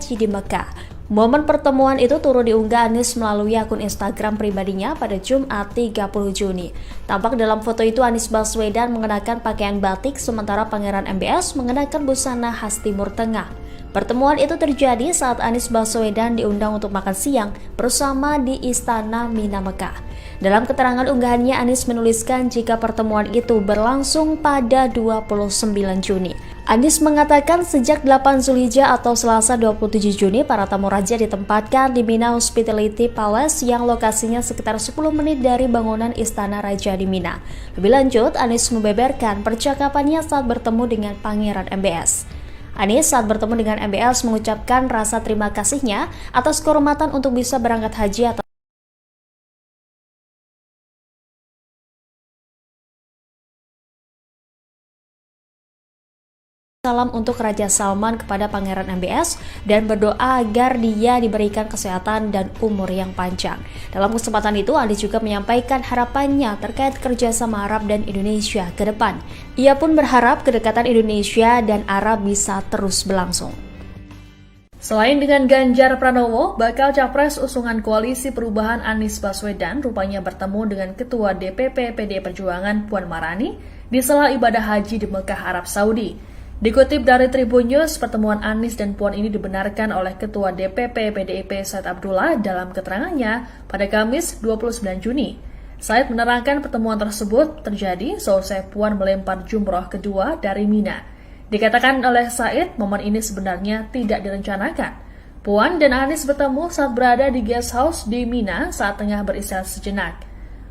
haji di Mekah. Momen pertemuan itu turut diunggah Anies melalui akun Instagram pribadinya pada Jumat 30 Juni. Tampak dalam foto itu Anies Baswedan mengenakan pakaian batik sementara Pangeran MBS mengenakan busana khas Timur Tengah. Pertemuan itu terjadi saat Anies Baswedan diundang untuk makan siang bersama di Istana Mina Mekah. Dalam keterangan unggahannya, Anies menuliskan jika pertemuan itu berlangsung pada 29 Juni. Anies mengatakan sejak 8 Zulhijjah atau Selasa 27 Juni, para tamu raja ditempatkan di Mina Hospitality Palace yang lokasinya sekitar 10 menit dari bangunan Istana Raja di Mina. Lebih lanjut, Anies membeberkan percakapannya saat bertemu dengan Pangeran MBS. Anies saat bertemu dengan MBS mengucapkan rasa terima kasihnya atas kehormatan untuk bisa berangkat haji atau salam untuk Raja Salman kepada Pangeran MBS dan berdoa agar dia diberikan kesehatan dan umur yang panjang. Dalam kesempatan itu, Anies juga menyampaikan harapannya terkait kerjasama Arab dan Indonesia ke depan. Ia pun berharap kedekatan Indonesia dan Arab bisa terus berlangsung. Selain dengan Ganjar Pranowo, bakal capres usungan Koalisi Perubahan Anies Baswedan rupanya bertemu dengan Ketua DPP PDI Perjuangan Puan Maharani di sela ibadah haji di Mekah, Arab Saudi. Dikutip dari Tribun News, pertemuan Anies dan Puan ini dibenarkan oleh Ketua DPP PDIP Said Abdullah dalam keterangannya pada Kamis 29 Juni. Said menerangkan pertemuan tersebut terjadi seusai Puan melempar jumroh kedua dari Mina. Dikatakan oleh Said, momen ini sebenarnya tidak direncanakan. Puan dan Anies bertemu saat berada di guest house di Mina saat tengah beristirahat sejenak.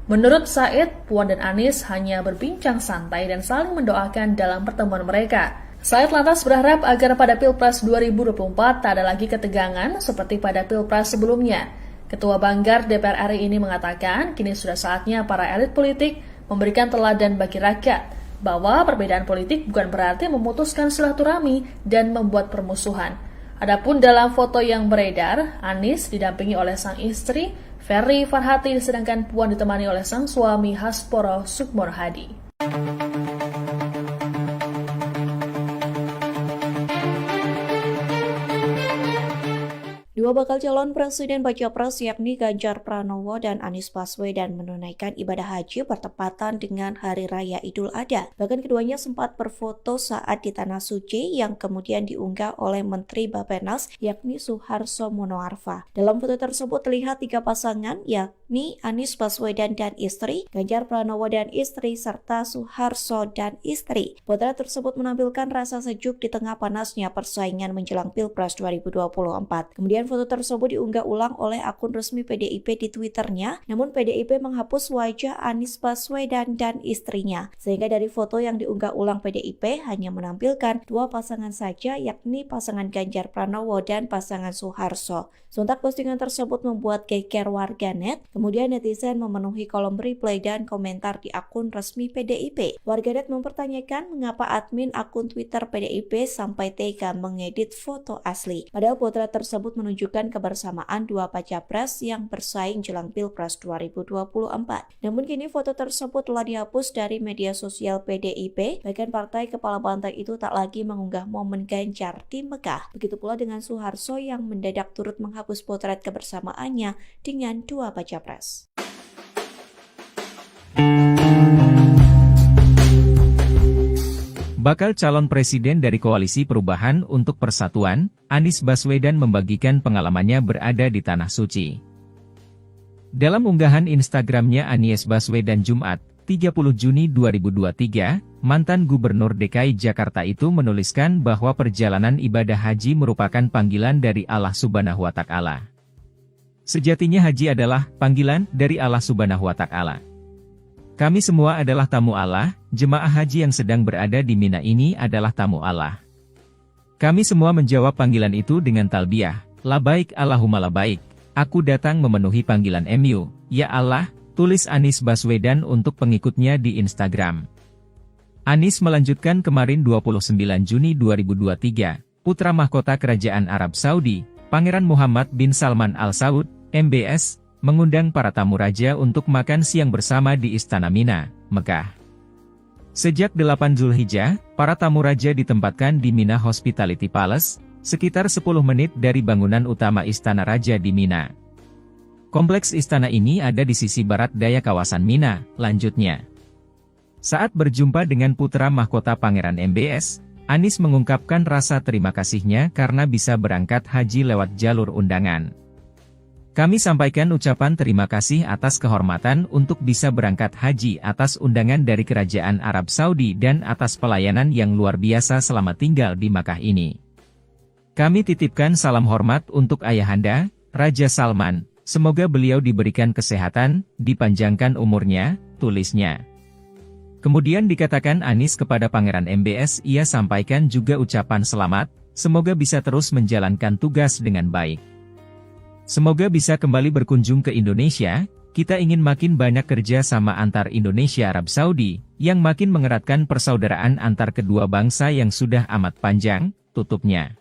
Menurut Said, Puan dan Anies hanya berbincang santai dan saling mendoakan dalam pertemuan mereka. Said lantas berharap agar pada Pilpres 2024 tak ada lagi ketegangan seperti pada Pilpres sebelumnya. Ketua Banggar DPR RI ini mengatakan kini sudah saatnya para elit politik memberikan teladan bagi rakyat, bahwa perbedaan politik bukan berarti memutuskan silaturahmi dan membuat permusuhan. Adapun dalam foto yang beredar, Anies didampingi oleh sang istri, Ferry Farhati, sedangkan Puan ditemani oleh sang suami Hasporo Sukmor Hadi. Dua bakal calon presiden baca pres yakni Ganjar Pranowo dan Anies Baswedan menunaikan ibadah haji bertepatan dengan Hari Raya Idul Adha. Bahkan keduanya sempat berfoto saat di Tanah Suci yang kemudian diunggah oleh Menteri Bappenas yakni Suharso Monoarfa. Dalam foto tersebut terlihat tiga pasangan yakni Anies Baswedan dan istri, Ganjar Pranowo dan istri, serta Suharso dan istri. Potret tersebut menampilkan rasa sejuk di tengah panasnya persaingan menjelang Pilpres 2024. Kemudian foto tersebut diunggah ulang oleh akun resmi PDIP di Twitternya, namun PDIP menghapus wajah Anies Baswedan dan istrinya, sehingga dari foto yang diunggah ulang PDIP hanya menampilkan dua pasangan saja, yakni pasangan Ganjar Pranowo dan pasangan Suharso. Sontak postingan tersebut membuat geger warganet, kemudian netizen memenuhi kolom replay dan komentar di akun resmi PDIP. Warganet mempertanyakan mengapa admin akun Twitter PDIP sampai tega mengedit foto asli. Padahal potret tersebut menunjukkan kebersamaan dua baca pres yang bersaing jelang Pilpres 2024. Namun kini foto tersebut telah dihapus dari media sosial PDIP, bahkan partai kepala banteng itu tak lagi mengunggah momen Ganjar di Mekah. Begitu pula dengan Suharso yang mendadak turut menghapus potret kebersamaannya dengan dua baca pres. Bakal calon presiden dari Koalisi Perubahan untuk Persatuan, Anies Baswedan membagikan pengalamannya berada di Tanah Suci. Dalam unggahan Instagramnya Anies Baswedan Jumat, 30 Juni 2023, mantan Gubernur DKI Jakarta itu menuliskan bahwa perjalanan ibadah haji merupakan panggilan dari Allah Subhanahu wa Ta'ala. Sejatinya haji adalah panggilan dari Allah Subhanahu wa Ta'ala. Kami semua adalah tamu Allah, jemaah haji yang sedang berada di Mina ini adalah tamu Allah. Kami semua menjawab panggilan itu dengan talbiyah, labaik Allahumma labaik, aku datang memenuhi panggilan MU, ya Allah, tulis Anies Baswedan untuk pengikutnya di Instagram. Anies melanjutkan kemarin 29 Juni 2023, putra mahkota Kerajaan Arab Saudi, Pangeran Muhammad bin Salman Al Saud, MBS, mengundang para tamu raja untuk makan siang bersama di Istana Mina, Mekah. Sejak 8 Zulhijjah, para tamu raja ditempatkan di Mina Hospitality Palace, sekitar 10 menit dari bangunan utama Istana Raja di Mina. Kompleks istana ini ada di sisi barat daya kawasan Mina, lanjutnya. Saat berjumpa dengan putra mahkota Pangeran MBS, Anies mengungkapkan rasa terima kasihnya karena bisa berangkat haji lewat jalur undangan. Kami sampaikan ucapan terima kasih atas kehormatan untuk bisa berangkat haji atas undangan dari Kerajaan Arab Saudi dan atas pelayanan yang luar biasa selama tinggal di Makkah ini. Kami titipkan salam hormat untuk Ayahanda, Raja Salman, semoga beliau diberikan kesehatan, dipanjangkan umurnya, tulisnya. Kemudian dikatakan Anies kepada Pangeran MBS ia sampaikan juga ucapan selamat, semoga bisa terus menjalankan tugas dengan baik. Semoga bisa kembali berkunjung ke Indonesia, kita ingin makin banyak kerja sama antar Indonesia Arab Saudi, yang makin mengeratkan persaudaraan antar kedua bangsa yang sudah amat panjang, tutupnya.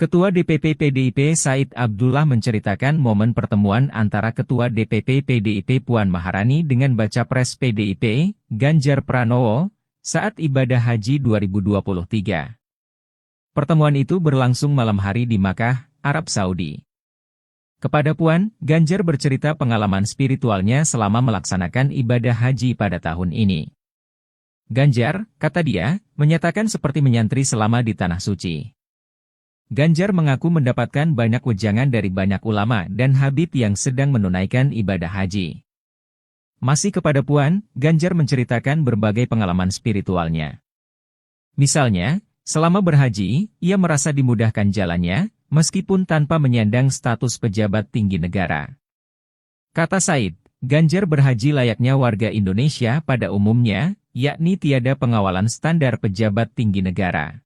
Ketua DPP PDIP Said Abdullah menceritakan momen pertemuan antara Ketua DPP PDIP Puan Maharani dengan Baca Pres PDIP, Ganjar Pranowo, saat ibadah haji 2023. Pertemuan itu berlangsung malam hari di Makkah, Arab Saudi. Kepada Puan, Ganjar bercerita pengalaman spiritualnya selama melaksanakan ibadah haji pada tahun ini. Ganjar, kata dia, menyatakan seperti menyantri selama di Tanah Suci. Ganjar mengaku mendapatkan banyak wejangan dari banyak ulama dan habib yang sedang menunaikan ibadah haji. Masih kepada Puan, Ganjar menceritakan berbagai pengalaman spiritualnya. Misalnya, selama berhaji, ia merasa dimudahkan jalannya, meskipun tanpa menyandang status pejabat tinggi negara. Kata Said, Ganjar berhaji layaknya warga Indonesia pada umumnya, yakni tiada pengawalan standar pejabat tinggi negara.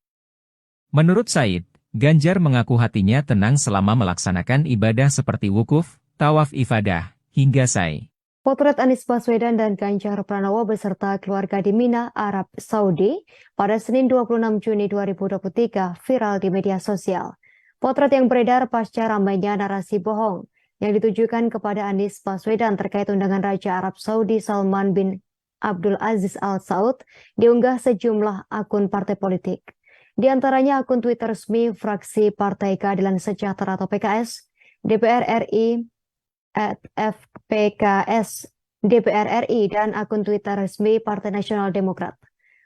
Menurut Said, Ganjar mengaku hatinya tenang selama melaksanakan ibadah seperti wukuf, tawaf ifadah, hingga sa'i. Potret Anies Baswedan dan Ganjar Pranowo beserta keluarga di Mina, Arab Saudi pada Senin 26 Juni 2023 viral di media sosial. Potret yang beredar pasca ramainya narasi bohong yang ditujukan kepada Anies Baswedan terkait undangan Raja Arab Saudi Salman bin Abdul Aziz Al Saud diunggah sejumlah akun partai politik. Di antaranya akun Twitter resmi fraksi Partai Keadilan Sejahtera atau PKS, DPR RI, @FPKS, DPR RI, dan akun Twitter resmi Partai Nasional Demokrat.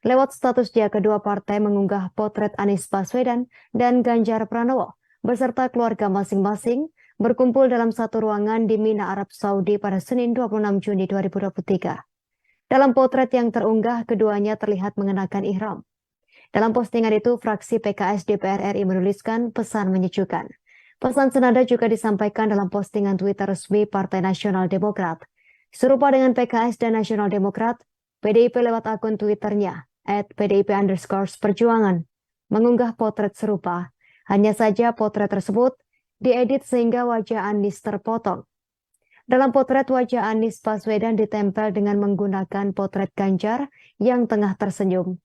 Lewat statusnya, kedua partai mengunggah potret Anies Baswedan dan Ganjar Pranowo beserta keluarga masing-masing berkumpul dalam satu ruangan di Mina, Arab Saudi pada Senin 26 Juni 2023. Dalam potret yang terunggah, keduanya terlihat mengenakan ihram. Dalam postingan itu, fraksi PKS DPR RI menuliskan pesan menyejukkan. Pesan senada juga disampaikan dalam postingan Twitter resmi Partai Nasional Demokrat. Serupa dengan PKS dan Nasional Demokrat, PDIP lewat akun Twitternya, @PDIP_Perjuangan, mengunggah potret serupa. Hanya saja potret tersebut diedit sehingga wajah Anies terpotong. Dalam potret, wajah Anies Baswedan ditempel dengan menggunakan potret Ganjar yang tengah tersenyum.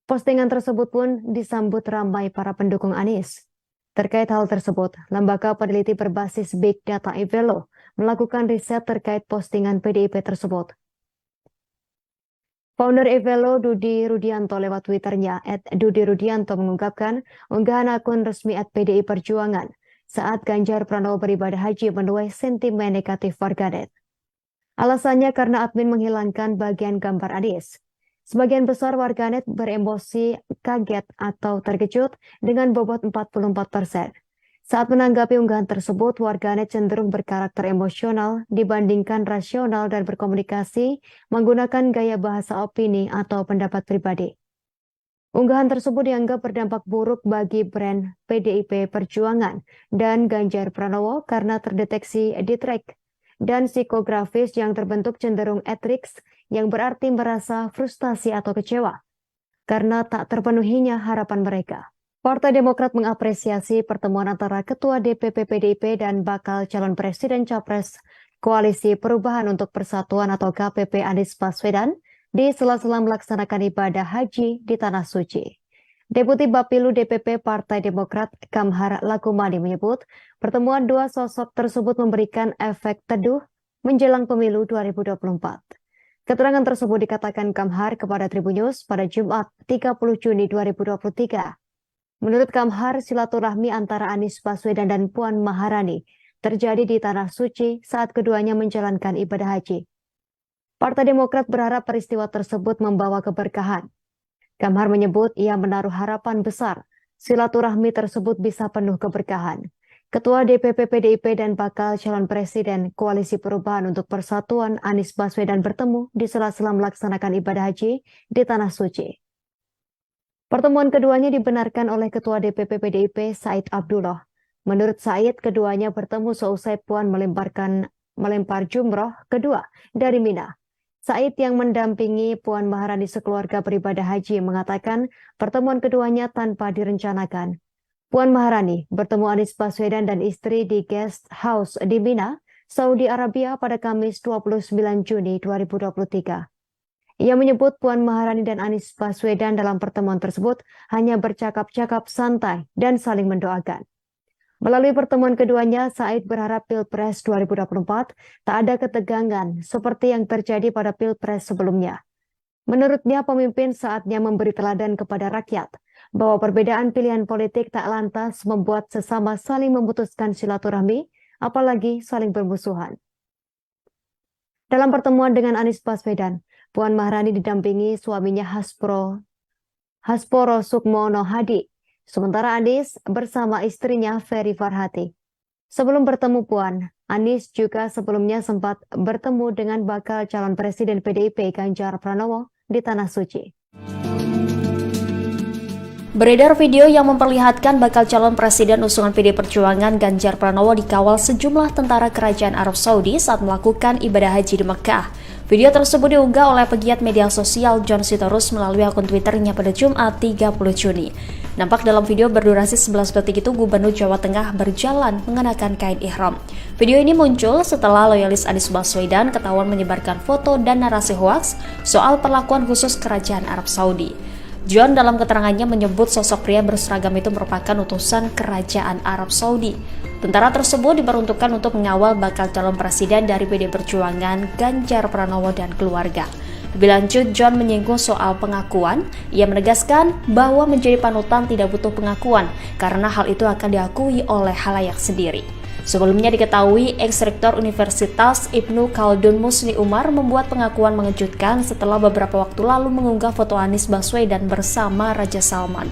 Postingan tersebut pun disambut ramai para pendukung Anies. Terkait hal tersebut, lembaga peneliti berbasis Big Data Evelo melakukan riset terkait postingan PDIP tersebut. Founder Evelo, Dudi Rudianto, lewat Twitternya, @DudiRudianto, mengungkapkan unggahan akun resmi @PDI Perjuangan saat Ganjar Pranowo beribadah haji menuai sentimen negatif warganet. Alasannya karena admin menghilangkan bagian gambar Anies. Sebagian besar warganet beremosi kaget atau terkejut dengan bobot 44%. Saat menanggapi unggahan tersebut, warganet cenderung berkarakter emosional dibandingkan rasional dan berkomunikasi menggunakan gaya bahasa opini atau pendapat pribadi. Unggahan tersebut dianggap berdampak buruk bagi brand PDIP Perjuangan dan Ganjar Pranowo karena terdeteksi distrek dan psikografis yang terbentuk cenderung etriks yang berarti merasa frustasi atau kecewa karena tak terpenuhinya harapan mereka. Partai Demokrat mengapresiasi pertemuan antara Ketua DPP PDIP dan bakal calon Presiden Capres Koalisi Perubahan untuk Persatuan atau KPP Anies Baswedan di sela-sela melaksanakan ibadah haji di Tanah Suci. Deputi Bapilu DPP Partai Demokrat Kamhar Lakumani menyebut pertemuan dua sosok tersebut memberikan efek teduh menjelang pemilu 2024. Keterangan tersebut dikatakan Kamhar kepada Tribun News pada Jumat 30 Juni 2023. Menurut Kamhar, silaturahmi antara Anies Baswedan dan Puan Maharani terjadi di Tanah Suci saat keduanya menjalankan ibadah haji. Partai Demokrat berharap peristiwa tersebut membawa keberkahan. Kamhar menyebut ia menaruh harapan besar silaturahmi tersebut bisa penuh keberkahan. Ketua DPP PDIP dan bakal calon Presiden Koalisi Perubahan untuk Persatuan Anies Baswedan bertemu di sela-sela melaksanakan ibadah haji di Tanah Suci. Pertemuan keduanya dibenarkan oleh Ketua DPP PDIP Said Abdullah. Menurut Said, keduanya bertemu seusai Puan melempar jumroh kedua dari Mina. Said yang mendampingi Puan Maharani sekeluarga beribadah haji mengatakan pertemuan keduanya tanpa direncanakan. Puan Maharani bertemu Anies Baswedan dan istri di guest house di Mina, Saudi Arabia pada Kamis 29 Juni 2023. Ia menyebut Puan Maharani dan Anies Baswedan dalam pertemuan tersebut hanya bercakap-cakap santai dan saling mendoakan. Melalui pertemuan keduanya, Said berharap Pilpres 2024 tak ada ketegangan seperti yang terjadi pada Pilpres sebelumnya. Menurutnya, pemimpin saatnya memberi teladan kepada rakyat bahwa perbedaan pilihan politik tak lantas membuat sesama saling memutuskan silaturahmi, apalagi saling bermusuhan. Dalam pertemuan dengan Anies Baswedan, Puan Maharani didampingi suaminya Hasporo Sukmono Hadi, sementara Anies bersama istrinya Ferry Farhati. Sebelum bertemu Puan, Anies juga sebelumnya sempat bertemu dengan bakal calon Presiden PDIP Ganjar Pranowo di Tanah Suci. Beredar video yang memperlihatkan bakal calon presiden usungan PD Perjuangan Ganjar Pranowo dikawal sejumlah tentara kerajaan Arab Saudi saat melakukan ibadah haji di Mekah. Video tersebut diunggah oleh pegiat media sosial John Sitorus melalui akun Twitternya pada Jumat 30 Juni. Nampak dalam video berdurasi 11 detik itu Gubernur Jawa Tengah berjalan mengenakan kain ihram. Video ini muncul setelah loyalis Anies Baswedan ketahuan menyebarkan foto dan narasi hoaks soal perlakuan khusus kerajaan Arab Saudi. John dalam keterangannya menyebut sosok pria berseragam itu merupakan utusan kerajaan Arab Saudi. Tentara tersebut diperuntukkan untuk mengawal bakal calon presiden dari PD Perjuangan Ganjar Pranowo dan keluarga. Lebih lanjut, John menyinggung soal pengakuan. Ia menegaskan bahwa menjadi panutan tidak butuh pengakuan karena hal itu akan diakui oleh khalayak sendiri. Sebelumnya diketahui, ex-rektor Universitas Ibnu Khaldun Musni Umar membuat pengakuan mengejutkan setelah beberapa waktu lalu mengunggah foto Anies Baswedan bersama Raja Salman.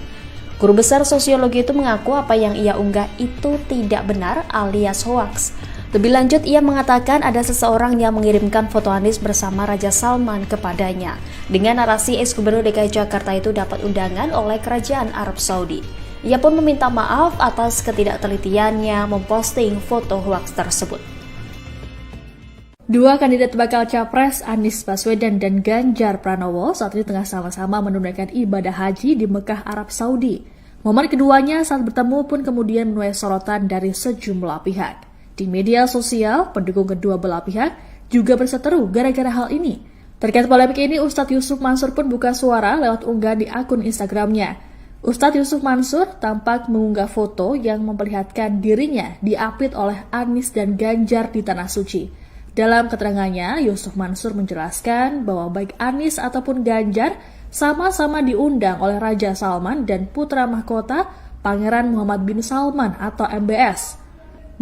Guru besar sosiologi itu mengaku apa yang ia unggah itu tidak benar alias hoaks. Lebih lanjut, ia mengatakan ada seseorang yang mengirimkan foto Anies bersama Raja Salman kepadanya. Dengan narasi ex-gubernur DKI Jakarta itu dapat undangan oleh kerajaan Arab Saudi. Ia pun meminta maaf atas ketidaktelitiannya memposting foto hoaks tersebut. Dua kandidat bakal capres Anies Baswedan dan Ganjar Pranowo saat ini tengah sama-sama menunaikan ibadah haji di Mekah, Arab Saudi. Momen keduanya saat bertemu pun kemudian menuai sorotan dari sejumlah pihak. Di media sosial, pendukung kedua belah pihak juga berseteru gara-gara hal ini. Terkait polemik ini, Ustadz Yusuf Mansur pun buka suara lewat unggahan di akun Instagramnya. Ustadz Yusuf Mansur tampak mengunggah foto yang memperlihatkan dirinya diapit oleh Anies dan Ganjar di Tanah Suci. Dalam keterangannya, Yusuf Mansur menjelaskan bahwa baik Anies ataupun Ganjar sama-sama diundang oleh Raja Salman dan putra mahkota Pangeran Muhammad bin Salman atau MBS.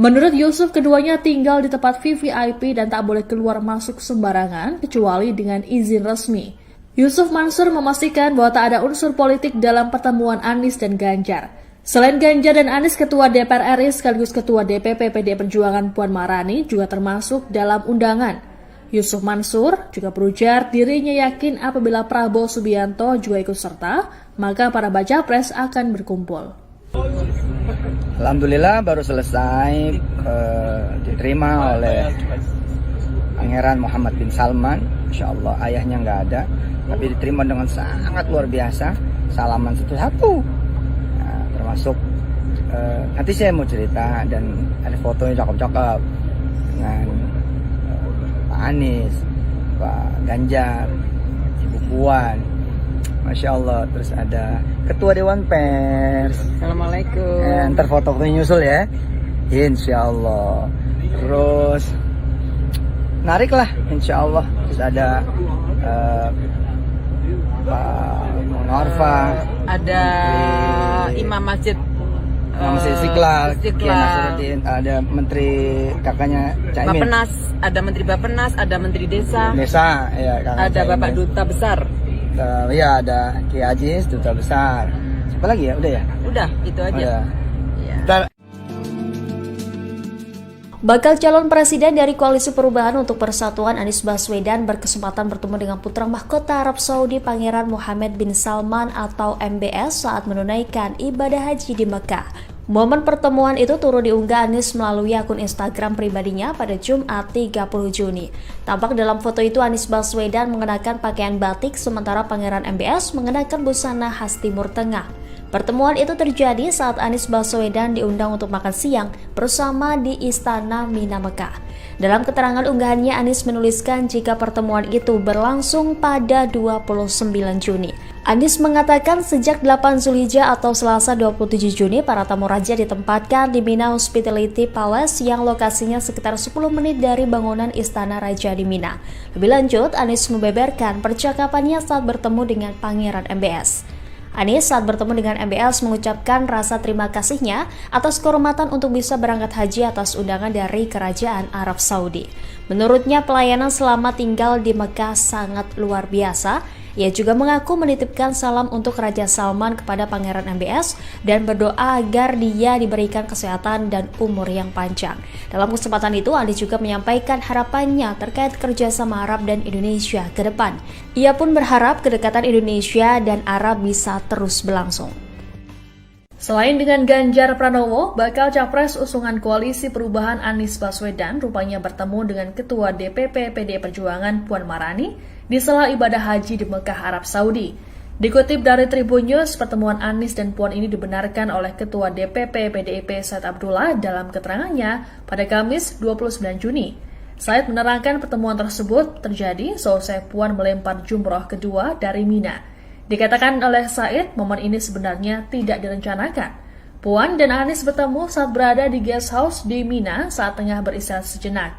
Menurut Yusuf, keduanya tinggal di tempat VVIP dan tak boleh keluar masuk sembarangan kecuali dengan izin resmi. Yusuf Mansur memastikan bahwa tak ada unsur politik dalam pertemuan Anies dan Ganjar. Selain Ganjar dan Anies, Ketua DPR RI sekaligus Ketua DPP PDI Perjuangan Puan Maharani juga termasuk dalam undangan. Yusuf Mansur juga berujar dirinya yakin apabila Prabowo Subianto juga ikut serta, maka para baca pres akan berkumpul. Alhamdulillah baru selesai diterima oleh Pangeran Muhammad bin Salman. Insya Allah ayahnya nggak ada, tapi diterima dengan sangat luar biasa. Salaman satu-satu. Nah, termasuk nanti saya mau cerita dan ada fotonya cakep-cakep dengan Pak Anies, Pak Ganjar, Ibu Puan. Masya Allah, terus ada Ketua Dewan Pers. Assalamualaikum. Ntar foto-fotonya nyusul ya, insya Allah. Terus narik lah, insya Allah. Terus ada Pak Munarfa, ada Imam Masjid Istiqlal, ada Menteri kakaknya Caimin. Bapenas, ada Menteri Bapenas, ada Menteri Desa, Ya, ada Caimin. Bapak Duta Besar. Ya ada Ki Ajis, Duta Besar. Siapa lagi ya? Udah ya? Udah, itu aja. Udah. Ya. Bakal calon presiden dari Koalisi Perubahan untuk Persatuan Anies Baswedan berkesempatan bertemu dengan putra mahkota Arab Saudi Pangeran Mohammed bin Salman atau MBS saat menunaikan ibadah haji di Mekah. Momen pertemuan itu turut diunggah Anies melalui akun Instagram pribadinya pada Jumat 30 Juni. Tampak dalam foto itu Anies Baswedan mengenakan pakaian batik sementara Pangeran MBS mengenakan busana khas Timur Tengah. Pertemuan itu terjadi saat Anies Baswedan diundang untuk makan siang bersama di Istana Mina Mekah. Dalam keterangan unggahannya, Anies menuliskan jika pertemuan itu berlangsung pada 29 Juni. Anies mengatakan sejak 8 Zulhijjah atau Selasa 27 Juni, para tamu raja ditempatkan di Mina Hospitality Palace yang lokasinya sekitar 10 menit dari bangunan Istana Raja di Mina. Lebih lanjut, Anies membeberkan percakapannya saat bertemu dengan Pangeran MBS. Anies saat bertemu dengan MBS mengucapkan rasa terima kasihnya atas kehormatan untuk bisa berangkat haji atas undangan dari Kerajaan Arab Saudi. Menurutnya pelayanan selama tinggal di Mekah sangat luar biasa. Ia juga mengaku menitipkan salam untuk Raja Salman kepada Pangeran MBS dan berdoa agar dia diberikan kesehatan dan umur yang panjang. Dalam kesempatan itu, Anies juga menyampaikan harapannya terkait kerjasama Arab dan Indonesia ke depan. Ia pun berharap kedekatan Indonesia dan Arab bisa terus berlangsung. Selain dengan Ganjar Pranowo, bakal capres usungan Koalisi Perubahan Anies Baswedan rupanya bertemu dengan Ketua DPP PDI Perjuangan Puan Maharani di sela ibadah haji di Mekah, Arab Saudi. Dikutip dari Tribun News, pertemuan Anies dan Puan ini dibenarkan oleh Ketua DPP PDIP Said Abdullah dalam keterangannya pada Kamis 29 Juni. Said menerangkan pertemuan tersebut terjadi seusai Puan melempar jumroh kedua dari Mina. Dikatakan oleh Said, momen ini sebenarnya tidak direncanakan. Puan dan Anies bertemu saat berada di guest house di Mina saat tengah beristirahat sejenak.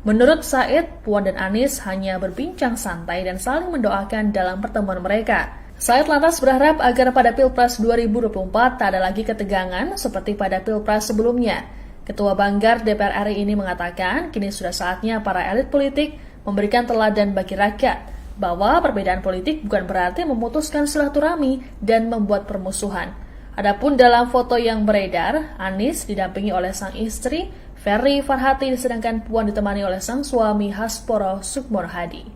Menurut Said, Puan dan Anies hanya berbincang santai dan saling mendoakan dalam pertemuan mereka. Said lantas berharap agar pada Pilpres 2024 tak ada lagi ketegangan seperti pada Pilpres sebelumnya. Ketua Banggar DPR RI ini mengatakan kini sudah saatnya para elit politik memberikan teladan bagi rakyat, bahwa perbedaan politik bukan berarti memutuskan silaturahmi dan membuat permusuhan. Adapun dalam foto yang beredar, Anies didampingi oleh sang istri, Ferry Farhati, sedangkan Puan ditemani oleh sang suami Hasporo Sukmor Hadi.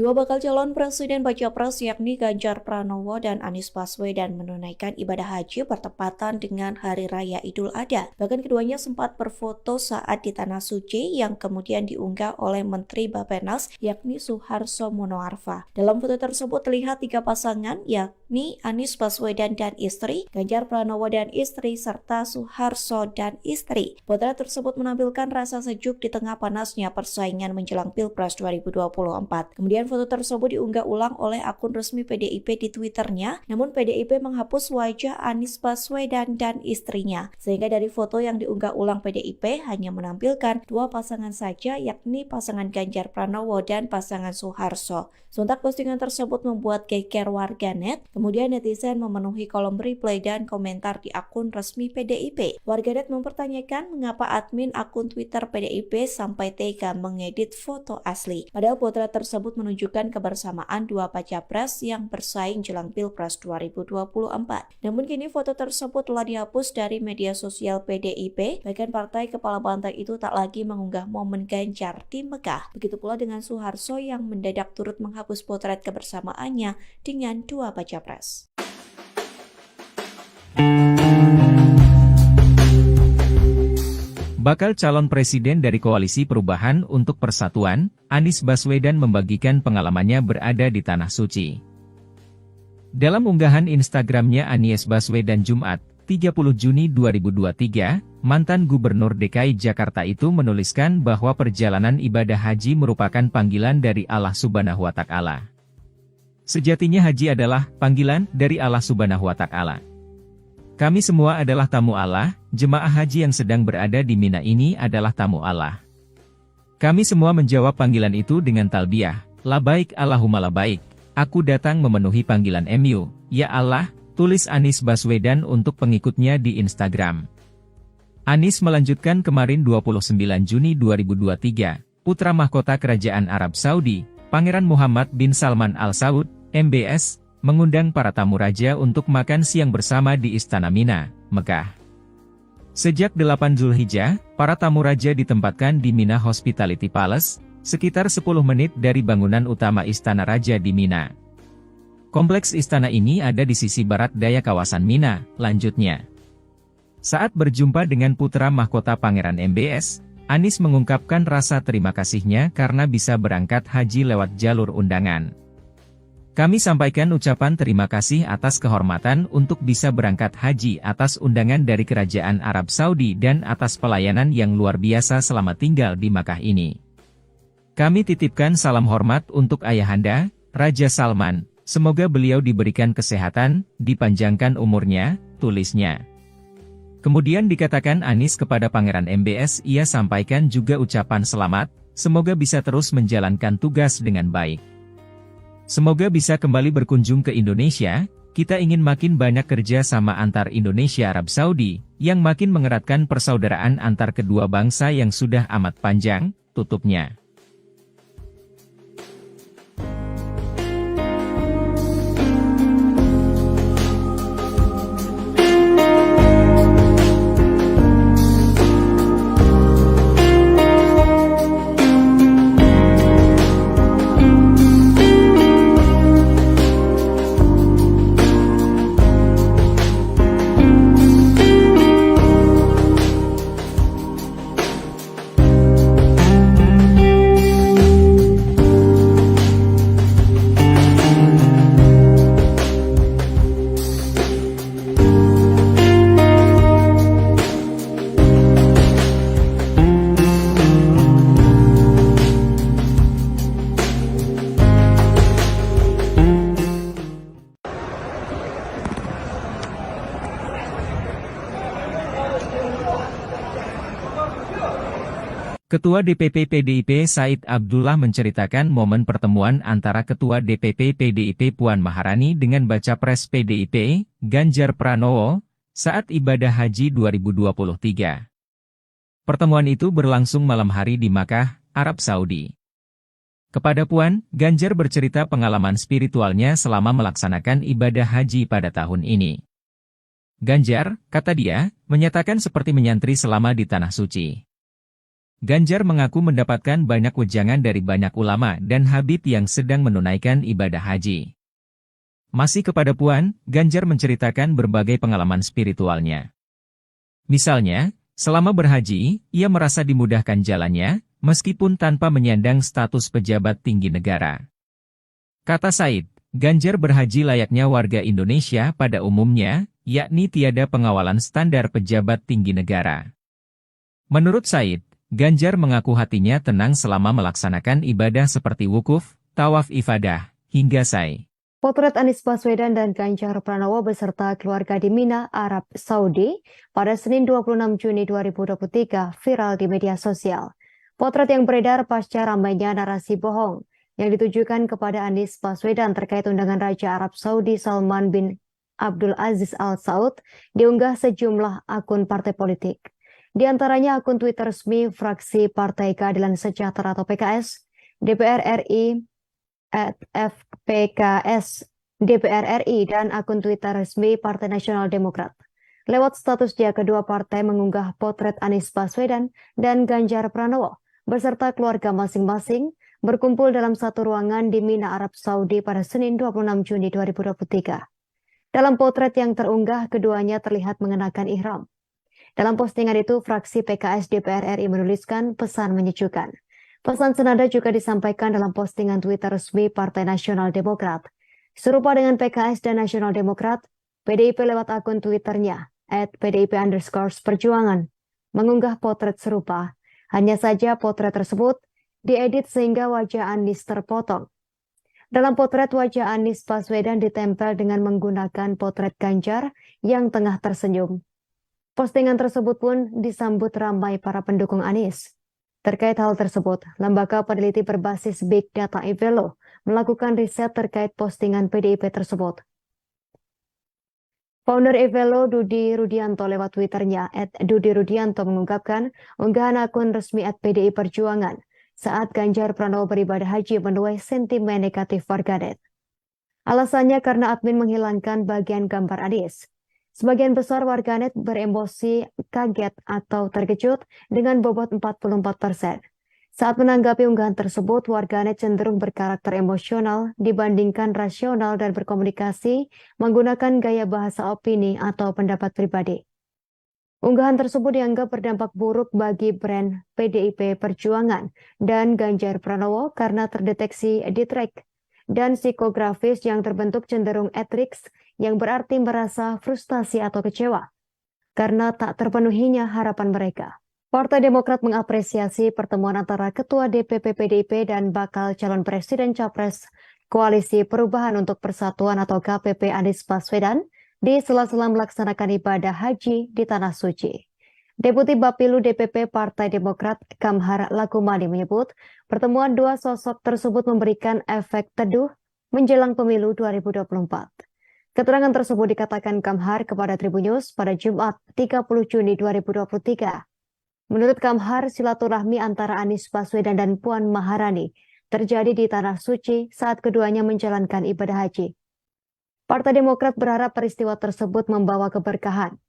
Dua bakal calon presiden baca pres yakni Ganjar Pranowo dan Anies Baswedan menunaikan ibadah haji bertepatan dengan Hari Raya Idul Adha. Bahkan keduanya sempat berfoto saat di Tanah Suci yang kemudian diunggah oleh Menteri Bapenas yakni Suharso Monoarfa. Dalam foto tersebut terlihat tiga pasangan yakni Anies Baswedan dan istri, Ganjar Pranowo dan istri, serta Suharso dan istri. Potret tersebut menampilkan rasa sejuk di tengah panasnya persaingan menjelang Pilpres 2024. Kemudian foto tersebut diunggah ulang oleh akun resmi PDIP di Twitternya, namun PDIP menghapus wajah Anies Baswedan dan istrinya. Sehingga dari foto yang diunggah ulang PDIP hanya menampilkan dua pasangan saja, yakni pasangan Ganjar Pranowo dan pasangan Suharso. Sontak postingan tersebut membuat geger warganet. Kemudian netizen memenuhi kolom reply dan komentar di akun resmi PDIP. Warganet mempertanyakan mengapa admin akun Twitter PDIP sampai tega mengedit foto asli. Padahal potret tersebut menunjukkan kebersamaan dua baca pres yang bersaing jelang Pilpres 2024. Namun kini foto tersebut telah dihapus dari media sosial PDIP, bahkan partai kepala banteng itu tak lagi mengunggah momen Ganjar di Mekah. Begitu pula dengan Soeharto yang mendadak turut menghapus potret kebersamaannya dengan dua baca pres. Bakal calon presiden dari Koalisi Perubahan untuk Persatuan, Anies Baswedan membagikan pengalamannya berada di Tanah Suci. Dalam unggahan Instagramnya Anies Baswedan Jumat, 30 Juni 2023, mantan Gubernur DKI Jakarta itu menuliskan bahwa perjalanan ibadah haji merupakan panggilan dari Allah Subhanahu wa Ta'ala. Sejatinya haji adalah panggilan dari Allah Subhanahu wa Ta'ala. Kami semua adalah tamu Allah, jemaah haji yang sedang berada di Mina ini adalah tamu Allah. Kami semua menjawab panggilan itu dengan talbiyah, labaik Allahumma labaik, aku datang memenuhi panggilan MU, ya Allah, tulis Anies Baswedan untuk pengikutnya di Instagram. Anies melanjutkan kemarin 29 Juni 2023, putra mahkota Kerajaan Arab Saudi, Pangeran Muhammad bin Salman Al Saud, MBS, mengundang para tamu raja untuk makan siang bersama di Istana Mina, Mekah. Sejak 8 Zulhijjah, para tamu raja ditempatkan di Mina Hospitality Palace, sekitar 10 menit dari bangunan utama Istana Raja di Mina. Kompleks istana ini ada di sisi barat daya kawasan Mina, lanjutnya. Saat berjumpa dengan putra mahkota Pangeran MBS, Anies mengungkapkan rasa terima kasihnya karena bisa berangkat haji lewat jalur undangan. Kami sampaikan ucapan terima kasih atas kehormatan untuk bisa berangkat haji atas undangan dari Kerajaan Arab Saudi dan atas pelayanan yang luar biasa selama tinggal di Makkah ini. Kami titipkan salam hormat untuk Ayahanda, Raja Salman, semoga beliau diberikan kesehatan, dipanjangkan umurnya, tulisnya. Kemudian dikatakan Anies kepada Pangeran MBS ia sampaikan juga ucapan selamat, semoga bisa terus menjalankan tugas dengan baik. Semoga bisa kembali berkunjung ke Indonesia, kita ingin makin banyak kerja sama antar Indonesia Arab Saudi, yang makin mengeratkan persaudaraan antar kedua bangsa yang sudah amat panjang, tutupnya. Ketua DPP PDIP Said Abdullah menceritakan momen pertemuan antara Ketua DPP PDIP Puan Maharani dengan Baca Pres PDIP, Ganjar Pranowo, saat ibadah haji 2023. Pertemuan itu berlangsung malam hari di Makkah, Arab Saudi. Kepada Puan, Ganjar bercerita pengalaman spiritualnya selama melaksanakan ibadah haji pada tahun ini. Ganjar, kata dia, menyatakan seperti menyantri selama di Tanah Suci. Ganjar mengaku mendapatkan banyak wejangan dari banyak ulama dan habib yang sedang menunaikan ibadah haji. Masih kepada Puan, Ganjar menceritakan berbagai pengalaman spiritualnya. Misalnya, selama berhaji, ia merasa dimudahkan jalannya, meskipun tanpa menyandang status pejabat tinggi negara. Kata Said, Ganjar berhaji layaknya warga Indonesia pada umumnya, yakni tiada pengawalan standar pejabat tinggi negara. Menurut Said, Ganjar mengaku hatinya tenang selama melaksanakan ibadah seperti wukuf, tawaf ifadah, hingga sa'i. Potret Anies Baswedan dan Ganjar Pranowo beserta keluarga di Mina, Arab Saudi pada Senin 26 Juni 2023 viral di media sosial. Potret yang beredar pasca ramainya narasi bohong yang ditujukan kepada Anies Baswedan terkait undangan Raja Arab Saudi Salman bin Abdul Aziz Al Saud diunggah sejumlah akun partai politik. Di antaranya akun Twitter resmi fraksi Partai Keadilan Sejahtera atau PKS, DPR RI @FPKS DPR RI, dan akun Twitter resmi Partai Nasional Demokrat. Lewat statusnya, kedua partai mengunggah potret Anies Baswedan dan Ganjar Pranowo beserta keluarga masing-masing berkumpul dalam satu ruangan di Mina, Arab Saudi pada Senin 26 Juni 2023. Dalam potret yang terunggah, keduanya terlihat mengenakan ihram. Dalam postingan itu, fraksi PKS DPR RI menuliskan pesan menyejukkan. Pesan senada juga disampaikan dalam postingan Twitter resmi Partai Nasional Demokrat. Serupa dengan PKS dan Nasional Demokrat, PDIP lewat akun Twitternya @PDIP_Perjuangan mengunggah potret serupa. Hanya saja potret tersebut diedit sehingga wajah Anies terpotong. Dalam potret, wajah Anies Baswedan ditempel dengan menggunakan potret Ganjar yang tengah tersenyum. Postingan tersebut pun disambut ramai para pendukung Anies. Terkait hal tersebut, lembaga peneliti berbasis Big Data Evelo melakukan riset terkait postingan PDIP tersebut. Founder Evelo, Dudi Rudianto, lewat Twitternya @DudiRudianto mengungkapkan unggahan akun resmi @PDI Perjuangan saat Ganjar Pranowo beribadah haji menuai sentimen negatif warganet. Alasannya karena admin menghilangkan bagian gambar Anies. Sebagian besar warganet beremosi kaget atau terkejut dengan bobot 44%. Saat menanggapi unggahan tersebut, warganet cenderung berkarakter emosional dibandingkan rasional dan berkomunikasi menggunakan gaya bahasa opini atau pendapat pribadi. Unggahan tersebut dianggap berdampak buruk bagi brand PDIP Perjuangan dan Ganjar Pranowo karena terdeteksi distrek dan psikografis yang terbentuk cenderung etriks yang berarti merasa frustasi atau kecewa karena tak terpenuhinya harapan mereka. Partai Demokrat mengapresiasi pertemuan antara Ketua DPP PDIP dan bakal calon Presiden Capres Koalisi Perubahan untuk Persatuan atau KPP Anies Baswedan di sela-sela melaksanakan ibadah haji di Tanah Suci. Deputi Bapilu DPP Partai Demokrat Kamhar Lakumani menyebut pertemuan dua sosok tersebut memberikan efek teduh menjelang pemilu 2024. Keterangan tersebut dikatakan Kamhar kepada Tribun News pada Jumat 30 Juni 2023. Menurut Kamhar, silaturahmi antara Anies Baswedan dan Puan Maharani terjadi di Tanah Suci saat keduanya menjalankan ibadah haji. Partai Demokrat berharap peristiwa tersebut membawa keberkahan.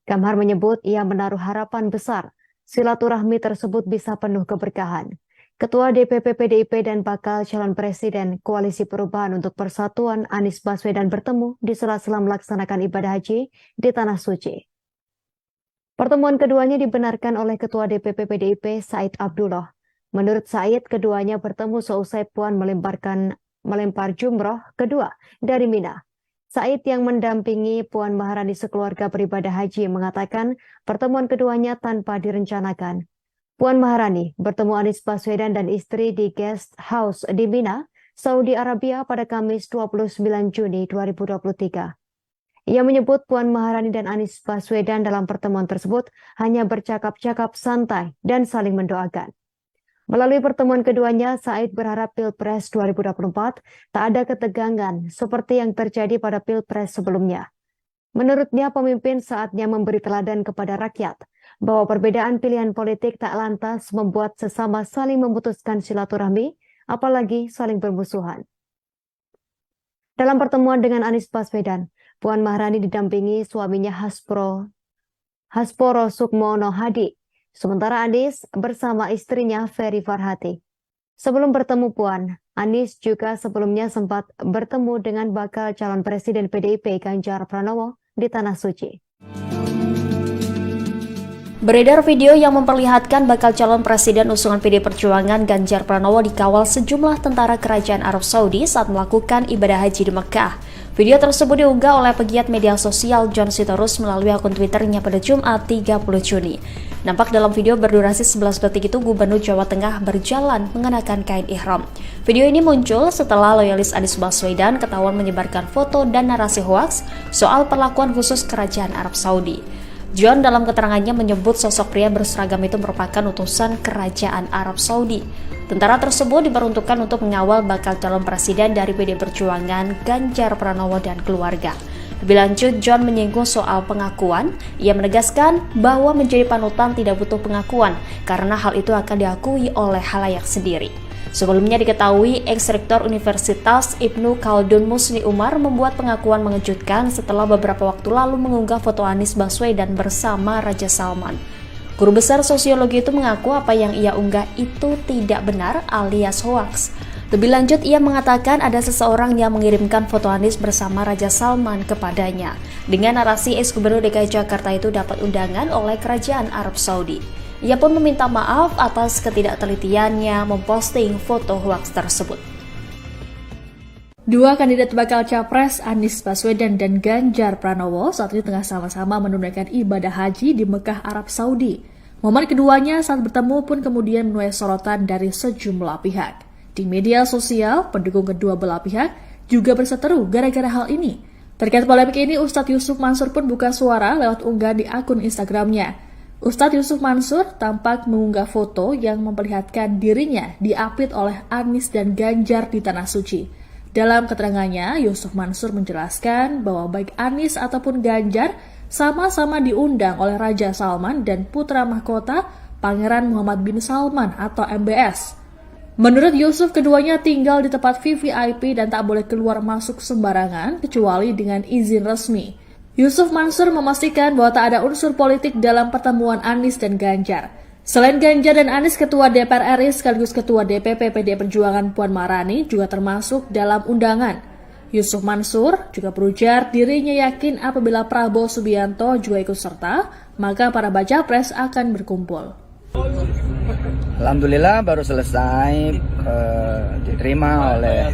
Kamhar menyebut ia menaruh harapan besar silaturahmi tersebut bisa penuh keberkahan. Ketua DPP PDIP dan bakal calon Presiden Koalisi Perubahan untuk Persatuan Anies Baswedan bertemu di sela-sela melaksanakan ibadah haji di Tanah Suci. Pertemuan keduanya dibenarkan oleh Ketua DPP PDIP Said Abdullah. Menurut Said, keduanya bertemu seusai Puan melempar jumroh kedua dari Mina. Said yang mendampingi Puan Maharani sekeluarga beribadah haji mengatakan pertemuan keduanya tanpa direncanakan. Puan Maharani bertemu Anies Baswedan dan istri di guest house di Mina, Saudi Arabia pada Kamis 29 Juni 2023. Ia menyebut Puan Maharani dan Anies Baswedan dalam pertemuan tersebut hanya bercakap-cakap santai dan saling mendoakan. Melalui pertemuan keduanya, Said berharap Pilpres 2024 tak ada ketegangan seperti yang terjadi pada Pilpres sebelumnya. Menurutnya, pemimpin saatnya memberi teladan kepada rakyat bahwa perbedaan pilihan politik tak lantas membuat sesama saling memutuskan silaturahmi, apalagi saling bermusuhan. Dalam pertemuan dengan Anies Baswedan, Puan Maharani didampingi suaminya Hasporo Sukmono Hadi. Sementara Anies bersama istrinya Ferry Farhati. Sebelum bertemu Puan, Anies juga sebelumnya sempat bertemu dengan bakal calon Presiden PDIP Ganjar Pranowo di Tanah Suci. Beredar video yang memperlihatkan bakal calon presiden usungan PD Perjuangan Ganjar Pranowo dikawal sejumlah tentara kerajaan Arab Saudi saat melakukan ibadah haji di Mekah. Video tersebut diunggah oleh pegiat media sosial John Sitorus melalui akun Twitternya pada Jumat 30 Juni. Nampak dalam video berdurasi 11 detik itu Gubernur Jawa Tengah berjalan mengenakan kain ihram. Video ini muncul setelah loyalis Anies Baswedan ketahuan menyebarkan foto dan narasi hoaks soal perlakuan khusus kerajaan Arab Saudi. John dalam keterangannya menyebut sosok pria berseragam itu merupakan utusan kerajaan Arab Saudi. Tentara tersebut diperuntukkan untuk mengawal bakal calon presiden dari PD Perjuangan Ganjar Pranowo dan keluarga. Lebih lanjut, John menyinggung soal pengakuan. Ia menegaskan bahwa menjadi panutan tidak butuh pengakuan karena hal itu akan diakui oleh khalayak sendiri. Sebelumnya diketahui, ex-rektor Universitas Ibnu Khaldun Musni Umar membuat pengakuan mengejutkan setelah beberapa waktu lalu mengunggah foto Anies Baswedan bersama Raja Salman. Guru besar sosiologi itu mengaku apa yang ia unggah itu tidak benar alias hoaks. Lebih lanjut, ia mengatakan ada seseorang yang mengirimkan foto Anies bersama Raja Salman kepadanya dengan narasi ex-gubernur DKI Jakarta itu dapat undangan oleh kerajaan Arab Saudi. Ia pun meminta maaf atas ketidaktelitiannya memposting foto hoaks tersebut. Dua kandidat bakal capres Anies Baswedan dan Ganjar Pranowo saat ini tengah sama-sama menunaikan ibadah haji di Mekah, Arab Saudi. Momen keduanya saat bertemu pun kemudian menuai sorotan dari sejumlah pihak. Di media sosial, pendukung kedua belah pihak juga berseteru gara-gara hal ini. Terkait polemik ini, Ustadz Yusuf Mansur pun buka suara lewat unggahan di akun Instagramnya. Ustadz Yusuf Mansur tampak mengunggah foto yang memperlihatkan dirinya diapit oleh Anies dan Ganjar di Tanah Suci. Dalam keterangannya, Yusuf Mansur menjelaskan bahwa baik Anies ataupun Ganjar sama-sama diundang oleh Raja Salman dan putra mahkota Pangeran Muhammad bin Salman atau MBS. Menurut Yusuf, keduanya tinggal di tempat VVIP dan tak boleh keluar masuk sembarangan kecuali dengan izin resmi. Yusuf Mansur memastikan bahwa tak ada unsur politik dalam pertemuan Anies dan Ganjar. Selain Ganjar dan Anies, Ketua DPR RI sekaligus Ketua DPP PD Perjuangan Puan Maharani juga termasuk dalam undangan. Yusuf Mansur juga berujar dirinya yakin apabila Prabowo Subianto juga ikut serta, maka para baca pres akan berkumpul. Alhamdulillah baru selesai diterima oleh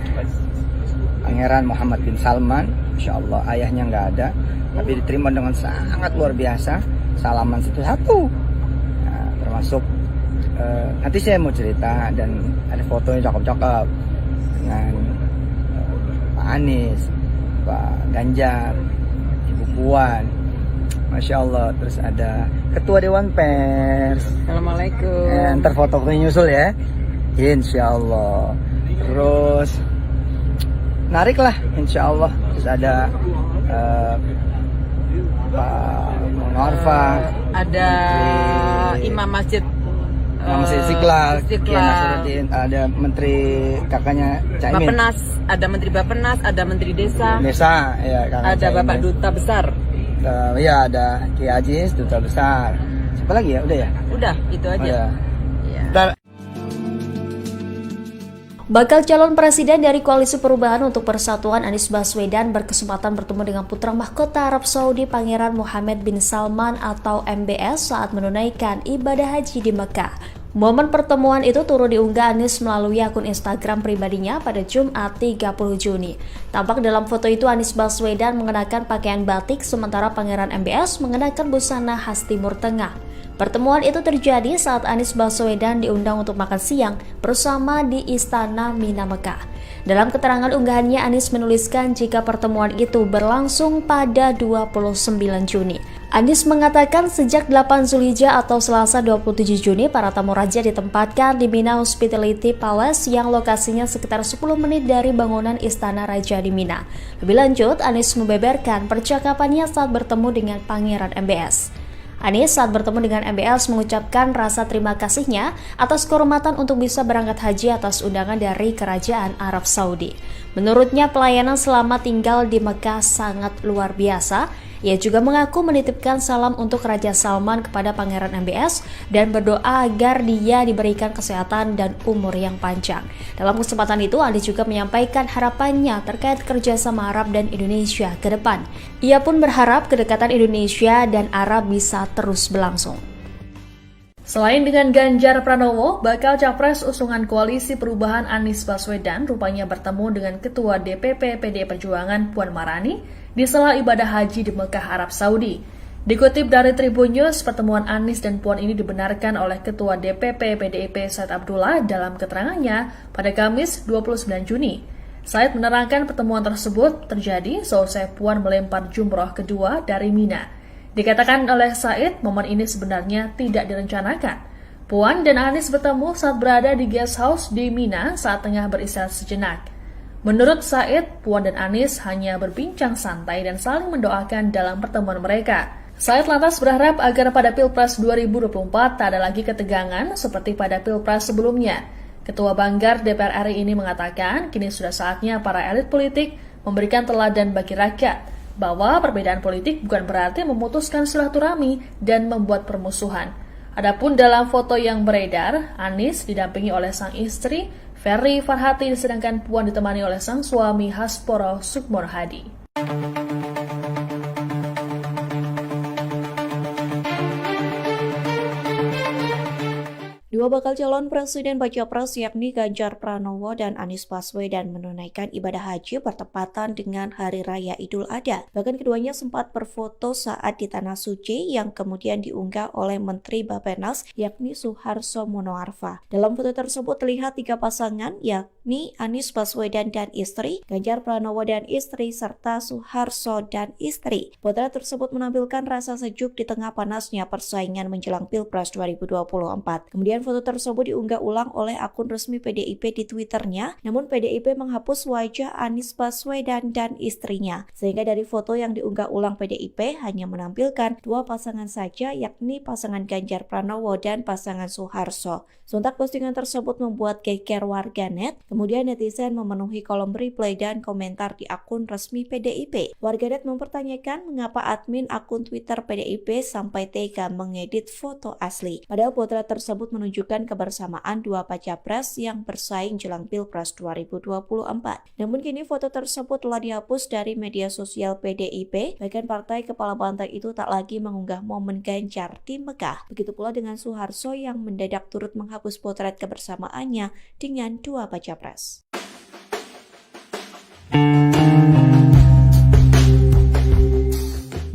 Pangeran Muhammad bin Salman. Insya Allah ayahnya nggak ada, tapi diterima dengan sangat luar biasa. Salaman satu-satu, nah, termasuk nanti saya mau cerita dan ada fotonya cakep-cakep dengan Pak Anies, Pak Ganjar, Ibu Puan, Masya Allah. Terus ada Ketua Dewan Pers. Assalamualaikum. Ntar foto-fotonya nyusul ya, Insya Allah. Terus narik lah, Insya Allah. Terus ada Pak Munawarfa, Ada Imam Masjid Istiqlal, ada Menteri kakaknya Caimin. Bapenas, ada Menteri Bapenas, ada Menteri Desa, Ya, ada Caimin. Bapak Duta Besar. Ya ada Ki Ajis, Duta Besar. Siapa lagi ya? Udah ya? Udah, itu aja. Udah. Ya. Ntar Bakal calon presiden dari Koalisi Perubahan untuk Persatuan Anies Baswedan berkesempatan bertemu dengan putra mahkota Arab Saudi Pangeran Muhammad bin Salman atau MBS saat menunaikan ibadah haji di Mekah. Momen pertemuan itu turut diunggah Anies melalui akun Instagram pribadinya pada Jumat 30 Juni. Tampak dalam foto itu Anies Baswedan mengenakan pakaian batik sementara Pangeran MBS mengenakan busana khas Timur Tengah. Pertemuan itu terjadi saat Anies Baswedan diundang untuk makan siang bersama di Istana Mina Mekah. Dalam keterangan unggahannya, Anies menuliskan jika pertemuan itu berlangsung pada 29 Juni. Anies mengatakan sejak 8 Zulhijjah atau Selasa 27 Juni, para tamu raja ditempatkan di Mina Hospitality Palace yang lokasinya sekitar 10 menit dari bangunan Istana Raja di Mina. Lebih lanjut, Anies membeberkan percakapannya saat bertemu dengan Pangeran MBS. Anies saat bertemu dengan MBS mengucapkan rasa terima kasihnya atas kehormatan untuk bisa berangkat haji atas undangan dari Kerajaan Arab Saudi. Menurutnya pelayanan selama tinggal di Mekah sangat luar biasa. Ia juga mengaku menitipkan salam untuk Raja Salman kepada Pangeran MBS dan berdoa agar dia diberikan kesehatan dan umur yang panjang. Dalam kesempatan itu, Anies juga menyampaikan harapannya terkait kerjasama Arab dan Indonesia ke depan. Ia pun berharap kedekatan Indonesia dan Arab bisa terus berlangsung. Selain dengan Ganjar Pranowo, bakal capres usungan Koalisi Perubahan Anies Baswedan rupanya bertemu dengan Ketua DPP PD Perjuangan Puan Maharani di sela ibadah haji di Mekah, Arab Saudi. Dikutip dari Tribun News, pertemuan Anies dan Puan ini dibenarkan oleh Ketua DPP PDIP Said Abdullah dalam keterangannya pada Kamis 29 Juni. Said menerangkan pertemuan tersebut terjadi seusai Puan melempar jumroh kedua dari Mina. Dikatakan oleh Said, momen ini sebenarnya tidak direncanakan. Puan dan Anies bertemu saat berada di guest house di Mina saat tengah beristirahat sejenak. Menurut Said, Puan dan Anies hanya berbincang santai dan saling mendoakan dalam pertemuan mereka. Said lantas berharap agar pada Pilpres 2024 tak ada lagi ketegangan seperti pada Pilpres sebelumnya. Ketua Banggar DPR RI ini mengatakan kini sudah saatnya para elit politik memberikan teladan bagi rakyat, bahwa perbedaan politik bukan berarti memutuskan silaturahmi dan membuat permusuhan. Adapun dalam foto yang beredar, Anies didampingi oleh sang istri, Ferry Farhati, sedangkan Puan ditemani oleh sang suami Hasporo Sukmor Hadi. Dua bakal calon presiden baca pres yakni Ganjar Pranowo dan Anies Baswedan menunaikan ibadah haji bertepatan dengan Hari Raya Idul Adha. Bahkan keduanya sempat berfoto saat di Tanah Suci yang kemudian diunggah oleh Menteri Bappenas yakni Suharso Monoarfa. Dalam foto tersebut terlihat tiga pasangan yakni Anies Baswedan dan istri, Ganjar Pranowo dan istri, serta Suharso dan istri. Potret tersebut menampilkan rasa sejuk di tengah panasnya persaingan menjelang Pilpres 2024. Kemudian foto tersebut diunggah ulang oleh akun resmi PDIP di Twitternya, namun PDIP menghapus wajah Anies Baswedan dan istrinya, sehingga dari foto yang diunggah ulang PDIP hanya menampilkan dua pasangan saja, yakni pasangan Ganjar Pranowo dan pasangan Suharso. Sontak postingan tersebut membuat geger warganet, kemudian netizen memenuhi kolom reply dan komentar di akun resmi PDIP. Warganet mempertanyakan mengapa admin akun Twitter PDIP sampai tega mengedit foto asli. Padahal potret tersebut menunjukkan kebersamaan dua baca pres yang bersaing jelang Pilpres 2024. Namun kini foto tersebut telah dihapus dari media sosial PDIP, bahkan partai kepala banteng itu tak lagi mengunggah momen Ganjar di Mekah. Begitu pula dengan Suharso yang mendadak turut menghapus potret kebersamaannya dengan dua baca pres.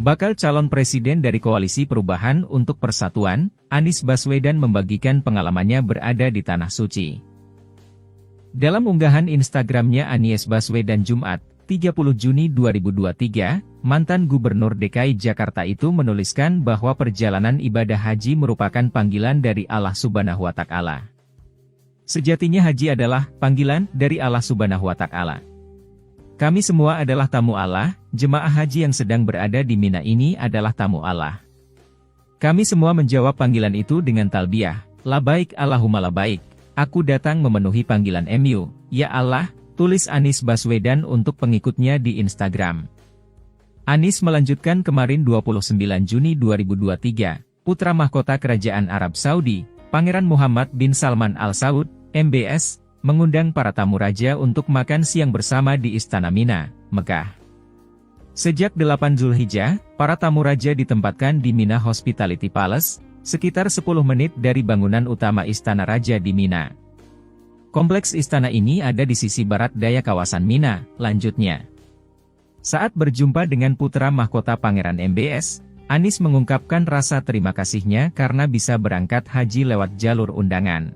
Bakal calon presiden dari Koalisi Perubahan untuk Persatuan, Anies Baswedan membagikan pengalamannya berada di Tanah Suci. Dalam unggahan Instagramnya Anies Baswedan Jumat, 30 Juni 2023, mantan Gubernur DKI Jakarta itu menuliskan bahwa perjalanan ibadah haji merupakan panggilan dari Allah Subhanahu wa Ta'ala. Sejatinya haji adalah panggilan dari Allah Subhanahu wa Ta'ala. Kami semua adalah tamu Allah, jemaah haji yang sedang berada di Mina ini adalah tamu Allah. Kami semua menjawab panggilan itu dengan talbiyah, labaik Allahumma labaik, aku datang memenuhi panggilan MU, ya Allah, tulis Anies Baswedan untuk pengikutnya di Instagram. Anies melanjutkan kemarin 29 Juni 2023, putra mahkota Kerajaan Arab Saudi, Pangeran Muhammad bin Salman Al Saud, MBS, mengundang para tamu raja untuk makan siang bersama di Istana Mina, Mekah. Sejak 8 Zulhijjah, para tamu raja ditempatkan di Mina Hospitality Palace, sekitar 10 menit dari bangunan utama Istana Raja di Mina. Kompleks istana ini ada di sisi barat daya kawasan Mina, lanjutnya. Saat berjumpa dengan putra mahkota Pangeran MBS, Anies mengungkapkan rasa terima kasihnya karena bisa berangkat haji lewat jalur undangan.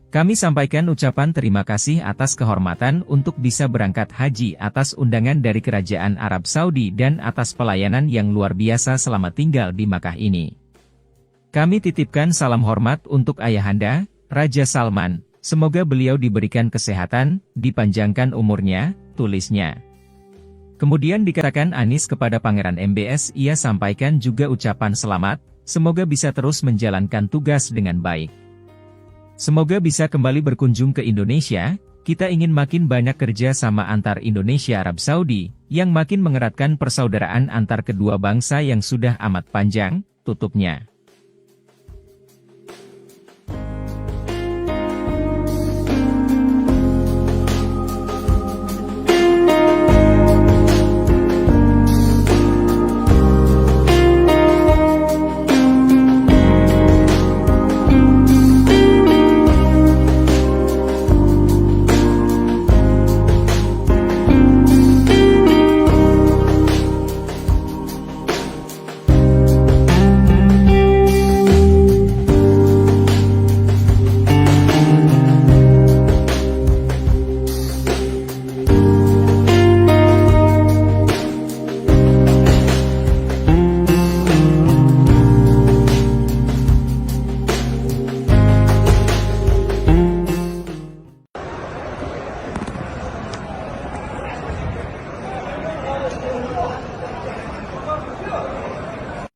Kami sampaikan ucapan terima kasih atas kehormatan untuk bisa berangkat haji atas undangan dari Kerajaan Arab Saudi dan atas pelayanan yang luar biasa selama tinggal di Makkah ini. Kami titipkan salam hormat untuk Ayahanda, Raja Salman, semoga beliau diberikan kesehatan, dipanjangkan umurnya, tulisnya. Kemudian dikatakan Anies kepada Pangeran MBS, ia sampaikan juga ucapan selamat, semoga bisa terus menjalankan tugas dengan baik. Semoga bisa kembali berkunjung ke Indonesia, kita ingin makin banyak kerja sama antar Indonesia Arab Saudi, yang makin mengeratkan persaudaraan antar kedua bangsa yang sudah amat panjang, tutupnya.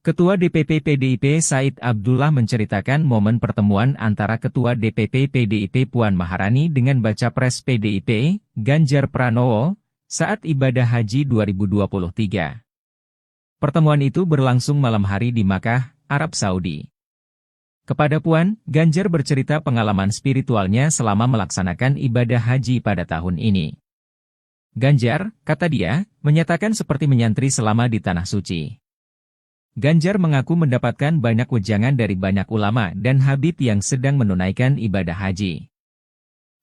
Ketua DPP PDIP Said Abdullah menceritakan momen pertemuan antara Ketua DPP PDIP Puan Maharani dengan Baca Pres PDIP, Ganjar Pranowo, saat ibadah haji 2023. Pertemuan itu berlangsung malam hari di Makkah, Arab Saudi. Kepada Puan, Ganjar bercerita pengalaman spiritualnya selama melaksanakan ibadah haji pada tahun ini. Ganjar, kata dia, menyatakan seperti menyantri selama di Tanah Suci. Ganjar mengaku mendapatkan banyak wejangan dari banyak ulama dan habib yang sedang menunaikan ibadah haji.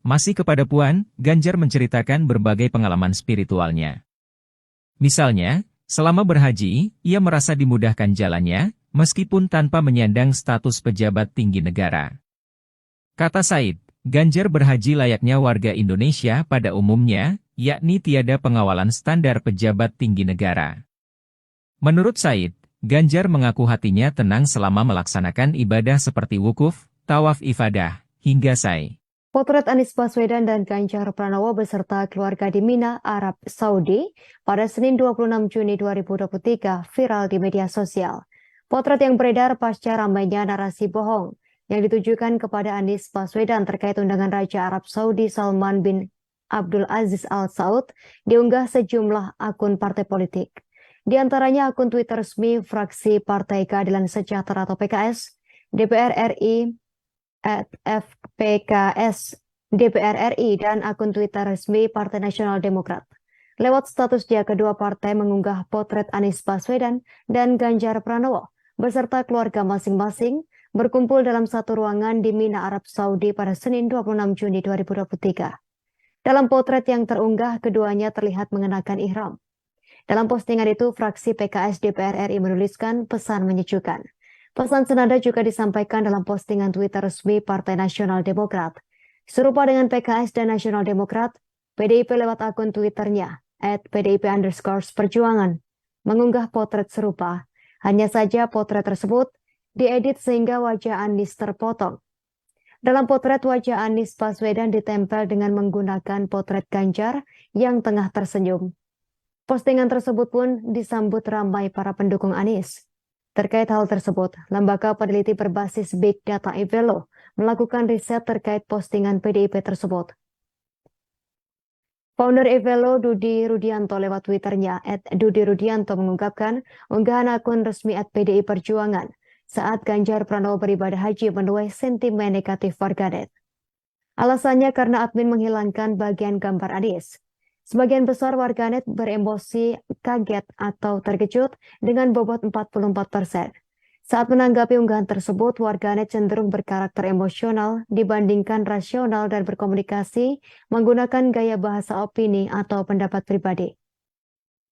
Masih kepada Puan, Ganjar menceritakan berbagai pengalaman spiritualnya. Misalnya, selama berhaji, ia merasa dimudahkan jalannya, meskipun tanpa menyandang status pejabat tinggi negara. Kata Said, Ganjar berhaji layaknya warga Indonesia pada umumnya, yakni tiada pengawalan standar pejabat tinggi negara. Menurut Said, Ganjar mengaku hatinya tenang selama melaksanakan ibadah seperti wukuf, tawaf ifadah, hingga sa'i. Potret Anies Baswedan dan Ganjar Pranowo beserta keluarga di Mina, Arab Saudi pada Senin 26 Juni 2023 viral di media sosial. Potret yang beredar pasca ramainya narasi bohong yang ditujukan kepada Anies Baswedan terkait undangan Raja Arab Saudi Salman bin Abdul Aziz Al Saud diunggah sejumlah akun partai politik. Di antaranya akun Twitter resmi fraksi Partai Keadilan Sejahtera atau PKS, DPR RI, @FPKS, DPR RI, dan akun Twitter resmi Partai Nasional Demokrat. Lewat status dia, kedua partai mengunggah potret Anies Baswedan dan Ganjar Pranowo beserta keluarga masing-masing berkumpul dalam satu ruangan di Mina, Arab Saudi pada Senin 26 Juni 2023. Dalam potret yang terunggah, keduanya terlihat mengenakan ihram. Dalam postingan itu, fraksi PKS DPR RI menuliskan pesan menyejukkan. Pesan senada juga disampaikan dalam postingan Twitter resmi Partai Nasional Demokrat. Serupa dengan PKS dan Nasional Demokrat, PDIP lewat akun Twitternya, @PDIP_Perjuangan, mengunggah potret serupa. Hanya saja potret tersebut diedit sehingga wajah Anies terpotong. Dalam potret, wajah Anies Baswedan ditempel dengan menggunakan potret Ganjar yang tengah tersenyum. Postingan tersebut pun disambut ramai para pendukung Anies. Terkait hal tersebut, lembaga peneliti berbasis Big Data Evelo melakukan riset terkait postingan PDIP tersebut. Founder Evelo Dudi Rudianto lewat Twitternya @DudiRudianto mengungkapkan unggahan akun resmi @PDI Perjuangan saat Ganjar Pranowo beribadah haji menuai sentimen negatif warganet. Alasannya karena admin menghilangkan bagian gambar Anies. Sebagian besar warganet beremosi kaget atau terkejut dengan bobot 44%. Saat menanggapi unggahan tersebut, warganet cenderung berkarakter emosional dibandingkan rasional dan berkomunikasi menggunakan gaya bahasa opini atau pendapat pribadi.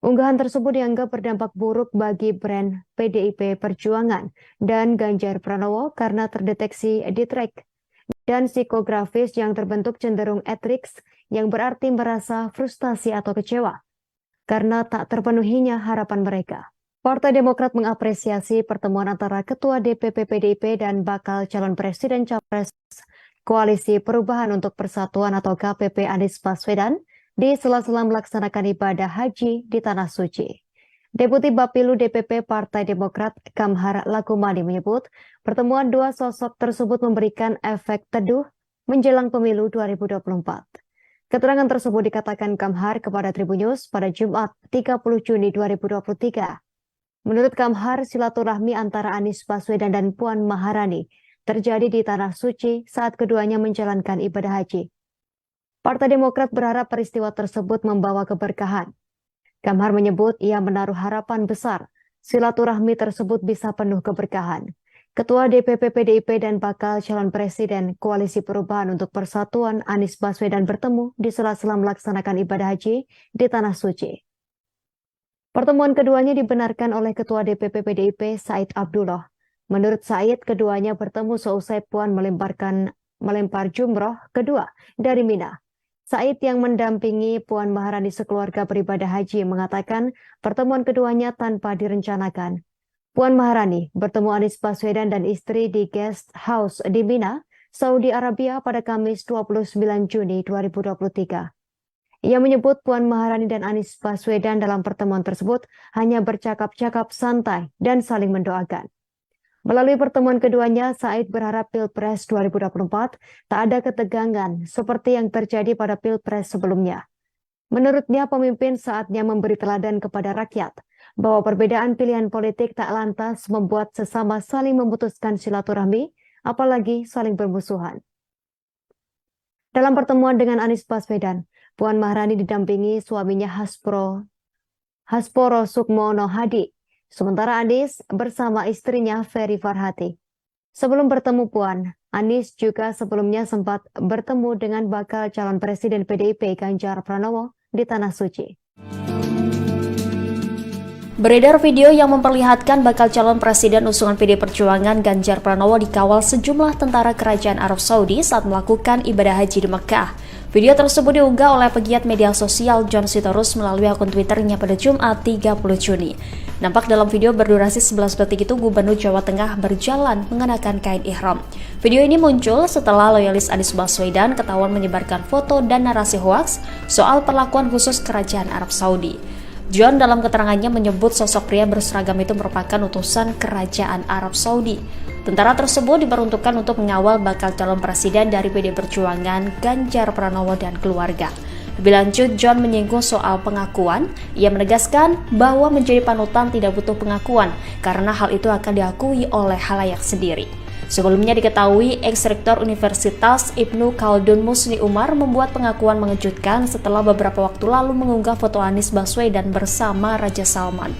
Unggahan tersebut dianggap berdampak buruk bagi brand PDIP Perjuangan dan Ganjar Pranowo karena terdeteksi detrack dan psikografis yang terbentuk cenderung etriks yang berarti merasa frustasi atau kecewa karena tak terpenuhinya harapan mereka. Partai Demokrat mengapresiasi pertemuan antara Ketua DPP PDIP dan bakal calon Presiden Capres Koalisi Perubahan untuk Persatuan atau KPP Anies Baswedan di sela-sela melaksanakan ibadah haji di Tanah Suci. Deputi Bapilu DPP Partai Demokrat Kamhar Lakumani menyebut pertemuan dua sosok tersebut memberikan efek teduh menjelang pemilu 2024. Keterangan tersebut dikatakan Kamhar kepada Tribunnews pada Jumat 30 Juni 2023. Menurut Kamhar, silaturahmi antara Anies Baswedan dan Puan Maharani terjadi di Tanah Suci saat keduanya menjalankan ibadah haji. Partai Demokrat berharap peristiwa tersebut membawa keberkahan. Kamhar menyebut ia menaruh harapan besar silaturahmi tersebut bisa penuh keberkahan. Ketua DPP PDIP dan bakal calon Presiden Koalisi Perubahan untuk Persatuan Anies Baswedan bertemu di sela-sela melaksanakan ibadah haji di Tanah Suci. Pertemuan keduanya dibenarkan oleh Ketua DPP PDIP Said Abdullah. Menurut Said, keduanya bertemu seusai Puan melempar jumroh kedua dari Mina. Said yang mendampingi Puan Maharani sekeluarga beribadah haji mengatakan pertemuan keduanya tanpa direncanakan. Puan Maharani bertemu Anies Baswedan dan istri di guest house di Mina, Saudi Arabia pada Kamis 29 Juni 2023. Ia menyebut Puan Maharani dan Anies Baswedan dalam pertemuan tersebut hanya bercakap-cakap santai dan saling mendoakan. Melalui pertemuan keduanya, Said berharap Pilpres 2024 tak ada ketegangan seperti yang terjadi pada Pilpres sebelumnya. Menurutnya, pemimpin saatnya memberi teladan kepada rakyat bahwa perbedaan pilihan politik tak lantas membuat sesama saling memutuskan silaturahmi, apalagi saling bermusuhan. Dalam pertemuan dengan Anies Baswedan, Puan Maharani didampingi suaminya Hasporo Sukmono Hadi, sementara Anies bersama istrinya Ferry Farhati. Sebelum bertemu Puan, Anies juga sebelumnya sempat bertemu dengan bakal calon presiden PDIP Ganjar Pranowo di Tanah Suci. Beredar video yang memperlihatkan bakal calon presiden usungan PD Perjuangan Ganjar Pranowo dikawal sejumlah tentara kerajaan Arab Saudi saat melakukan ibadah haji di Mekah. Video tersebut diunggah oleh pegiat media sosial John Sitorus melalui akun Twitternya pada Jumat 30 Juni. Nampak dalam video berdurasi 11 detik itu Gubernur Jawa Tengah berjalan mengenakan kain ihram. Video ini muncul setelah loyalis Anies Baswedan ketahuan menyebarkan foto dan narasi hoaks soal perlakuan khusus kerajaan Arab Saudi. John dalam keterangannya menyebut sosok pria berseragam itu merupakan utusan kerajaan Arab Saudi. Tentara tersebut diperuntukkan untuk mengawal bakal calon presiden dari PD Perjuangan Ganjar Pranowo dan keluarga. Lebih lanjut, John menyinggung soal pengakuan. Ia menegaskan bahwa menjadi panutan tidak butuh pengakuan karena hal itu akan diakui oleh khalayak sendiri. Sebelumnya diketahui, ex-rektor Universitas Ibnu Khaldun Musni Umar membuat pengakuan mengejutkan setelah beberapa waktu lalu mengunggah foto Anies Baswedan bersama Raja Salman.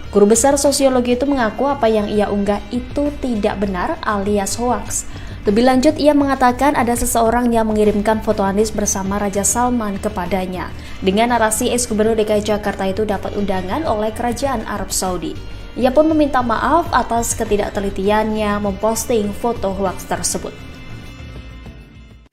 Guru besar sosiologi itu mengaku apa yang ia unggah itu tidak benar alias hoaks. Lebih lanjut, ia mengatakan ada seseorang yang mengirimkan foto Anies bersama Raja Salman kepadanya. Dengan narasi ex-gubernur DKI Jakarta itu dapat undangan oleh kerajaan Arab Saudi. Ia pun meminta maaf atas ketidaktelitiannya memposting foto hoaks tersebut.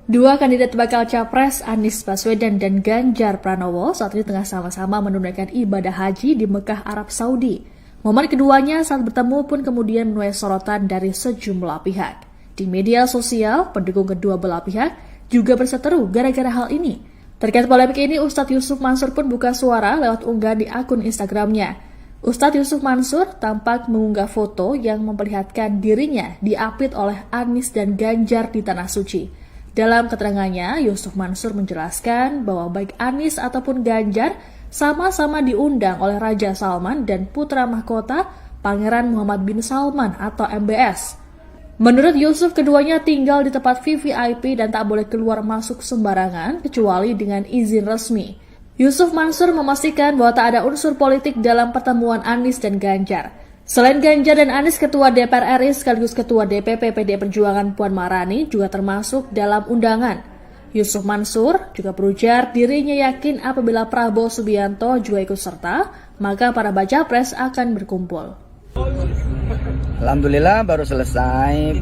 Dua kandidat bakal capres Anies Baswedan dan Ganjar Pranowo saat ini tengah sama-sama menunaikan ibadah haji di Mekah, Arab Saudi. Momen keduanya saat bertemu pun kemudian menuai sorotan dari sejumlah pihak. Di media sosial, pendukung kedua belah pihak juga berseteru gara-gara hal ini. Terkait polemik ini, Ustadz Yusuf Mansur pun buka suara lewat unggahan di akun Instagramnya. Ustadz Yusuf Mansur tampak mengunggah foto yang memperlihatkan dirinya diapit oleh Anies dan Ganjar di Tanah Suci. Dalam keterangannya, Yusuf Mansur menjelaskan bahwa baik Anies ataupun Ganjar sama-sama diundang oleh Raja Salman dan putra mahkota Pangeran Muhammad bin Salman atau MBS. Menurut Yusuf, keduanya tinggal di tempat VVIP dan tak boleh keluar masuk sembarangan kecuali dengan izin resmi. Yusuf Mansur memastikan bahwa tak ada unsur politik dalam pertemuan Anies dan Ganjar. Selain Ganjar dan Anies, Ketua DPR RI sekaligus Ketua DPP PD Perjuangan Puan Maharani juga termasuk dalam undangan. Yusuf Mansur juga berujar dirinya yakin apabila Prabowo Subianto juga ikut serta, maka para baca pres akan berkumpul. Alhamdulillah baru selesai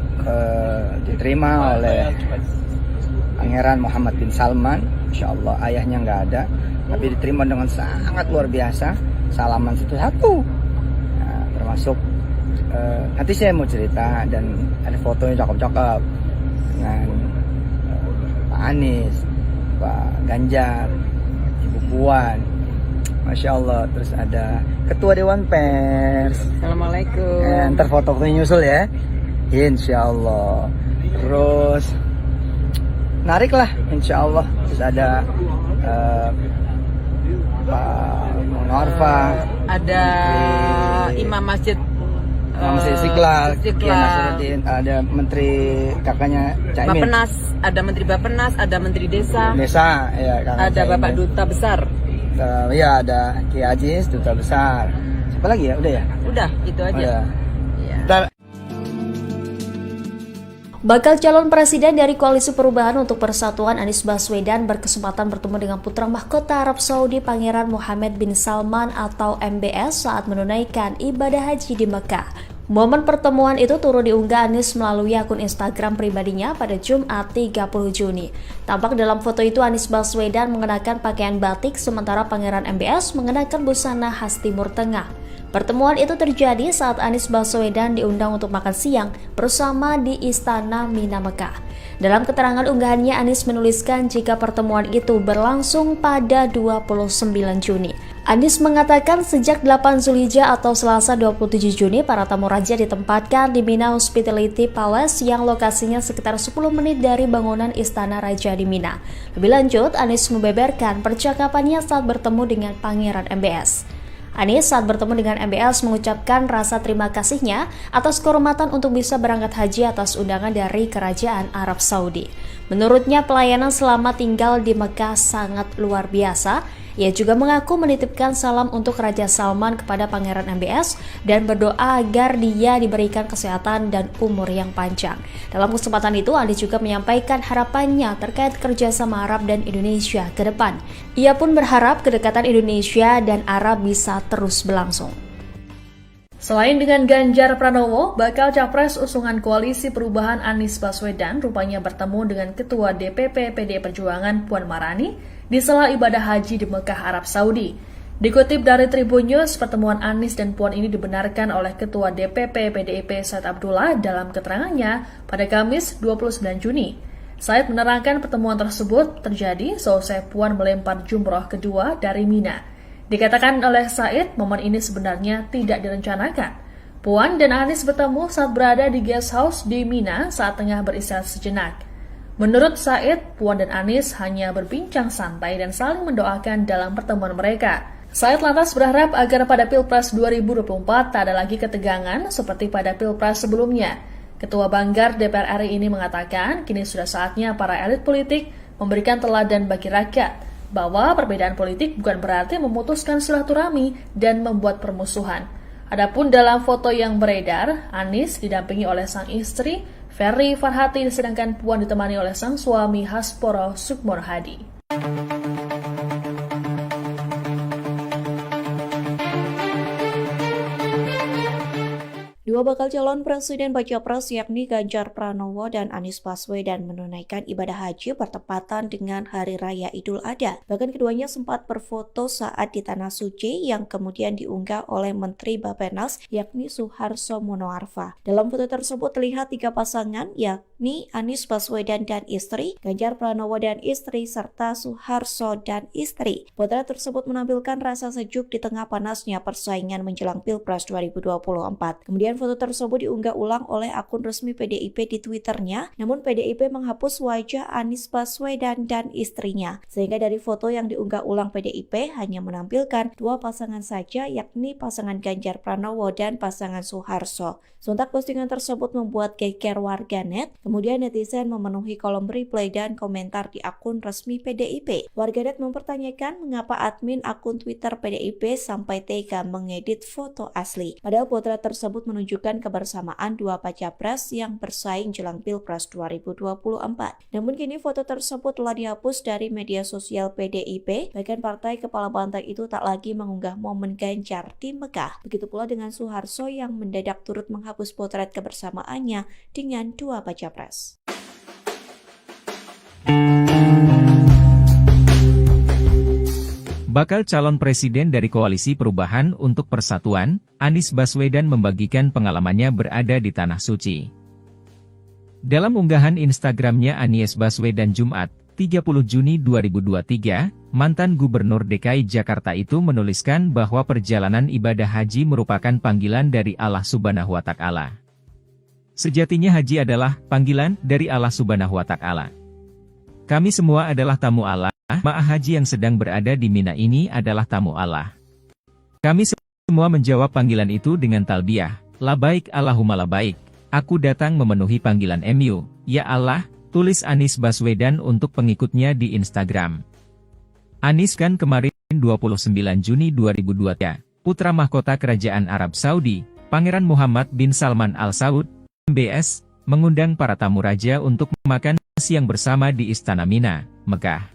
diterima oleh Pangeran Muhammad bin Salman. Insya Allah ayahnya nggak ada, tapi diterima dengan sangat luar biasa. Salaman satu-satu, nah, termasuk nanti saya mau cerita dan ada fotonya cakep-cakep dengan Pak Anies, Pak Ganjar, Ibu Puan, Masya Allah. Terus ada Ketua Dewan Pers. Assalamualaikum. Ntar foto-fotonya nyusul ya, Insya Allah. Terus narik lah, Insya Allah. Terus ada Pak Norfa, Ada Imam Masjid Istiqlal, ada Menteri kakaknya Caimin. Bapenas, ada Menteri Bapenas, ada Menteri Desa, Ya, ada Caimin. Bapak Duta Besar. Ya, ada Ki Aziz, Duta Besar. Siapa lagi ya? Udah ya? Udah, itu aja. Udah. Ya. Ntar Bakal calon presiden dari Koalisi Perubahan untuk Persatuan Anies Baswedan berkesempatan bertemu dengan putra mahkota Arab Saudi Pangeran Muhammad bin Salman atau MBS saat menunaikan ibadah haji di Mekah. Momen pertemuan itu turut diunggah Anies melalui akun Instagram pribadinya pada Jumat 30 Juni. Tampak dalam foto itu Anies Baswedan mengenakan pakaian batik sementara Pangeran MBS mengenakan busana khas Timur Tengah. Pertemuan itu terjadi saat Anies Baswedan diundang untuk makan siang bersama di Istana Mina Mekah. Dalam keterangan unggahannya, Anies menuliskan jika pertemuan itu berlangsung pada 29 Juni. Anies mengatakan sejak 8 Zulhijjah atau Selasa 27 Juni, para tamu raja ditempatkan di Mina Hospitality Palace yang lokasinya sekitar 10 menit dari bangunan Istana Raja di Mina. Lebih lanjut, Anies membeberkan percakapannya saat bertemu dengan Pangeran MBS. Anies saat bertemu dengan MBS mengucapkan rasa terima kasihnya atas kehormatan untuk bisa berangkat haji atas undangan dari Kerajaan Arab Saudi. Menurutnya, pelayanan selama tinggal di Mekah sangat luar biasa. Ia juga mengaku menitipkan salam untuk Raja Salman kepada Pangeran MBS dan berdoa agar dia diberikan kesehatan dan umur yang panjang. Dalam kesempatan itu, Anies juga menyampaikan harapannya terkait kerjasama Arab dan Indonesia ke depan. Ia pun berharap kedekatan Indonesia dan Arab bisa terus berlangsung. Selain dengan Ganjar Pranowo, bakal capres usungan Koalisi Perubahan Anies Baswedan rupanya bertemu dengan Ketua DPP PDI Perjuangan Puan Maharani di sela ibadah haji di Mekah, Arab Saudi. Dikutip dari Tribun News, pertemuan Anies dan Puan ini dibenarkan oleh Ketua DPP PDIP Said Abdullah dalam keterangannya pada Kamis 29 Juni. Said menerangkan pertemuan tersebut terjadi seusai Puan melempar jumroh kedua dari Mina. Dikatakan oleh Said, momen ini sebenarnya tidak direncanakan. Puan dan Anies bertemu saat berada di guest house di Mina saat tengah beristirahat sejenak. Menurut Said, Puan dan Anies hanya berbincang santai dan saling mendoakan dalam pertemuan mereka. Said lantas berharap agar pada Pilpres 2024 tak ada lagi ketegangan seperti pada Pilpres sebelumnya. Ketua Banggar DPR RI ini mengatakan kini sudah saatnya para elit politik memberikan teladan bagi rakyat, bahwa perbedaan politik bukan berarti memutuskan silaturahmi dan membuat permusuhan. Adapun dalam foto yang beredar, Anies didampingi oleh sang istri, Ferry Farhati, sedangkan Puan ditemani oleh sang suami Hasporo Sukmor Hadi. Dua bakal calon presiden baca pres yakni Ganjar Pranowo dan Anies Baswedan menunaikan ibadah haji bertepatan dengan Hari Raya Idul Adha. Bahkan keduanya sempat berfoto saat di Tanah Suci yang kemudian diunggah oleh Menteri Bappenas yakni Suharso Monoarfa. Dalam foto tersebut terlihat tiga pasangan yakni Anies Baswedan dan istri, Ganjar Pranowo dan istri, serta Suharso dan istri. Potret tersebut menampilkan rasa sejuk di tengah panasnya persaingan menjelang Pilpres 2024. Kemudian foto tersebut diunggah ulang oleh akun resmi PDIP di Twitternya, namun PDIP menghapus wajah Anies Baswedan dan istrinya. Sehingga dari foto yang diunggah ulang PDIP hanya menampilkan dua pasangan saja, yakni pasangan Ganjar Pranowo dan pasangan Suharso. Sontak postingan tersebut membuat geger warganet, kemudian netizen memenuhi kolom reply dan komentar di akun resmi PDIP. Warganet mempertanyakan mengapa admin akun Twitter PDIP sampai tega mengedit foto asli. Padahal potret tersebut menunjukkan kebersamaan dua baca pres yang bersaing jelang Pilpres 2024. Namun kini foto tersebut telah dihapus dari media sosial PDIP, bahkan partai kepala banteng itu tak lagi mengunggah momen Ganjar di Mekah. Begitu pula dengan Suharso yang mendadak turut menghapus potret kebersamaannya dengan dua baca pres. Bakal calon presiden dari Koalisi Perubahan untuk Persatuan, Anies Baswedan membagikan pengalamannya berada di Tanah Suci. Dalam unggahan Instagramnya Anies Baswedan Jumat, 30 Juni 2023, mantan Gubernur DKI Jakarta itu menuliskan bahwa perjalanan ibadah haji merupakan panggilan dari Allah Subhanahu wa Ta'ala. Sejatinya haji adalah panggilan dari Allah Subhanahu wa Ta'ala. Kami semua adalah tamu Allah. Jemaah haji yang sedang berada di Mina ini adalah tamu Allah. Kami semua menjawab panggilan itu dengan talbiyah, labaik Allahumma labaik. Aku datang memenuhi panggilan MU, ya Allah, tulis Anies Baswedan untuk pengikutnya di Instagram. Anies kan kemarin 29 Juni 2023, putra mahkota Kerajaan Arab Saudi, Pangeran Muhammad bin Salman Al Saud, MBS, mengundang para tamu raja untuk makan siang bersama di Istana Mina, Mekah.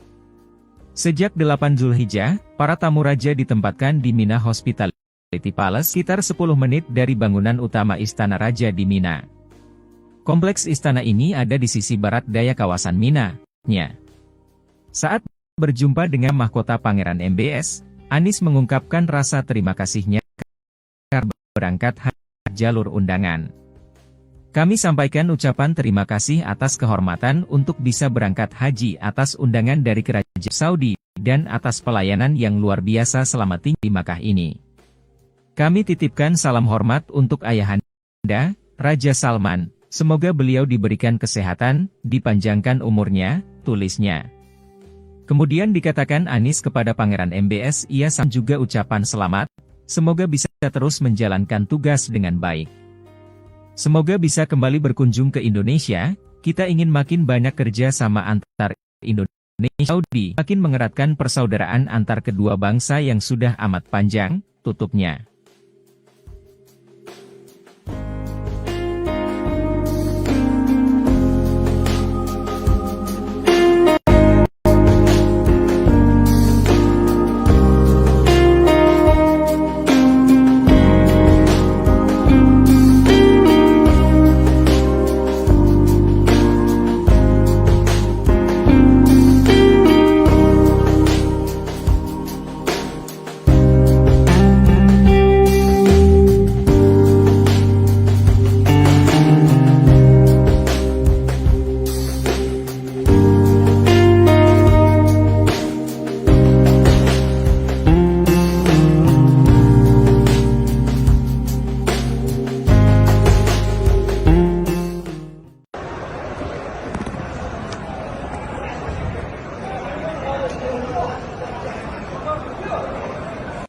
Sejak 8 Zulhijjah, para tamu raja ditempatkan di Mina Hospitality Palace sekitar 10 menit dari bangunan utama Istana Raja di Mina. Kompleks istana ini ada di sisi barat daya kawasan Mina-nya. Saat berjumpa dengan mahkota Pangeran MBS, Anies mengungkapkan rasa terima kasihnya berangkat haji jalur undangan. Kami sampaikan ucapan terima kasih atas kehormatan untuk bisa berangkat haji atas undangan dari Kerajaan Saudi dan atas pelayanan yang luar biasa selama tinggal di Makkah ini. Kami titipkan salam hormat untuk Ayahanda, Raja Salman. Semoga beliau diberikan kesehatan, dipanjangkan umurnya, tulisnya. Kemudian dikatakan Anis kepada Pangeran MBS, ia juga ucapan selamat, semoga bisa terus menjalankan tugas dengan baik. Semoga bisa kembali berkunjung ke Indonesia, kita ingin makin banyak kerja sama antar Indonesia dan Saudi, makin mengeratkan persaudaraan antar kedua bangsa yang sudah amat panjang, tutupnya.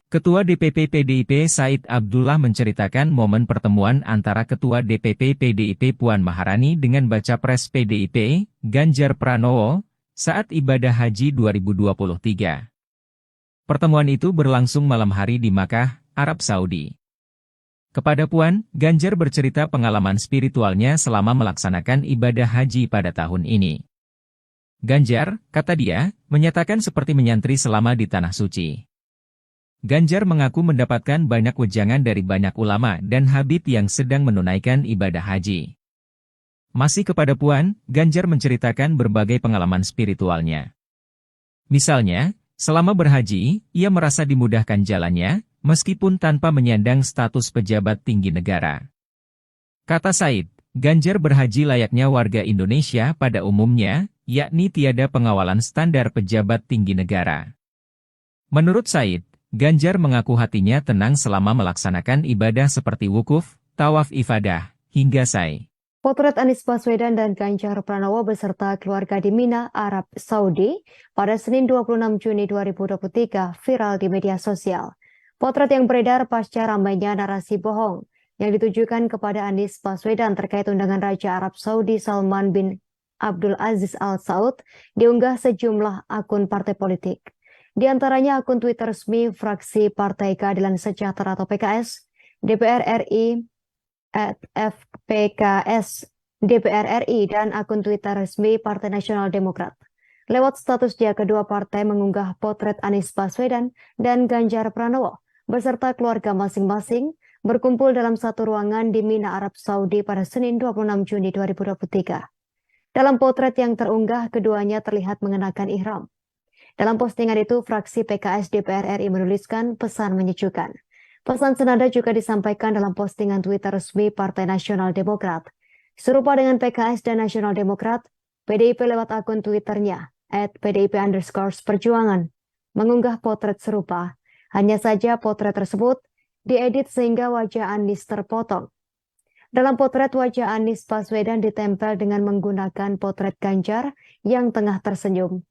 Ketua DPP PDIP Said Abdullah menceritakan momen pertemuan antara Ketua DPP PDIP Puan Maharani dengan Baca Pres PDIP, Ganjar Pranowo, saat ibadah haji 2023. Pertemuan itu berlangsung malam hari di Makkah, Arab Saudi. Kepada Puan, Ganjar bercerita pengalaman spiritualnya selama melaksanakan ibadah haji pada tahun ini. Ganjar, kata dia, menyatakan seperti menyantri selama di Tanah Suci. Ganjar mengaku mendapatkan banyak wejangan dari banyak ulama dan habib yang sedang menunaikan ibadah haji. Masih kepada Puan, Ganjar menceritakan berbagai pengalaman spiritualnya. Misalnya, selama berhaji, ia merasa dimudahkan jalannya, meskipun tanpa menyandang status pejabat tinggi negara. Kata Said, Ganjar berhaji layaknya warga Indonesia pada umumnya, yakni tiada pengawalan standar pejabat tinggi negara. Menurut Said, Ganjar mengaku hatinya tenang selama melaksanakan ibadah seperti wukuf, tawaf ifadah, hingga sa'i. Potret Anies Baswedan dan Ganjar Pranowo beserta keluarga di Mina, Arab Saudi pada Senin 26 Juni 2023 viral di media sosial. Potret yang beredar pasca ramainya narasi bohong yang ditujukan kepada Anies Baswedan terkait undangan Raja Arab Saudi Salman bin Abdul Aziz Al Saud diunggah sejumlah akun partai politik. Di antaranya akun Twitter resmi fraksi Partai Keadilan Sejahtera atau PKS, DPR RI, @FPKS, DPR RI, dan akun Twitter resmi Partai Nasional Demokrat. Lewat status dia, kedua partai mengunggah potret Anies Baswedan dan Ganjar Pranowo beserta keluarga masing-masing berkumpul dalam satu ruangan di Mina, Arab Saudi pada Senin 26 Juni 2023. Dalam potret yang terunggah, keduanya terlihat mengenakan ihram. Dalam postingan itu, fraksi PKS DPR RI menuliskan pesan menyejukkan. Pesan senada juga disampaikan dalam postingan Twitter resmi Partai Nasional Demokrat. Serupa dengan PKS dan Nasional Demokrat, PDIP lewat akun Twitternya, @PDIP_Perjuangan, mengunggah potret serupa. Hanya saja potret tersebut diedit sehingga wajah Anies terpotong. Dalam potret, wajah Anies Baswedan ditempel dengan menggunakan potret Ganjar yang tengah tersenyum.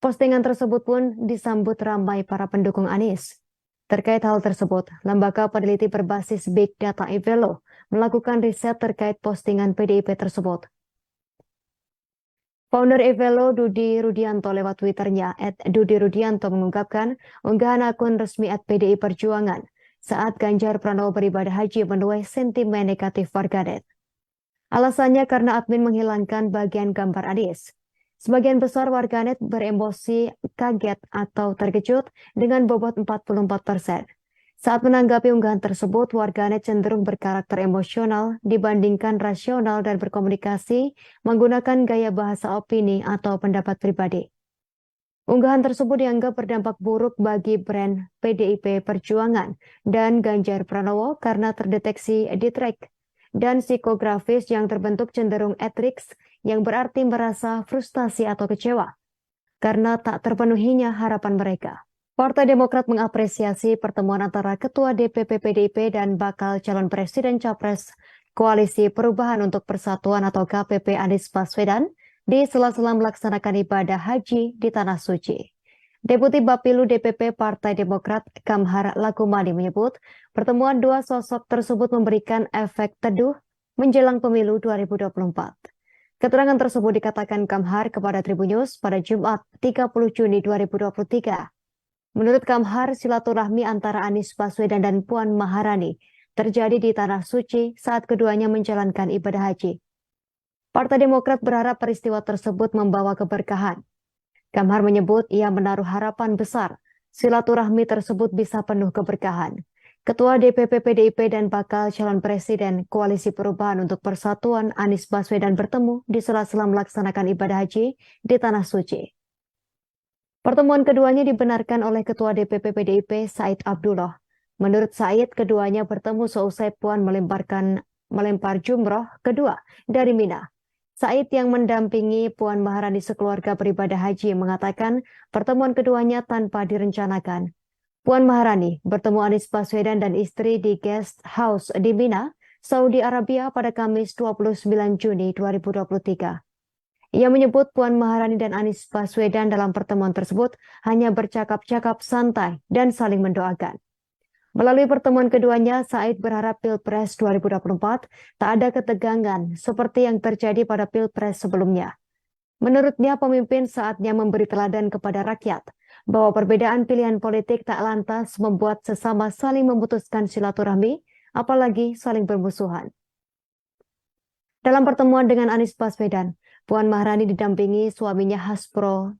Postingan tersebut pun disambut ramai para pendukung Anies. Terkait hal tersebut, lembaga peneliti berbasis Big Data Evelo melakukan riset terkait postingan PDIP tersebut. Founder Evelo Dudi Rudianto lewat Twitternya @DudiRudianto mengungkapkan unggahan akun resmi @PDI Perjuangan saat Ganjar Pranowo beribadah haji menuai sentimen negatif warganet. Alasannya karena admin menghilangkan bagian gambar Anies. Sebagian besar warganet beremosi kaget atau terkejut dengan bobot 44%. Saat menanggapi unggahan tersebut, warganet cenderung berkarakter emosional dibandingkan rasional dan berkomunikasi menggunakan gaya bahasa opini atau pendapat pribadi. Unggahan tersebut dianggap berdampak buruk bagi brand PDIP Perjuangan dan Ganjar Pranowo karena terdeteksi distrek dan psikografis yang terbentuk cenderung etriks yang berarti merasa frustasi atau kecewa karena tak terpenuhinya harapan mereka. Partai Demokrat mengapresiasi pertemuan antara Ketua DPP PDIP dan bakal calon Presiden Capres Koalisi Perubahan untuk Persatuan atau KPP Anies Baswedan di sela-sela melaksanakan ibadah haji di Tanah Suci. Deputi Bapilu DPP Partai Demokrat Kamhar Lakumani menyebut pertemuan dua sosok tersebut memberikan efek teduh menjelang pemilu 2024. Keterangan tersebut dikatakan Kamhar kepada Tribun News pada Jumat 30 Juni 2023. Menurut Kamhar, silaturahmi antara Anies Baswedan dan Puan Maharani terjadi di Tanah Suci saat keduanya menjalankan ibadah haji. Partai Demokrat berharap peristiwa tersebut membawa keberkahan. Kamhar menyebut ia menaruh harapan besar silaturahmi tersebut bisa penuh keberkahan. Ketua DPP PDIP dan bakal calon Presiden Koalisi Perubahan untuk Persatuan Anies Baswedan bertemu di sela-sela melaksanakan ibadah haji di Tanah Suci. Pertemuan keduanya dibenarkan oleh Ketua DPP PDIP Said Abdullah. Menurut Said, keduanya bertemu seusai Puan melempar jumroh kedua dari Mina. Said yang mendampingi Puan Maharani sekeluarga beribadah haji mengatakan pertemuan keduanya tanpa direncanakan. Puan Maharani bertemu Anies Baswedan dan istri di guest house di Mina, Saudi Arabia pada Kamis 29 Juni 2023. Ia menyebut Puan Maharani dan Anies Baswedan dalam pertemuan tersebut hanya bercakap-cakap santai dan saling mendoakan. Melalui pertemuan keduanya, Said berharap Pilpres 2024 tak ada ketegangan seperti yang terjadi pada Pilpres sebelumnya. Menurutnya, pemimpin saatnya memberi teladan kepada rakyat bahwa perbedaan pilihan politik tak lantas membuat sesama saling memutuskan silaturahmi, apalagi saling bermusuhan. Dalam pertemuan dengan Anies Baswedan, Puan Maharani didampingi suaminya Hasporo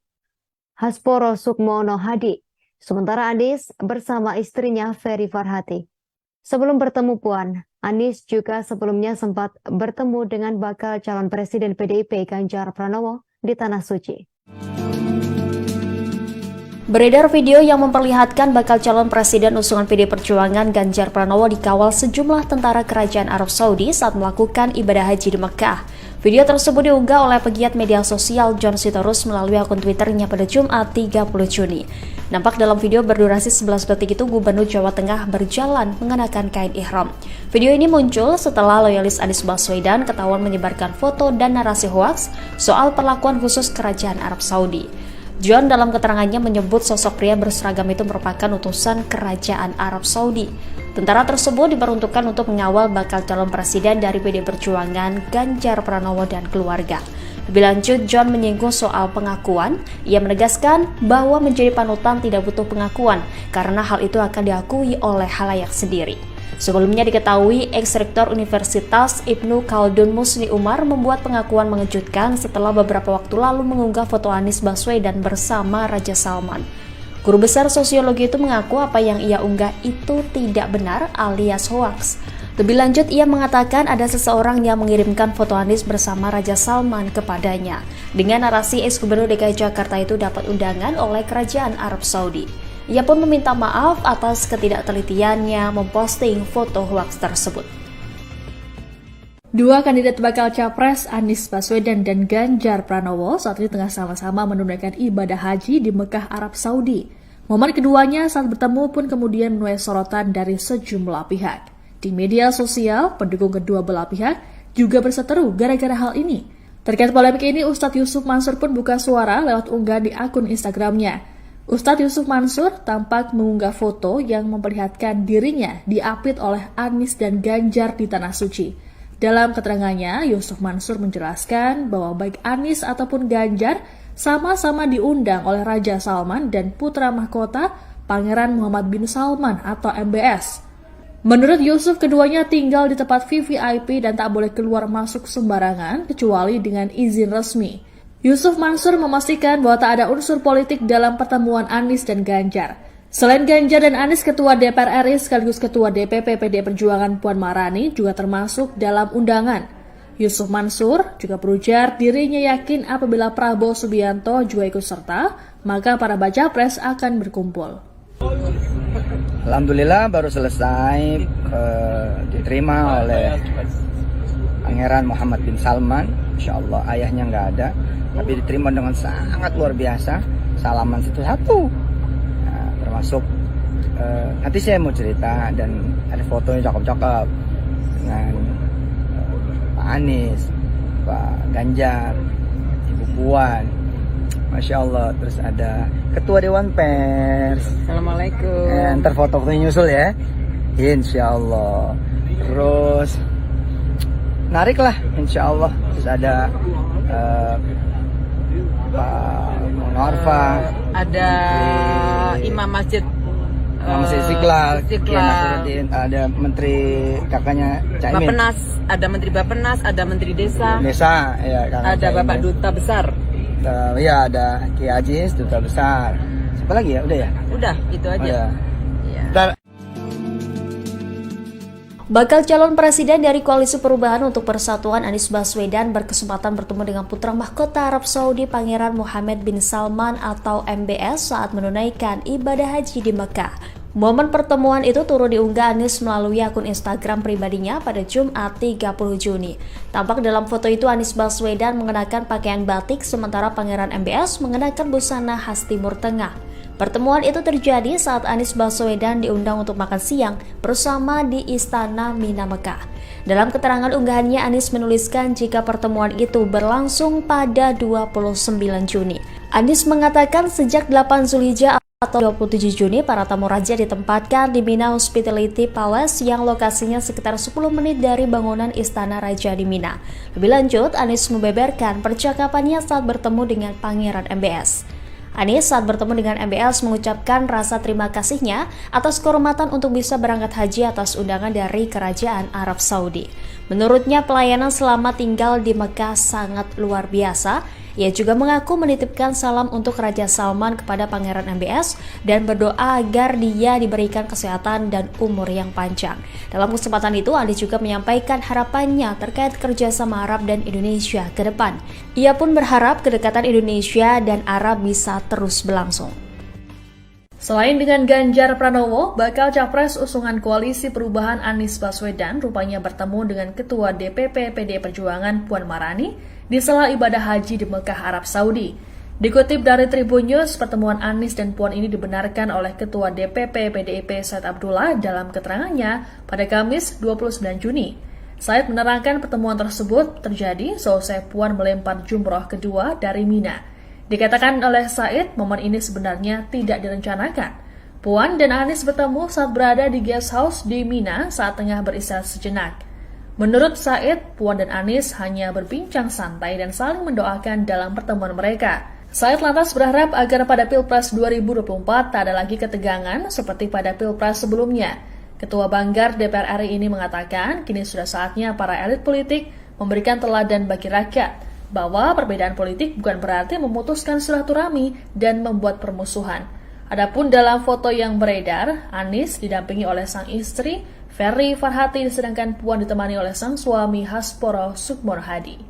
Sukmono Hadi. Sementara Anies bersama istrinya Ferry Farhati. Sebelum bertemu Puan, Anies juga sebelumnya sempat bertemu dengan bakal calon Presiden PDIP Ganjar Pranowo di Tanah Suci. Beredar video yang memperlihatkan bakal calon presiden usungan PD Perjuangan Ganjar Pranowo dikawal sejumlah tentara kerajaan Arab Saudi saat melakukan ibadah haji di Mekah. Video tersebut diunggah oleh pegiat media sosial John Sitorus melalui akun Twitternya pada Jumat 30 Juni. Nampak dalam video berdurasi 11 detik itu Gubernur Jawa Tengah berjalan mengenakan kain ihram. Video ini muncul setelah loyalis Anies Baswedan ketahuan menyebarkan foto dan narasi hoaks soal perlakuan khusus kerajaan Arab Saudi. John dalam keterangannya menyebut sosok pria berseragam itu merupakan utusan kerajaan Arab Saudi. Tentara tersebut diperuntukkan untuk mengawal bakal calon presiden dari PD Perjuangan Ganjar Pranowo dan keluarga. Lebih lanjut, John menyinggung soal pengakuan. Ia menegaskan bahwa menjadi panutan tidak butuh pengakuan karena hal itu akan diakui oleh khalayak sendiri. Sebelumnya diketahui ex-rektor Universitas Ibnu Khaldun Musni Umar membuat pengakuan mengejutkan setelah beberapa waktu lalu mengunggah foto Anies Baswedan bersama Raja Salman. Guru besar sosiologi itu mengaku apa yang ia unggah itu tidak benar alias hoaks. Lebih lanjut, ia mengatakan ada seseorang yang mengirimkan foto Anies bersama Raja Salman kepadanya. Dengan narasi ex-gubernur DKI Jakarta itu dapat undangan oleh kerajaan Arab Saudi. Ia pun meminta maaf atas ketidaktelitiannya memposting foto hoaks tersebut. Dua kandidat bakal capres Anies Baswedan dan Ganjar Pranowo saat ini tengah sama-sama menunaikan ibadah haji di Mekah, Arab Saudi. Momen keduanya saat bertemu pun kemudian menuai sorotan dari sejumlah pihak. Di media sosial, pendukung kedua belah pihak juga berseteru gara-gara hal ini. Terkait polemik ini, Ustadz Yusuf Mansur pun buka suara lewat unggahan di akun Instagramnya. Ustadz Yusuf Mansur tampak mengunggah foto yang memperlihatkan dirinya diapit oleh Anies dan Ganjar di Tanah Suci. Dalam keterangannya, Yusuf Mansur menjelaskan bahwa baik Anies ataupun Ganjar sama-sama diundang oleh Raja Salman dan putra mahkota Pangeran Muhammad bin Salman atau MBS. Menurut Yusuf, keduanya tinggal di tempat VVIP dan tak boleh keluar masuk sembarangan kecuali dengan izin resmi. Yusuf Mansur memastikan bahwa tak ada unsur politik dalam pertemuan Anies dan Ganjar. Selain Ganjar dan Anies, Ketua DPR RI sekaligus Ketua DPP PDI Perjuangan Puan Maharani juga termasuk dalam undangan. Yusuf Mansur juga berujar dirinya yakin apabila Prabowo Subianto juga ikut serta, maka para baca pres akan berkumpul. Alhamdulillah baru selesai diterima oleh Pangeran Muhammad bin Salman. Insya Allah ayahnya nggak ada, tapi diterima dengan sangat luar biasa. Salaman satu-satu, nah, termasuk nanti saya mau cerita dan ada fotonya cakep-cakep dengan Pak Anies, Pak Ganjar, Ibu Puan, Masya Allah. Terus ada Ketua Dewan Pers. Assalamualaikum. Ntar foto-fotonya nyusul ya, Insya Allah. Terus menarik lah, Insya Allah. Terus ada Pak Munawarfa, Ada Imam Masjid Istiqlal, Istiqlal. Kiai Nasruddin, ada Menteri kakaknya Caimin, Bapenas, ada Menteri Bapenas, ada Menteri Desa, ya, kakak ada Caimin. Bapak Duta Besar. Ya ada Kiai Aziz, Duta Besar. Siapa lagi ya? Udah ya? Udah, itu aja. Udah. Ya. Ntar Bakal calon presiden dari Koalisi Perubahan untuk Persatuan Anies Baswedan berkesempatan bertemu dengan putra mahkota Arab Saudi Pangeran Mohammed bin Salman atau MBS saat menunaikan ibadah haji di Mekah. Momen pertemuan itu turut diunggah Anies melalui akun Instagram pribadinya pada Jumat 30 Juni. Tampak dalam foto itu Anies Baswedan mengenakan pakaian batik sementara Pangeran MBS mengenakan busana khas Timur Tengah. Pertemuan itu terjadi saat Anies Baswedan diundang untuk makan siang bersama di Istana Mina Mekah. Dalam keterangan unggahannya, Anies menuliskan jika pertemuan itu berlangsung pada 29 Juni. Anies mengatakan sejak 8 Zulhijjah atau 27 Juni, para tamu raja ditempatkan di Mina Hospitality Palace yang lokasinya sekitar 10 menit dari bangunan Istana Raja di Mina. Lebih lanjut, Anies membeberkan percakapannya saat bertemu dengan Pangeran MBS. Anies saat bertemu dengan MBS mengucapkan rasa terima kasihnya atas kehormatan untuk bisa berangkat haji atas undangan dari Kerajaan Arab Saudi. Menurutnya pelayanan selama tinggal di Mekah sangat luar biasa. Ia juga mengaku menitipkan salam untuk Raja Salman kepada Pangeran MBS dan berdoa agar dia diberikan kesehatan dan umur yang panjang. Dalam kesempatan itu, Anies juga menyampaikan harapannya terkait kerjasama Arab dan Indonesia ke depan. Ia pun berharap kedekatan Indonesia dan Arab bisa terus berlangsung. Selain dengan Ganjar Pranowo, bakal capres usungan Koalisi Perubahan Anies Baswedan rupanya bertemu dengan Ketua DPP PDI Perjuangan Puan Maharani di sela ibadah haji di Mekah, Arab Saudi. Dikutip dari Tribun News, pertemuan Anies dan Puan ini dibenarkan oleh Ketua DPP PDIP Said Abdullah dalam keterangannya pada Kamis 29 Juni. Said menerangkan pertemuan tersebut terjadi seusai Puan melempar jumroh kedua dari Mina. Dikatakan oleh Said, momen ini sebenarnya tidak direncanakan. Puan dan Anies bertemu saat berada di guest house di Mina saat tengah beristirahat sejenak. Menurut Said, Puan dan Anies hanya berbincang santai dan saling mendoakan dalam pertemuan mereka. Said lantas berharap agar pada Pilpres 2024 tak ada lagi ketegangan seperti pada Pilpres sebelumnya. Ketua Banggar DPR RI ini mengatakan kini sudah saatnya para elit politik memberikan teladan bagi rakyat, bahwa perbedaan politik bukan berarti memutuskan silaturahmi dan membuat permusuhan. Adapun dalam foto yang beredar, Anies didampingi oleh sang istri, Ferry Farhati, sedangkan Puan ditemani oleh sang suami Hasporo Sukmor Hadi.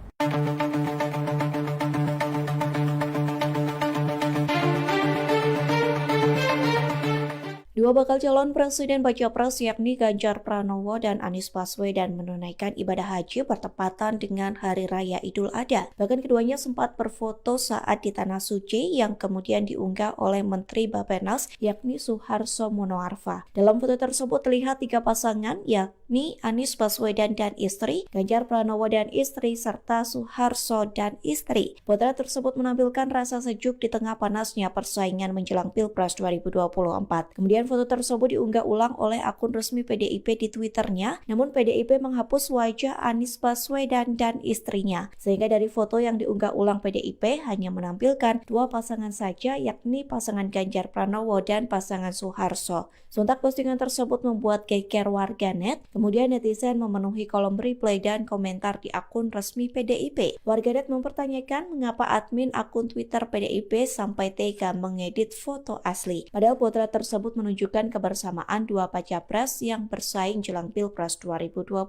Dua bakal calon presiden baca pres yakni Ganjar Pranowo dan Anies Baswedan menunaikan ibadah haji bertepatan dengan Hari Raya Idul Adha. Bahkan keduanya sempat berfoto saat di Tanah Suci yang kemudian diunggah oleh Menteri Bapenas yakni Suharso Monoarfa. Dalam foto tersebut terlihat tiga pasangan yakni Anies Baswedan dan istri, Ganjar Pranowo dan istri, serta Suharso dan istri. Potret tersebut menampilkan rasa sejuk di tengah panasnya persaingan menjelang Pilpres 2024. Kemudian foto tersebut diunggah ulang oleh akun resmi PDIP di Twitternya, namun PDIP menghapus wajah Anies Baswedan dan istrinya. Sehingga dari foto yang diunggah ulang PDIP hanya menampilkan dua pasangan saja, yakni pasangan Ganjar Pranowo dan pasangan Suharso. Sontak postingan tersebut membuat geger warganet. Kemudian netizen memenuhi kolom reply dan komentar di akun resmi PDIP. Warganet mempertanyakan mengapa admin akun Twitter PDIP sampai tega mengedit foto asli. Padahal potret tersebut menunjukkan kebersamaan dua baca pres yang bersaing jelang Pilpres 2024.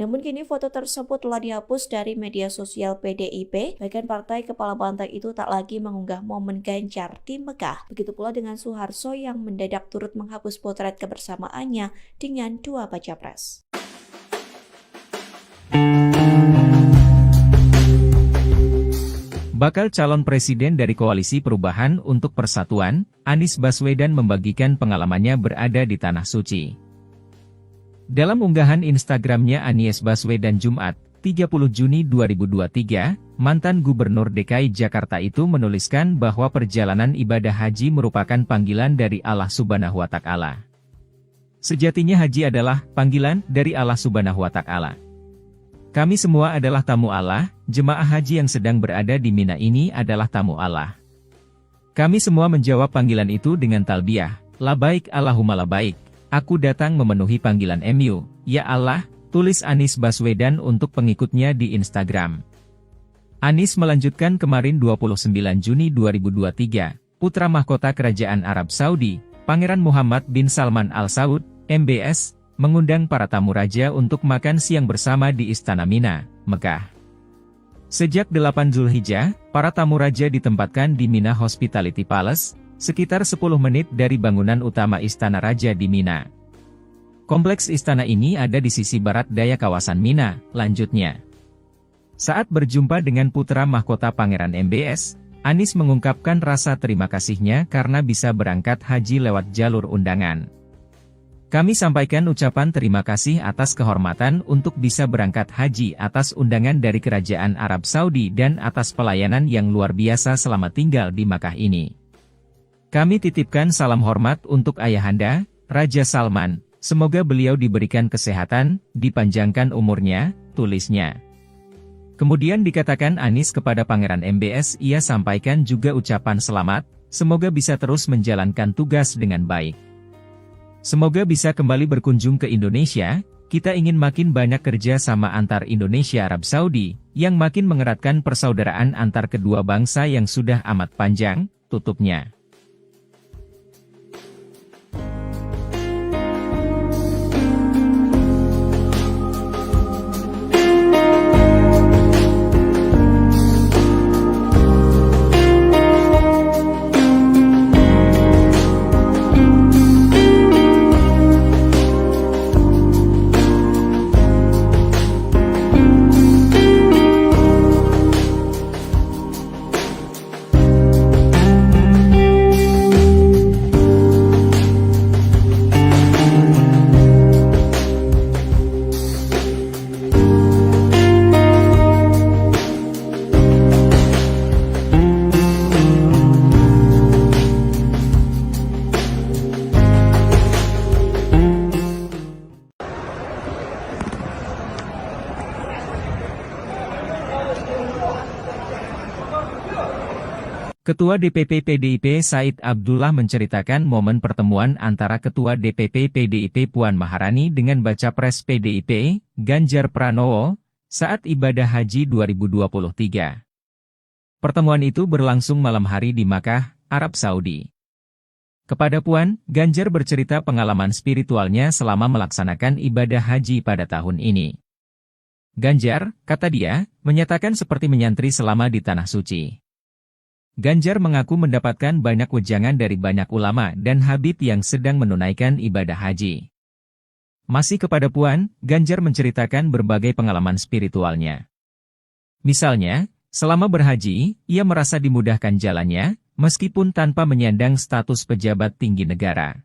Namun kini foto tersebut telah dihapus dari media sosial PDIP. Bahkan partai kepala banteng itu tak lagi mengunggah momen Ganjar di Mekah. Begitu pula dengan Soeharto yang mendadak turut menghapus potret kebersamaannya dengan dua baca pres. Bakal calon presiden dari Koalisi Perubahan untuk Persatuan, Anies Baswedan membagikan pengalamannya berada di Tanah Suci. Dalam unggahan Instagramnya Anies Baswedan Jumat, 30 Juni 2023, mantan Gubernur DKI Jakarta itu menuliskan bahwa perjalanan ibadah haji merupakan panggilan dari Allah Subhanahu wa Ta'ala. Sejatinya haji adalah panggilan dari Allah Subhanahu wa Ta'ala. Kami semua adalah tamu Allah, jemaah haji yang sedang berada di Mina ini adalah tamu Allah. Kami semua menjawab panggilan itu dengan talbiyah, labaik Allahumma labaik, aku datang memenuhi panggilan MU, ya Allah, tulis Anies Baswedan untuk pengikutnya di Instagram. Anies melanjutkan kemarin 29 Juni 2023, putra mahkota Kerajaan Arab Saudi, Pangeran Muhammad bin Salman Al Saud, MBS, mengundang para tamu raja untuk makan siang bersama di Istana Mina, Mekah. Sejak 8 Zulhijjah, para tamu raja ditempatkan di Mina Hospitality Palace, sekitar 10 menit dari bangunan utama Istana Raja di Mina. Kompleks istana ini ada di sisi barat daya kawasan Mina, lanjutnya. Saat berjumpa dengan putra mahkota Pangeran MBS, Anies mengungkapkan rasa terima kasihnya karena bisa berangkat haji lewat jalur undangan. Kami sampaikan ucapan terima kasih atas kehormatan untuk bisa berangkat haji atas undangan dari Kerajaan Arab Saudi dan atas pelayanan yang luar biasa selama tinggal di Makkah ini. Kami titipkan salam hormat untuk Ayahanda, Raja Salman, semoga beliau diberikan kesehatan, dipanjangkan umurnya, tulisnya. Kemudian dikatakan Anies kepada Pangeran MBS ia sampaikan juga ucapan selamat, semoga bisa terus menjalankan tugas dengan baik. Semoga bisa kembali berkunjung ke Indonesia, kita ingin makin banyak kerja sama antar Indonesia Arab Saudi, yang makin mengeratkan persaudaraan antar kedua bangsa yang sudah amat panjang, tutupnya. Ketua DPP PDIP Said Abdullah menceritakan momen pertemuan antara Ketua DPP PDIP Puan Maharani dengan Baca Pres PDIP, Ganjar Pranowo, saat ibadah haji 2023. Pertemuan itu berlangsung malam hari di Makkah, Arab Saudi. Kepada Puan, Ganjar bercerita pengalaman spiritualnya selama melaksanakan ibadah haji pada tahun ini. Ganjar, kata dia, menyatakan seperti menyantri selama di Tanah Suci. Ganjar mengaku mendapatkan banyak wejangan dari banyak ulama dan habib yang sedang menunaikan ibadah haji. Masih kepada Puan, Ganjar menceritakan berbagai pengalaman spiritualnya. Misalnya, selama berhaji, ia merasa dimudahkan jalannya, meskipun tanpa menyandang status pejabat tinggi negara.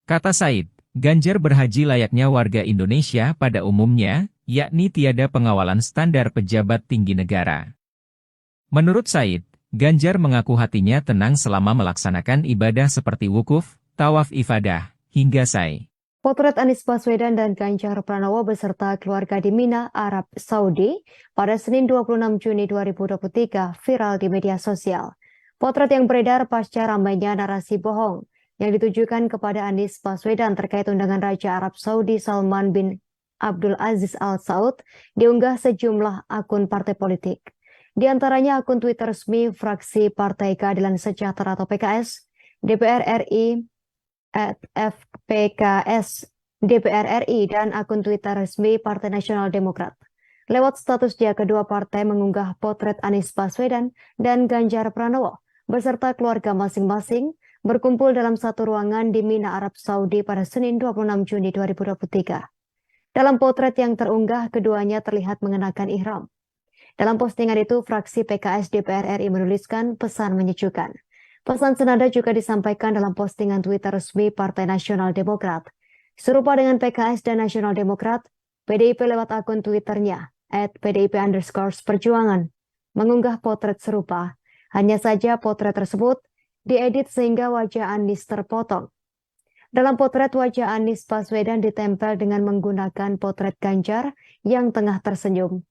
Kata Said, Ganjar berhaji layaknya warga Indonesia pada umumnya, yakni tiada pengawalan standar pejabat tinggi negara. Menurut Said, Ganjar mengaku hatinya tenang selama melaksanakan ibadah seperti wukuf, tawaf ifadah, hingga sa'i. Potret Anies Baswedan dan Ganjar Pranowo beserta keluarga di Mina, Arab Saudi pada Senin 26 Juni 2023 viral di media sosial. Potret yang beredar pasca ramainya narasi bohong yang ditujukan kepada Anies Baswedan terkait undangan Raja Arab Saudi Salman bin Abdul Aziz Al Saud diunggah sejumlah akun partai politik. Di antaranya akun Twitter resmi fraksi Partai Keadilan Sejahtera atau PKS, DPR RI @FPKS DPR RI, dan akun Twitter resmi Partai Nasional Demokrat. Lewat statusnya, kedua partai mengunggah potret Anies Baswedan dan Ganjar Pranowo beserta keluarga masing-masing berkumpul dalam satu ruangan di Mina, Arab Saudi pada Senin 26 Juni 2023. Dalam potret yang terunggah, keduanya terlihat mengenakan ihram. Dalam postingan itu, fraksi PKS DPR RI menuliskan pesan menyejukkan. Pesan senada juga disampaikan dalam postingan Twitter resmi Partai Nasional Demokrat. Serupa dengan PKS dan Nasional Demokrat, PDIP lewat akun Twitternya @PDIP_Perjuangan mengunggah potret serupa. Hanya saja potret tersebut diedit sehingga wajah Anies terpotong. Dalam potret, wajah Anies Baswedan ditempel dengan menggunakan potret Ganjar yang tengah tersenyum.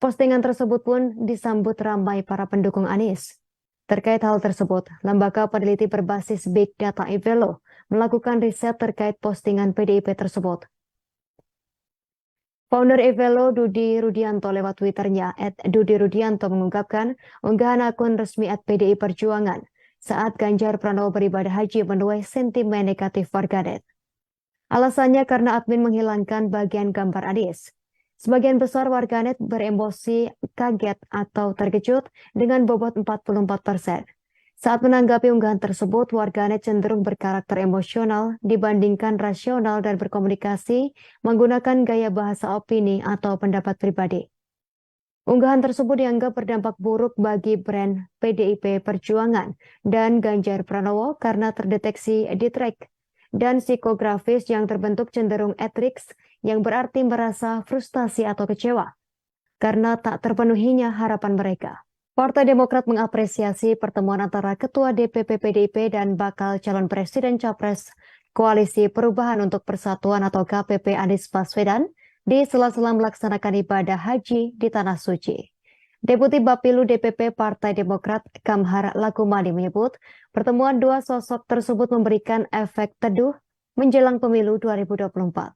Postingan tersebut pun disambut ramai para pendukung Anies. Terkait hal tersebut, lembaga peneliti berbasis Big Data Evelo melakukan riset terkait postingan PDIP tersebut. Founder Evelo, Dudi Rudianto, lewat Twitternya @DudiRudianto mengungkapkan unggahan akun resmi @PDI Perjuangan saat Ganjar Pranowo beribadah haji menuai sentimen negatif warganet. Alasannya karena admin menghilangkan bagian gambar Anies. Sebagian besar warganet beremosi kaget atau terkejut dengan bobot 44%. Saat menanggapi unggahan tersebut, warganet cenderung berkarakter emosional dibandingkan rasional dan berkomunikasi menggunakan gaya bahasa opini atau pendapat pribadi. Unggahan tersebut dianggap berdampak buruk bagi brand PDIP Perjuangan dan Ganjar Pranowo karena terdeteksi distrek dan psikografis yang terbentuk cenderung etriks yang berarti merasa frustasi atau kecewa karena tak terpenuhinya harapan mereka. Partai Demokrat mengapresiasi pertemuan antara Ketua DPP PDIP dan bakal calon Presiden Capres Koalisi Perubahan untuk Persatuan atau KPP Anies Baswedan di sela-sela melaksanakan ibadah haji di Tanah Suci. Deputi Bapilu DPP Partai Demokrat Kamhar Lakumani menyebut pertemuan dua sosok tersebut memberikan efek teduh menjelang pemilu 2024.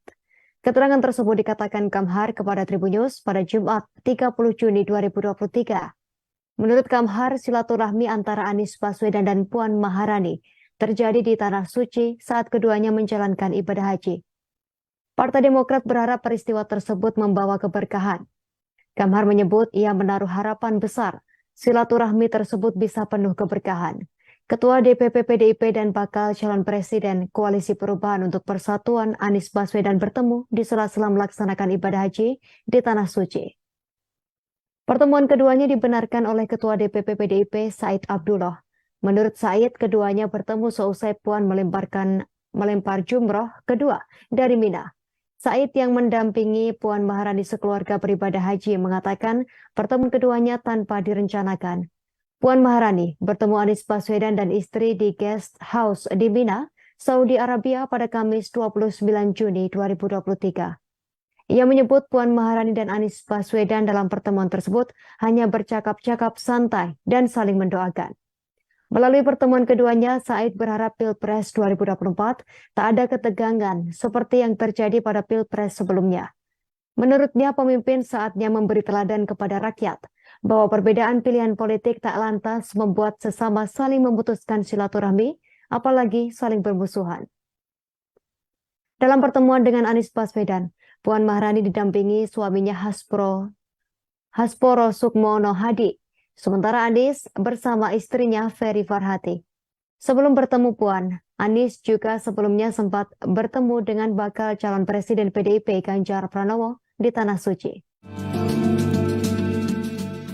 Keterangan tersebut dikatakan Kamhar kepada Tribun News pada Jumat 30 Juni 2023. Menurut Kamhar, silaturahmi antara Anies Baswedan dan Puan Maharani terjadi di Tanah Suci saat keduanya menjalankan ibadah haji. Partai Demokrat berharap peristiwa tersebut membawa keberkahan. Kamhar menyebut ia menaruh harapan besar silaturahmi tersebut bisa penuh keberkahan. Ketua DPP PDIP dan bakal calon Presiden Koalisi Perubahan untuk Persatuan Anies Baswedan bertemu di sela-sela melaksanakan ibadah haji di Tanah Suci. Pertemuan keduanya dibenarkan oleh Ketua DPP PDIP Said Abdullah. Menurut Said, keduanya bertemu seusai Puan melempar jumroh kedua dari Mina. Said yang mendampingi Puan Maharani sekeluarga beribadah haji mengatakan pertemuan keduanya tanpa direncanakan. Puan Maharani bertemu Anies Baswedan dan istri di guest house di Mina, Saudi Arabia pada Kamis 29 Juni 2023. Ia menyebut Puan Maharani dan Anies Baswedan dalam pertemuan tersebut hanya bercakap-cakap santai dan saling mendoakan. Melalui pertemuan keduanya, Said berharap Pilpres 2024 tak ada ketegangan seperti yang terjadi pada Pilpres sebelumnya. Menurutnya, pemimpin saatnya memberi teladan kepada rakyat bahwa perbedaan pilihan politik tak lantas membuat sesama saling memutuskan silaturahmi, apalagi saling bermusuhan. Dalam pertemuan dengan Anies Baswedan, Puan Maharani didampingi suaminya Hasporo Sukmono Hadi. Sementara Anies bersama istrinya Ferry Farhati. Sebelum bertemu Puan, Anies juga sebelumnya sempat bertemu dengan bakal calon Presiden PDIP Ganjar Pranowo di Tanah Suci.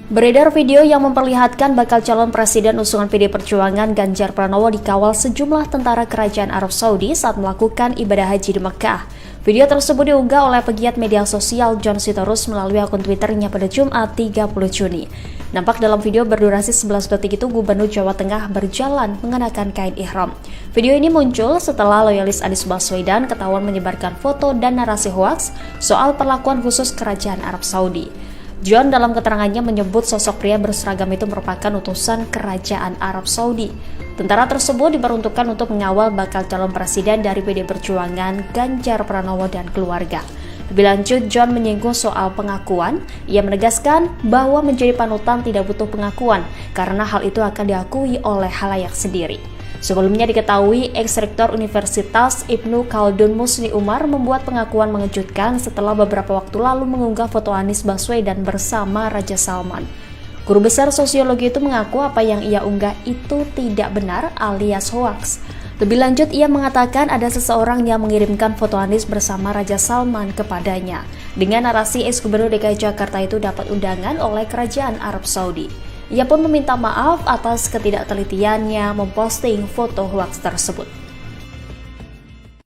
Beredar video yang memperlihatkan bakal calon presiden usungan PD Perjuangan Ganjar Pranowo dikawal sejumlah tentara kerajaan Arab Saudi saat melakukan ibadah haji di Mekah. Video tersebut diunggah oleh pegiat media sosial John Sitorus melalui akun Twitternya pada Jumat 30 Juni. Nampak dalam video berdurasi 11 detik itu Gubernur Jawa Tengah berjalan mengenakan kain ihram. Video ini muncul setelah loyalis Anies Baswedan ketahuan menyebarkan foto dan narasi hoaks soal perlakuan khusus kerajaan Arab Saudi. John dalam keterangannya menyebut sosok pria berseragam itu merupakan utusan kerajaan Arab Saudi. Tentara tersebut diperuntukkan untuk mengawal bakal calon presiden dari PD Perjuangan Ganjar Pranowo dan keluarga. Lebih lanjut, John menyinggung soal pengakuan. Ia menegaskan bahwa menjadi panutan tidak butuh pengakuan karena hal itu akan diakui oleh khalayak sendiri. Sebelumnya diketahui, ex-rektor Universitas Ibnu Khaldun Musni Umar membuat pengakuan mengejutkan setelah beberapa waktu lalu mengunggah foto Anies Baswedan bersama Raja Salman. Guru besar sosiologi itu mengaku apa yang ia unggah itu tidak benar alias hoaks. Lebih lanjut, ia mengatakan ada seseorang yang mengirimkan foto Anies bersama Raja Salman kepadanya dengan narasi ex-gubernur DKI Jakarta itu dapat undangan oleh kerajaan Arab Saudi. Ia pun meminta maaf atas ketidaktelitiannya memposting foto hoaks tersebut.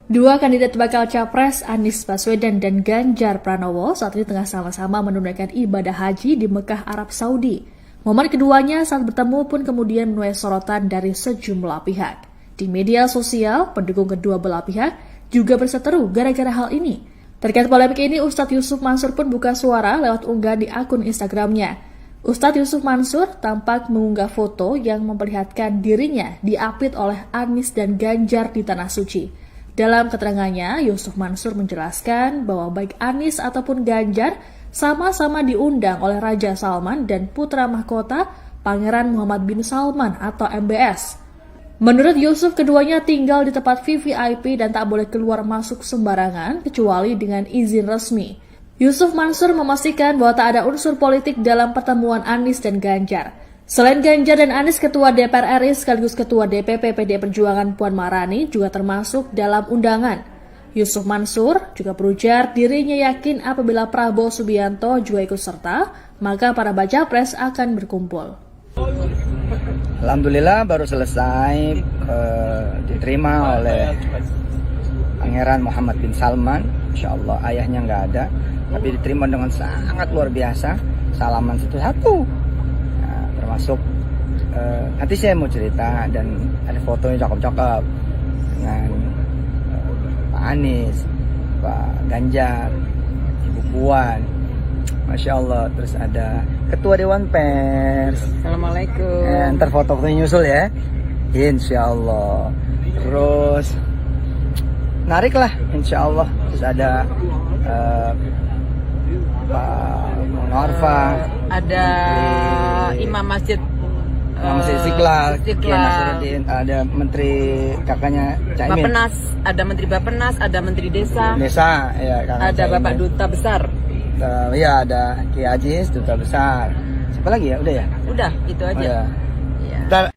Dua kandidat bakal capres Anies Baswedan dan Ganjar Pranowo saat ini tengah sama-sama menunaikan ibadah haji di Mekah, Arab Saudi. Momen keduanya saat bertemu pun kemudian menuai sorotan dari sejumlah pihak. Di media sosial, pendukung kedua belah pihak juga berseteru gara-gara hal ini. Terkait polemik ini, Ustadz Yusuf Mansur pun buka suara lewat unggahan di akun Instagramnya. Ustadz Yusuf Mansur tampak mengunggah foto yang memperlihatkan dirinya diapit oleh Anies dan Ganjar di Tanah Suci. Dalam keterangannya, Yusuf Mansur menjelaskan bahwa baik Anies ataupun Ganjar sama-sama diundang oleh Raja Salman dan putra mahkota Pangeran Muhammad bin Salman atau MBS. Menurut Yusuf, keduanya tinggal di tempat VVIP dan tak boleh keluar masuk sembarangan kecuali dengan izin resmi. Yusuf Mansur memastikan bahwa tak ada unsur politik dalam pertemuan Anies dan Ganjar. Selain Ganjar dan Anies, Ketua DPR RI sekaligus Ketua DPP PDI Perjuangan Puan Maharani juga termasuk dalam undangan. Yusuf Mansur juga berujar dirinya yakin apabila Prabowo Subianto juga ikut serta, maka para baca pres akan berkumpul. Alhamdulillah baru selesai diterima oleh Pangeran Muhammad bin Salman. Insya Allah ayahnya nggak ada, tapi diterima dengan sangat luar biasa. Salaman satu-satu, nah, termasuk nanti saya mau cerita dan ada fotonya cakep-cakep dengan Pak Anies, Pak Ganjar, Ibu Puan, Masya Allah. Terus ada Ketua Dewan Pers. Assalamualaikum. Ntar foto-fotonya nyusul ya, Insya Allah. Terus narik lah, Insya Allah. Terus ada Pak Norfa, Ada Imam Masjid Istiqlal, Kiai Nasruddin, ada Menteri kakaknya Caimin. Bapenas, ada Menteri Bapenas, ada Menteri Desa, Ya, ada Caimin. Bapak Duta Besar. Ya, ada Kiai Aziz, Duta Besar. Siapa lagi ya? Udah ya? Udah, itu aja. Ya. Ya.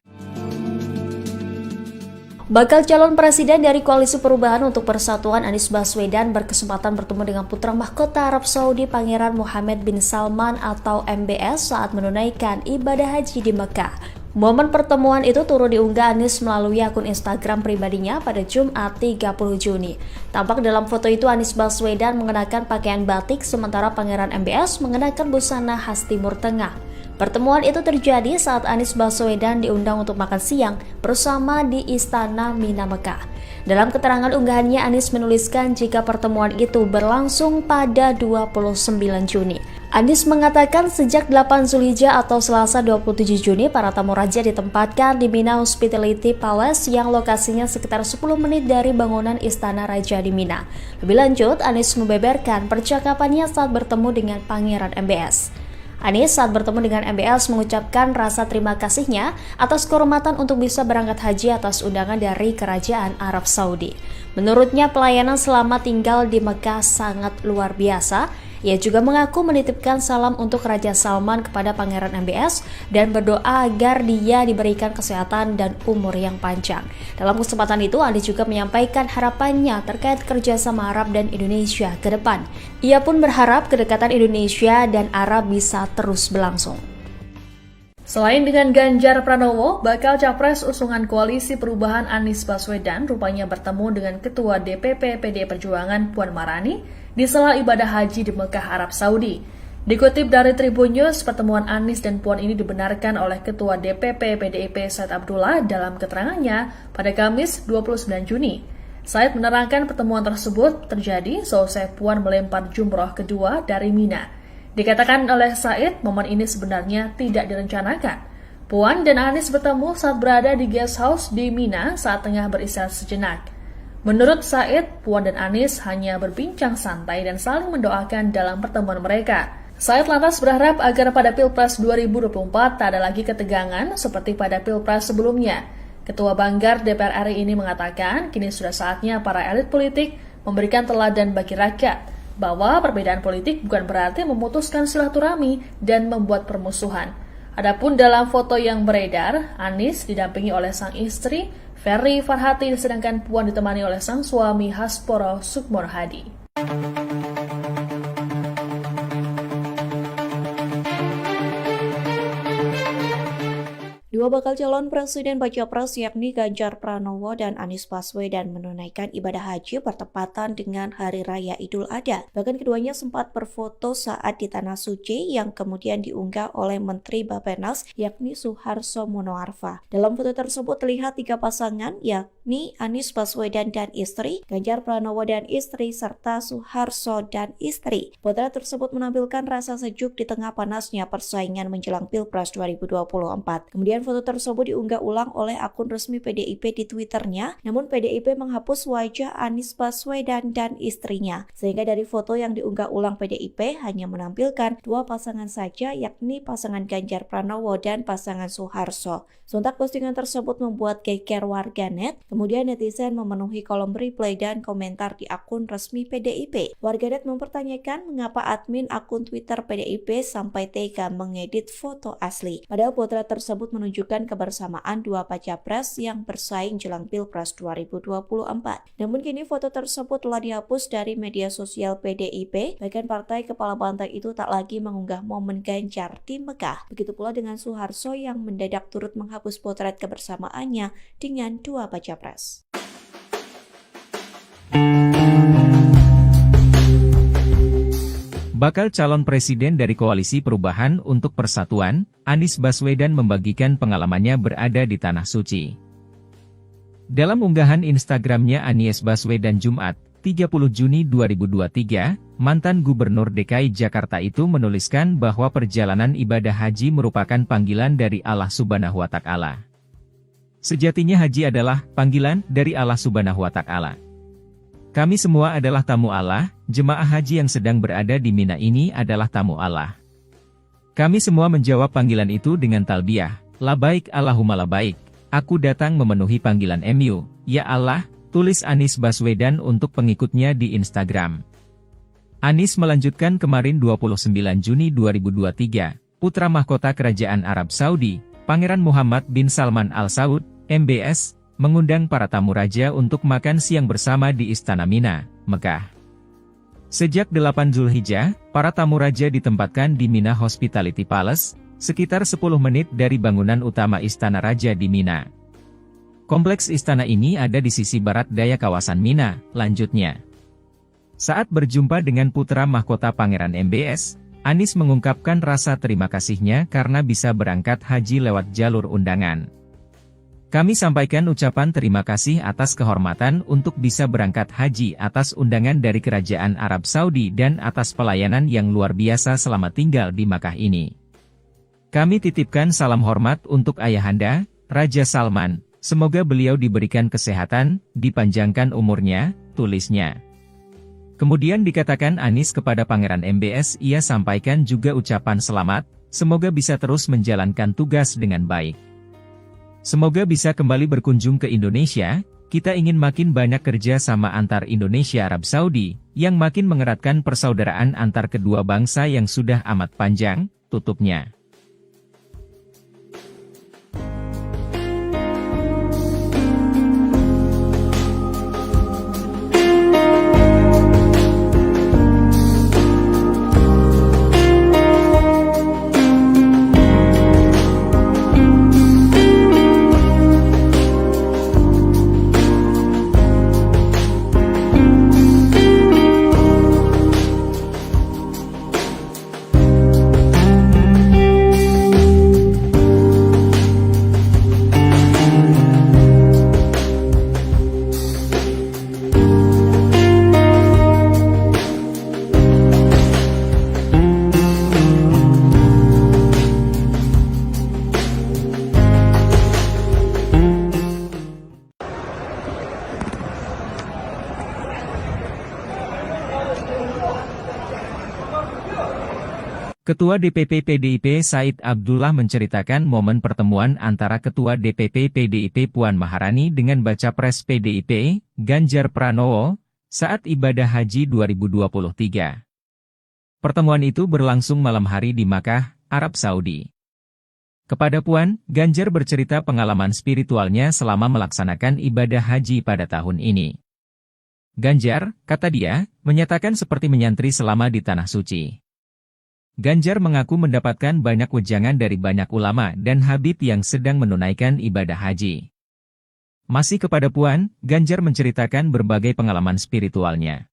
Bakal calon presiden dari Koalisi Perubahan untuk Persatuan Anies Baswedan berkesempatan bertemu dengan putra mahkota Arab Saudi Pangeran Muhammad bin Salman atau MBS saat menunaikan ibadah haji di Mekah. Momen pertemuan itu turut diunggah Anies melalui akun Instagram pribadinya pada Jumat 30 Juni. Tampak dalam foto itu Anies Baswedan mengenakan pakaian batik sementara Pangeran MBS mengenakan busana khas Timur Tengah. Pertemuan itu terjadi saat Anies Baswedan diundang untuk makan siang bersama di Istana Mina Mekah. Dalam keterangan unggahannya, Anies menuliskan jika pertemuan itu berlangsung pada 29 Juni. Anies mengatakan sejak 8 Zulhijjah atau Selasa 27 Juni, para tamu raja ditempatkan di Mina Hospitality Palace yang lokasinya sekitar 10 menit dari bangunan Istana Raja di Mina. Lebih lanjut, Anies membeberkan percakapannya saat bertemu dengan Pangeran MBS. Anies saat bertemu dengan MBS mengucapkan rasa terima kasihnya atas kehormatan untuk bisa berangkat haji atas undangan dari Kerajaan Arab Saudi. Menurutnya pelayanan selama tinggal di Mekah sangat luar biasa. Ia juga mengaku menitipkan salam untuk Raja Salman kepada Pangeran MBS dan berdoa agar dia diberikan kesehatan dan umur yang panjang. Dalam kesempatan itu, Anies juga menyampaikan harapannya terkait kerjasama Arab dan Indonesia ke depan. Ia pun berharap kedekatan Indonesia dan Arab bisa terus berlangsung. Selain dengan Ganjar Pranowo, bakal capres usungan Koalisi Perubahan Anies Baswedan rupanya bertemu dengan Ketua DPP PDI Perjuangan Puan Maharani di sela ibadah haji di Mekah, Arab Saudi. Dikutip dari Tribun News, pertemuan Anies dan Puan ini dibenarkan oleh Ketua DPP PDIP Said Abdullah dalam keterangannya pada Kamis 29 Juni. Said menerangkan pertemuan tersebut terjadi seusai Puan melempar jumroh kedua dari Mina. Dikatakan oleh Said, momen ini sebenarnya tidak direncanakan. Puan dan Anies bertemu saat berada di guest house di Mina saat tengah beristirahat sejenak. Menurut Said, Puan dan Anies hanya berbincang santai dan saling mendoakan dalam pertemuan mereka. Said lantas berharap agar pada Pilpres 2024 tak ada lagi ketegangan seperti pada Pilpres sebelumnya. Ketua Banggar DPR RI ini mengatakan kini sudah saatnya para elit politik memberikan teladan bagi rakyat, bahwa perbedaan politik bukan berarti memutuskan silaturahmi dan membuat permusuhan. Adapun dalam foto yang beredar, Anies didampingi oleh sang istri, Ferry Farhati, sedangkan Puan ditemani oleh sang suami Hasporo Sukmor Hadi. Dua bakal calon presiden baca pres yakni Ganjar Pranowo dan Anies Baswedan menunaikan ibadah haji bertepatan dengan Hari Raya Idul Adha. Bahkan keduanya sempat berfoto saat di Tanah Suci yang kemudian diunggah oleh Menteri Bappenas yakni Suharso Monoarfa. Dalam foto tersebut terlihat tiga pasangan yakni Anies Baswedan dan istri, Ganjar Pranowo dan istri, serta Suharso dan istri. Potret tersebut menampilkan rasa sejuk di tengah panasnya persaingan menjelang Pilpres 2024. Kemudian foto tersebut diunggah ulang oleh akun resmi PDIP di Twitternya, namun PDIP menghapus wajah Anies Baswedan dan istrinya. Sehingga dari foto yang diunggah ulang PDIP hanya menampilkan dua pasangan saja, yakni pasangan Ganjar Pranowo dan pasangan Suharso. Sontak postingan tersebut membuat geger warganet, kemudian netizen memenuhi kolom replay dan komentar di akun resmi PDIP. Warganet mempertanyakan mengapa admin akun Twitter PDIP sampai tega mengedit foto asli. Padahal potret tersebut menunjukkan kebersamaan dua baca pres yang bersaing jelang Pilpres 2024. Namun kini foto tersebut telah dihapus dari media sosial PDIP, bahkan partai kepala banteng itu tak lagi mengunggah momen Ganjar di Mekah. Begitu pula dengan Suharso yang mendadak turut menghapus potret kebersamaannya dengan dua baca pres. Bakal calon presiden dari Koalisi Perubahan untuk Persatuan, Anies Baswedan membagikan pengalamannya berada di Tanah Suci. Dalam unggahan Instagramnya Anies Baswedan Jumat, 30 Juni 2023, mantan Gubernur DKI Jakarta itu menuliskan bahwa perjalanan ibadah haji merupakan panggilan dari Allah Subhanahu wa Ta'ala. Sejatinya haji adalah panggilan dari Allah Subhanahu wa Ta'ala. Kami semua adalah tamu Allah, jemaah haji yang sedang berada di Mina ini adalah tamu Allah. Kami semua menjawab panggilan itu dengan talbiyah, labaik Allahumma labaik, aku datang memenuhi panggilan MU, ya Allah, tulis Anies Baswedan untuk pengikutnya di Instagram. Anies melanjutkan kemarin 29 Juni 2023, putra mahkota Kerajaan Arab Saudi, Pangeran Muhammad bin Salman Al Saud, MBS, mengundang para tamu raja untuk makan siang bersama di Istana Mina, Mekah. Sejak 8 Zulhijjah, para tamu raja ditempatkan di Mina Hospitality Palace, sekitar 10 menit dari bangunan utama Istana Raja di Mina. Kompleks istana ini ada di sisi barat daya kawasan Mina, lanjutnya. Saat berjumpa dengan putra mahkota Pangeran MBS, Anies mengungkapkan rasa terima kasihnya karena bisa berangkat haji lewat jalur undangan. Kami sampaikan ucapan terima kasih atas kehormatan untuk bisa berangkat haji atas undangan dari Kerajaan Arab Saudi dan atas pelayanan yang luar biasa selama tinggal di Makkah ini. Kami titipkan salam hormat untuk Ayahanda, Raja Salman, semoga beliau diberikan kesehatan, dipanjangkan umurnya, tulisnya. Kemudian dikatakan Anies kepada Pangeran MBS ia sampaikan juga ucapan selamat, semoga bisa terus menjalankan tugas dengan baik. Semoga bisa kembali berkunjung ke Indonesia, kita ingin makin banyak kerja sama antar Indonesia Arab Saudi, yang makin mengeratkan persaudaraan antar kedua bangsa yang sudah amat panjang, tutupnya. Ketua DPP PDIP Said Abdullah menceritakan momen pertemuan antara Ketua DPP PDIP Puan Maharani dengan Baca Pres PDIP, Ganjar Pranowo, saat ibadah haji 2023. Pertemuan itu berlangsung malam hari di Makkah, Arab Saudi. Kepada Puan, Ganjar bercerita pengalaman spiritualnya selama melaksanakan ibadah haji pada tahun ini. Ganjar, kata dia, menyatakan seperti menyantri selama di Tanah Suci. Ganjar mengaku mendapatkan banyak wejangan dari banyak ulama dan habib yang sedang menunaikan ibadah haji. Masih kepada Puan, Ganjar menceritakan berbagai pengalaman spiritualnya.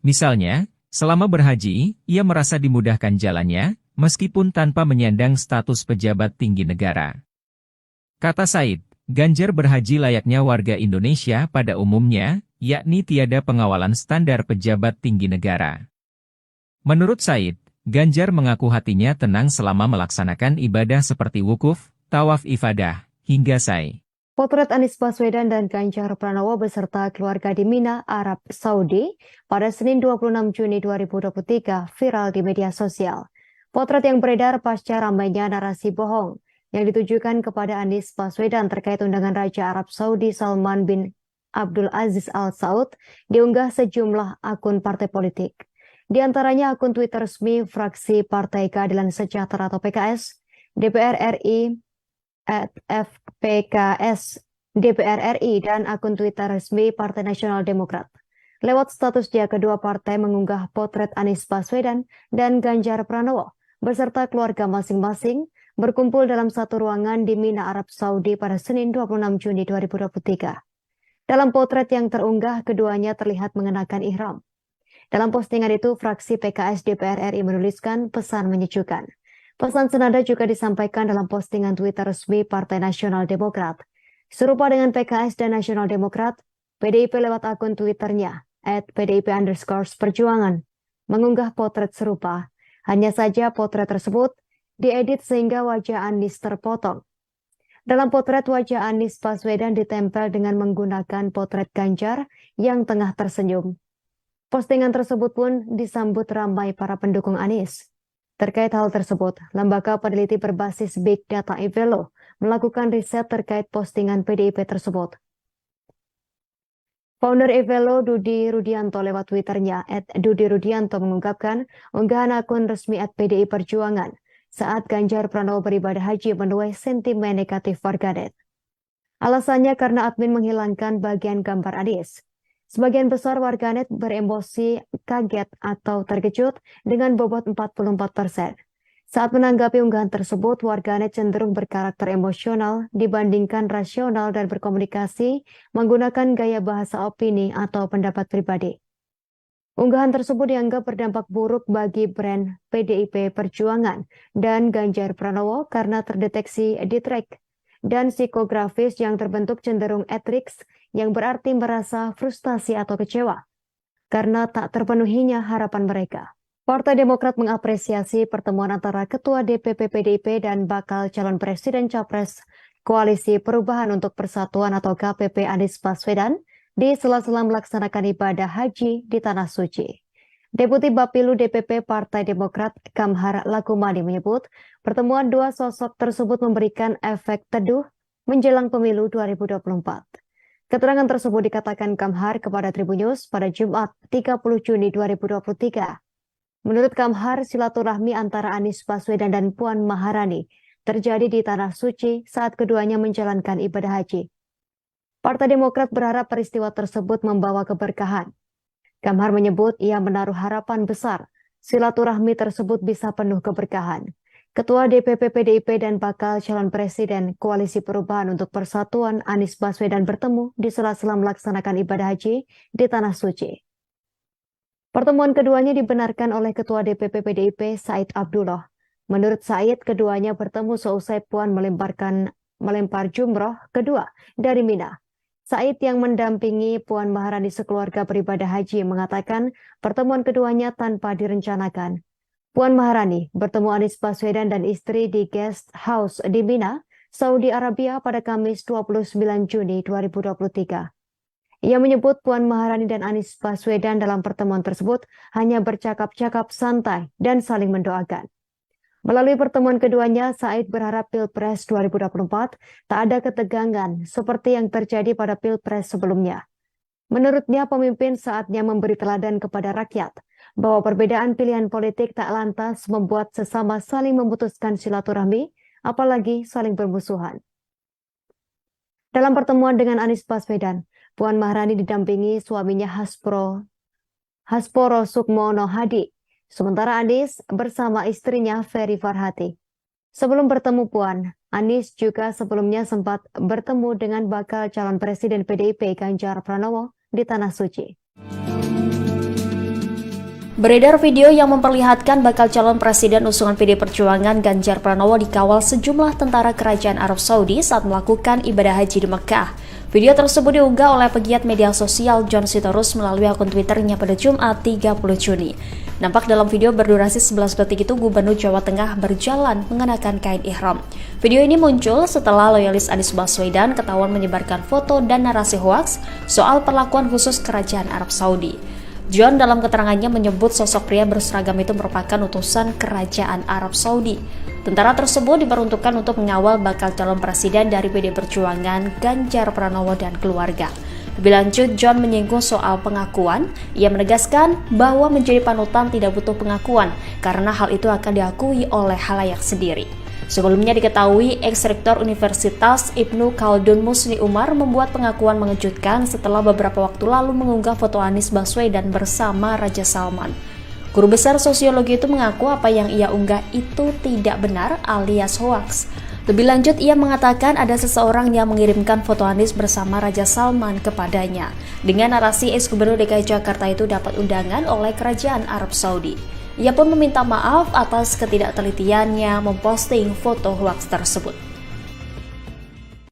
Misalnya, selama berhaji, ia merasa dimudahkan jalannya, meskipun tanpa menyandang status pejabat tinggi negara. Kata Said, Ganjar berhaji layaknya warga Indonesia pada umumnya, yakni tiada pengawalan standar pejabat tinggi negara. Menurut Said, Ganjar mengaku hatinya tenang selama melaksanakan ibadah seperti wukuf, tawaf ifadah, hingga sa'i. Potret Anies Baswedan dan Ganjar Pranowo beserta keluarga di Mina, Arab Saudi pada Senin 26 Juni 2023 viral di media sosial. Potret yang beredar pasca ramainya narasi bohong yang ditujukan kepada Anies Baswedan terkait undangan Raja Arab Saudi Salman bin Abdul Aziz Al Saud diunggah sejumlah akun partai politik. Di antaranya akun Twitter resmi fraksi Partai Keadilan Sejahtera atau PKS, DPR RI, @FPKS, DPR RI, dan akun Twitter resmi Partai Nasional Demokrat. Lewat statusnya, kedua partai mengunggah potret Anies Baswedan dan Ganjar Pranowo beserta keluarga masing-masing berkumpul dalam satu ruangan di Mina, Arab Saudi pada Senin 26 Juni 2023. Dalam potret yang terunggah, keduanya terlihat mengenakan ihram. Dalam postingan itu, fraksi PKS DPR RI menuliskan pesan menyejukkan. Pesan senada juga disampaikan dalam postingan Twitter resmi Partai Nasional Demokrat. Serupa dengan PKS dan Nasional Demokrat, PDIP lewat akun Twitternya, @PDIP_Perjuangan, mengunggah potret serupa. Hanya saja potret tersebut diedit sehingga wajah Anies terpotong. Dalam potret, wajah Anies Baswedan ditempel dengan menggunakan potret Ganjar yang tengah tersenyum. Postingan tersebut pun disambut ramai para pendukung Anies. Terkait hal tersebut, lembaga peneliti berbasis Big Data Evelo melakukan riset terkait postingan PDIP tersebut. Founder Evelo Dudi Rudianto lewat Twitternya @DudiRudianto mengungkapkan unggahan akun resmi @PDI Perjuangan saat Ganjar Pranowo beribadah haji menuai sentimen negatif warganet. Alasannya karena admin menghilangkan bagian gambar Anies. Sebagian besar warganet beremosi kaget atau terkejut dengan bobot 44%. Saat menanggapi unggahan tersebut, warganet cenderung berkarakter emosional dibandingkan rasional dan berkomunikasi menggunakan gaya bahasa opini atau pendapat pribadi. Unggahan tersebut dianggap berdampak buruk bagi brand PDIP Perjuangan dan Ganjar Pranowo karena terdeteksi detract dan psikografis yang terbentuk cenderung etriks yang berarti merasa frustasi atau kecewa karena tak terpenuhinya harapan mereka. Partai Demokrat mengapresiasi pertemuan antara Ketua DPP PDIP dan bakal calon Presiden Capres Koalisi Perubahan untuk Persatuan atau KPP Anies Baswedan di sela-sela melaksanakan ibadah haji di Tanah Suci. Deputi Bapilu DPP Partai Demokrat Kamhar Lakumani menyebut pertemuan dua sosok tersebut memberikan efek teduh menjelang pemilu 2024. Keterangan tersebut dikatakan Kamhar kepada Tribun News pada Jumat 30 Juni 2023. Menurut Kamhar, silaturahmi antara Anies Baswedan dan Puan Maharani terjadi di Tanah Suci saat keduanya menjalankan ibadah haji. Partai Demokrat berharap peristiwa tersebut membawa keberkahan. Kamhar menyebut ia menaruh harapan besar silaturahmi tersebut bisa penuh keberkahan. Ketua DPP PDIP dan bakal calon Presiden Koalisi Perubahan untuk Persatuan Anies Baswedan bertemu di sela-sela melaksanakan ibadah haji di Tanah Suci. Pertemuan keduanya dibenarkan oleh Ketua DPP PDIP Said Abdullah. Menurut Said, keduanya bertemu seusai Puan melempar jumroh kedua dari Mina. Said yang mendampingi Puan Maharani sekeluarga beribadah haji mengatakan pertemuan keduanya tanpa direncanakan. Puan Maharani bertemu Anies Baswedan dan istri di guest house di Mina, Saudi Arabia pada Kamis 29 Juni 2023. Ia menyebut Puan Maharani dan Anies Baswedan dalam pertemuan tersebut hanya bercakap-cakap santai dan saling mendoakan. Melalui pertemuan keduanya, Said berharap Pilpres 2024 tak ada ketegangan seperti yang terjadi pada Pilpres sebelumnya. Menurutnya, pemimpin saatnya memberi teladan kepada rakyat bahwa perbedaan pilihan politik tak lantas membuat sesama saling memutuskan silaturahmi, apalagi saling bermusuhan. Dalam pertemuan dengan Anies Baswedan, Puan Maharani didampingi suaminya Hasporo Sukmono Hadi, sementara Anies bersama istrinya Ferry Farhati. Sebelum bertemu Puan, Anies juga sebelumnya sempat bertemu dengan bakal calon presiden PDIP Ganjar Pranowo di Tanah Suci. Beredar video yang memperlihatkan bakal calon presiden usungan PD Perjuangan Ganjar Pranowo dikawal sejumlah tentara kerajaan Arab Saudi saat melakukan ibadah haji di Mekah. Video tersebut diunggah oleh pegiat media sosial John Sitorus melalui akun Twitternya pada Jumat 30 Juni. Nampak dalam video berdurasi 11 detik itu Gubernur Jawa Tengah berjalan mengenakan kain ihram. Video ini muncul setelah loyalis Anies Baswedan ketahuan menyebarkan foto dan narasi hoaks soal perlakuan khusus kerajaan Arab Saudi. John dalam keterangannya menyebut sosok pria berseragam itu merupakan utusan kerajaan Arab Saudi. Tentara tersebut diperuntukkan untuk mengawal bakal calon presiden dari PD Perjuangan Ganjar Pranowo dan keluarga. Lebih lanjut, John menyinggung soal pengakuan. Ia menegaskan bahwa menjadi panutan tidak butuh pengakuan karena hal itu akan diakui oleh khalayak sendiri. Sebelumnya diketahui, ex-rektor Universitas Ibnu Khaldun Musni Umar membuat pengakuan mengejutkan setelah beberapa waktu lalu mengunggah foto Anies Baswedan bersama Raja Salman. Guru besar sosiologi itu mengaku apa yang ia unggah itu tidak benar alias hoaks. Lebih lanjut, ia mengatakan ada seseorang yang mengirimkan foto Anies bersama Raja Salman kepadanya. Dengan narasi ex-gubernur DKI Jakarta itu dapat undangan oleh kerajaan Arab Saudi. Ia pun meminta maaf atas ketidaktelitiannya memposting foto hoaks tersebut.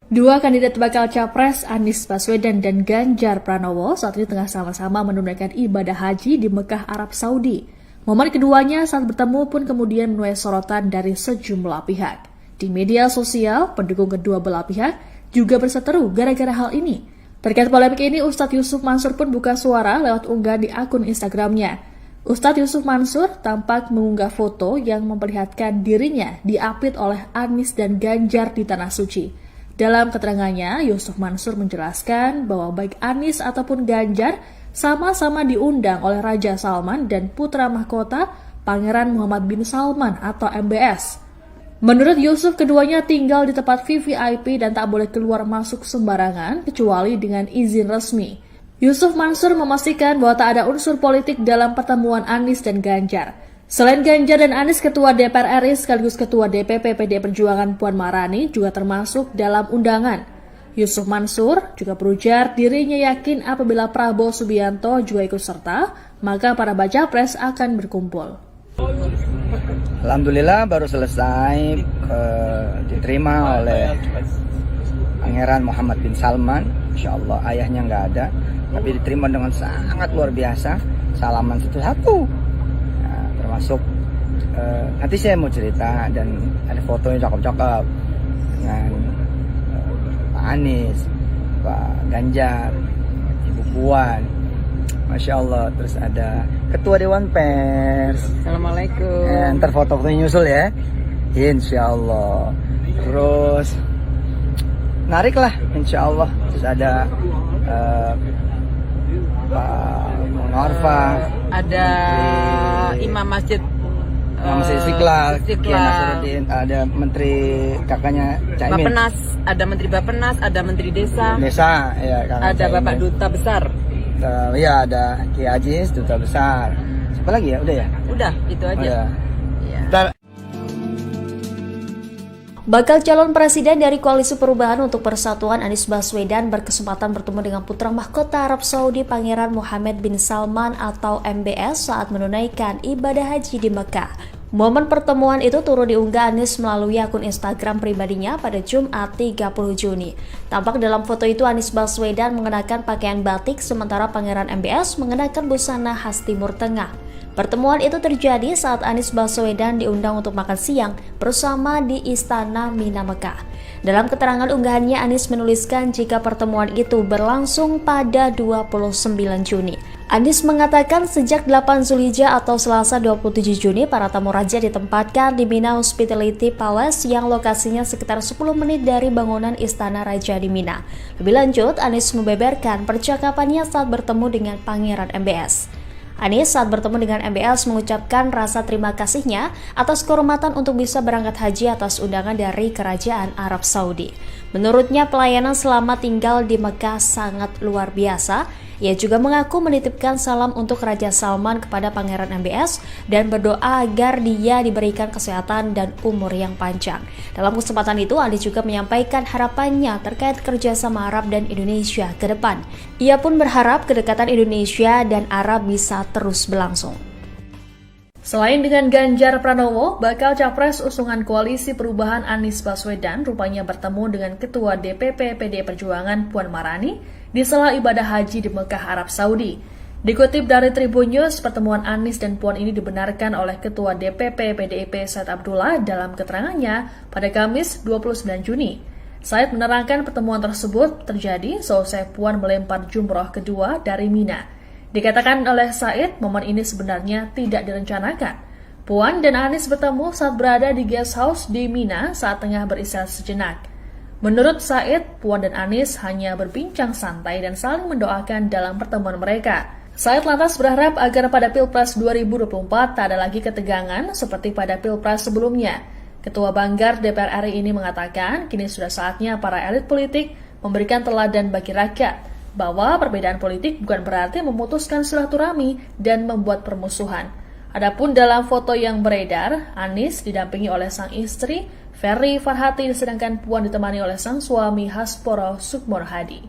Dua kandidat bakal capres Anies Baswedan dan Ganjar Pranowo saat ini tengah sama-sama menunaikan ibadah haji di Mekah, Arab Saudi. Momen keduanya saat bertemu pun kemudian menuai sorotan dari sejumlah pihak. Di media sosial, pendukung kedua belah pihak juga berseteru gara-gara hal ini. Terkait polemik ini, Ustadz Yusuf Mansur pun buka suara lewat unggahan di akun Instagramnya. Ustadz Yusuf Mansur tampak mengunggah foto yang memperlihatkan dirinya diapit oleh Anies dan Ganjar di Tanah Suci. Dalam keterangannya, Yusuf Mansur menjelaskan bahwa baik Anies ataupun Ganjar sama-sama diundang oleh Raja Salman dan putra mahkota Pangeran Muhammad bin Salman atau MBS. Menurut Yusuf, keduanya tinggal di tempat VVIP dan tak boleh keluar masuk sembarangan kecuali dengan izin resmi. Yusuf Mansur memastikan bahwa tak ada unsur politik dalam pertemuan Anies dan Ganjar. Selain Ganjar dan Anies, Ketua DPR RI sekaligus Ketua DPP PDI Perjuangan Puan Maharani juga termasuk dalam undangan. Yusuf Mansur juga berujar dirinya yakin apabila Prabowo Subianto juga ikut serta, maka para baca pres akan berkumpul. Alhamdulillah baru selesai diterima oleh Pangeran Muhammad bin Salman. Insya Allah ayahnya nggak ada, tapi diterima dengan sangat luar biasa. Salaman satu-satu. Nah, termasuk nanti saya mau cerita dan ada fotonya cakep-cakep dengan Pak Anies, Pak Ganjar, Ibu Puan, Masya Allah. Terus ada Ketua Dewan Pers. Assalamualaikum. Ntar foto-fotonya nyusul ya, Insya Allah. Terus narik lah, Insya Allah. Terus ada Pak Norfa, Ada Imam Masjid Istiqlal, Kiai Nasruddin, ada Menteri kakaknya Caimin. Bapenas, ada Menteri Bapenas, ada Menteri Desa, Ya, ada Caimin. Bapak Duta Besar. Ya, ada Kiai Aziz, Duta Besar. Siapa lagi ya? Udah ya? Udah, itu aja. Oh, ya. Ya. Ntar Bakal calon presiden dari Koalisi Perubahan untuk Persatuan Anies Baswedan berkesempatan bertemu dengan putra mahkota Arab Saudi Pangeran Muhammad bin Salman atau MBS saat menunaikan ibadah haji di Mekah. Momen pertemuan itu turut diunggah Anies melalui akun Instagram pribadinya pada Jumat 30 Juni. Tampak dalam foto itu Anies Baswedan mengenakan pakaian batik sementara Pangeran MBS mengenakan busana khas Timur Tengah. Pertemuan itu terjadi saat Anies Baswedan diundang untuk makan siang bersama di Istana Mina Mekah. Dalam keterangan unggahannya, Anies menuliskan jika pertemuan itu berlangsung pada 29 Juni. Anies mengatakan sejak 8 Zulhijjah atau Selasa 27 Juni, para tamu raja ditempatkan di Mina Hospitality Palace yang lokasinya sekitar 10 menit dari bangunan Istana Raja di Mina. Lebih lanjut, Anies membeberkan percakapannya saat bertemu dengan Pangeran MBS. Anies saat bertemu dengan MBS mengucapkan rasa terima kasihnya atas kehormatan untuk bisa berangkat haji atas undangan dari Kerajaan Arab Saudi. Menurutnya, pelayanan selama tinggal di Mekah sangat luar biasa. Ia juga mengaku menitipkan salam untuk Raja Salman kepada Pangeran MBS dan berdoa agar dia diberikan kesehatan dan umur yang panjang. Dalam kesempatan itu, Anies juga menyampaikan harapannya terkait kerjasama Arab dan Indonesia ke depan. Ia pun berharap kedekatan Indonesia dan Arab bisa terus berlangsung. Selain dengan Ganjar Pranowo, bakal capres usungan Koalisi Perubahan Anies Baswedan rupanya bertemu dengan Ketua DPP PDI Perjuangan Puan Maharani di sela ibadah haji di Mekah, Arab Saudi. Dikutip dari Tribun News, pertemuan Anies dan Puan ini dibenarkan oleh Ketua DPP PDIP Said Abdullah dalam keterangannya pada Kamis 29 Juni. Said menerangkan pertemuan tersebut terjadi seusai Puan melempar jumroh kedua dari Mina. Dikatakan oleh Said, momen ini sebenarnya tidak direncanakan. Puan dan Anies bertemu saat berada di guest house di Mina saat tengah beristirahat sejenak. Menurut Said, Puan dan Anies hanya berbincang santai dan saling mendoakan dalam pertemuan mereka. Said lantas berharap agar pada Pilpres 2024 tak ada lagi ketegangan seperti pada Pilpres sebelumnya. Ketua Banggar DPR RI ini mengatakan kini sudah saatnya para elit politik memberikan teladan bagi rakyat, bahwa perbedaan politik bukan berarti memutuskan silaturahmi dan membuat permusuhan. Adapun dalam foto yang beredar, Anies didampingi oleh sang istri, Ferry Farhati, sedangkan Puan ditemani oleh sang suami Hasporo Sukmor Hadi.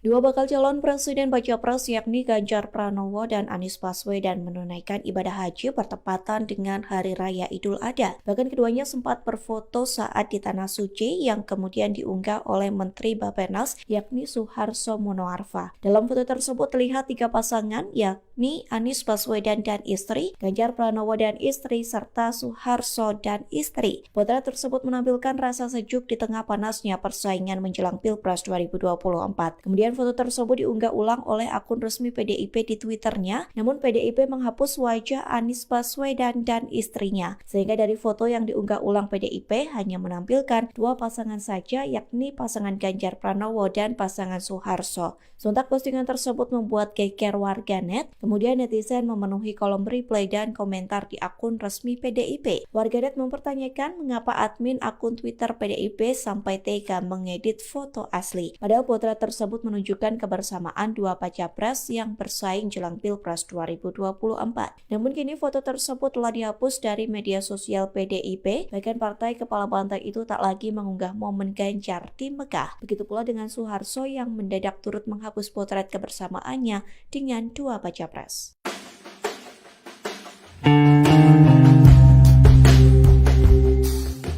Dua bakal calon presiden baca pres yakni Ganjar Pranowo dan Anies Baswedan menunaikan ibadah haji bertepatan dengan Hari Raya Idul Adha. Bahkan keduanya sempat berfoto saat di Tanah Suci yang kemudian diunggah oleh Menteri Bappenas yakni Suharso Monoarfa. Dalam foto tersebut terlihat tiga pasangan yakni Anies Baswedan dan istri, Ganjar Pranowo dan istri, serta Suharso dan istri. Potret tersebut menampilkan rasa sejuk di tengah panasnya persaingan menjelang Pilpres 2024. Kemudian foto tersebut diunggah ulang oleh akun resmi PDIP di Twitternya, namun PDIP menghapus wajah Anies Baswedan dan istrinya. Sehingga dari foto yang diunggah ulang PDIP hanya menampilkan dua pasangan saja, yakni pasangan Ganjar Pranowo dan pasangan Suharso. Sontak postingan tersebut membuat geger warganet, kemudian netizen memenuhi kolom replay dan komentar di akun resmi PDIP. Warganet mempertanyakan mengapa admin akun Twitter PDIP sampai tega mengedit foto asli. Padahal potret tersebut menunjukkan kebersamaan dua baca pres yang bersaing jelang Pilpres 2024. Namun kini foto tersebut telah dihapus dari media sosial PDIP, bahkan partai kepala banteng itu tak lagi mengunggah momen Ganjar di Mekah. Begitu pula dengan Suharso yang mendadak turut menghapus potret kebersamaannya dengan dua baca pres.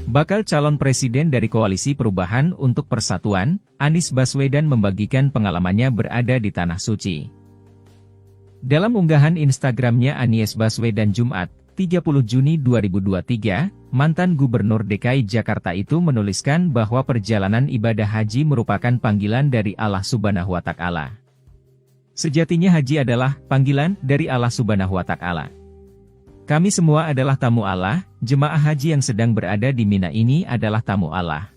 Bakal calon presiden dari Koalisi Perubahan untuk Persatuan, Anies Baswedan membagikan pengalamannya berada di Tanah Suci. Dalam unggahan Instagramnya Anies Baswedan Jumat, 30 Juni 2023, mantan Gubernur DKI Jakarta itu menuliskan bahwa perjalanan ibadah haji merupakan panggilan dari Allah Subhanahu wa Ta'ala. Sejatinya haji adalah panggilan dari Allah Subhanahu wa Ta'ala. Kami semua adalah tamu Allah, jemaah haji yang sedang berada di Mina ini adalah tamu Allah.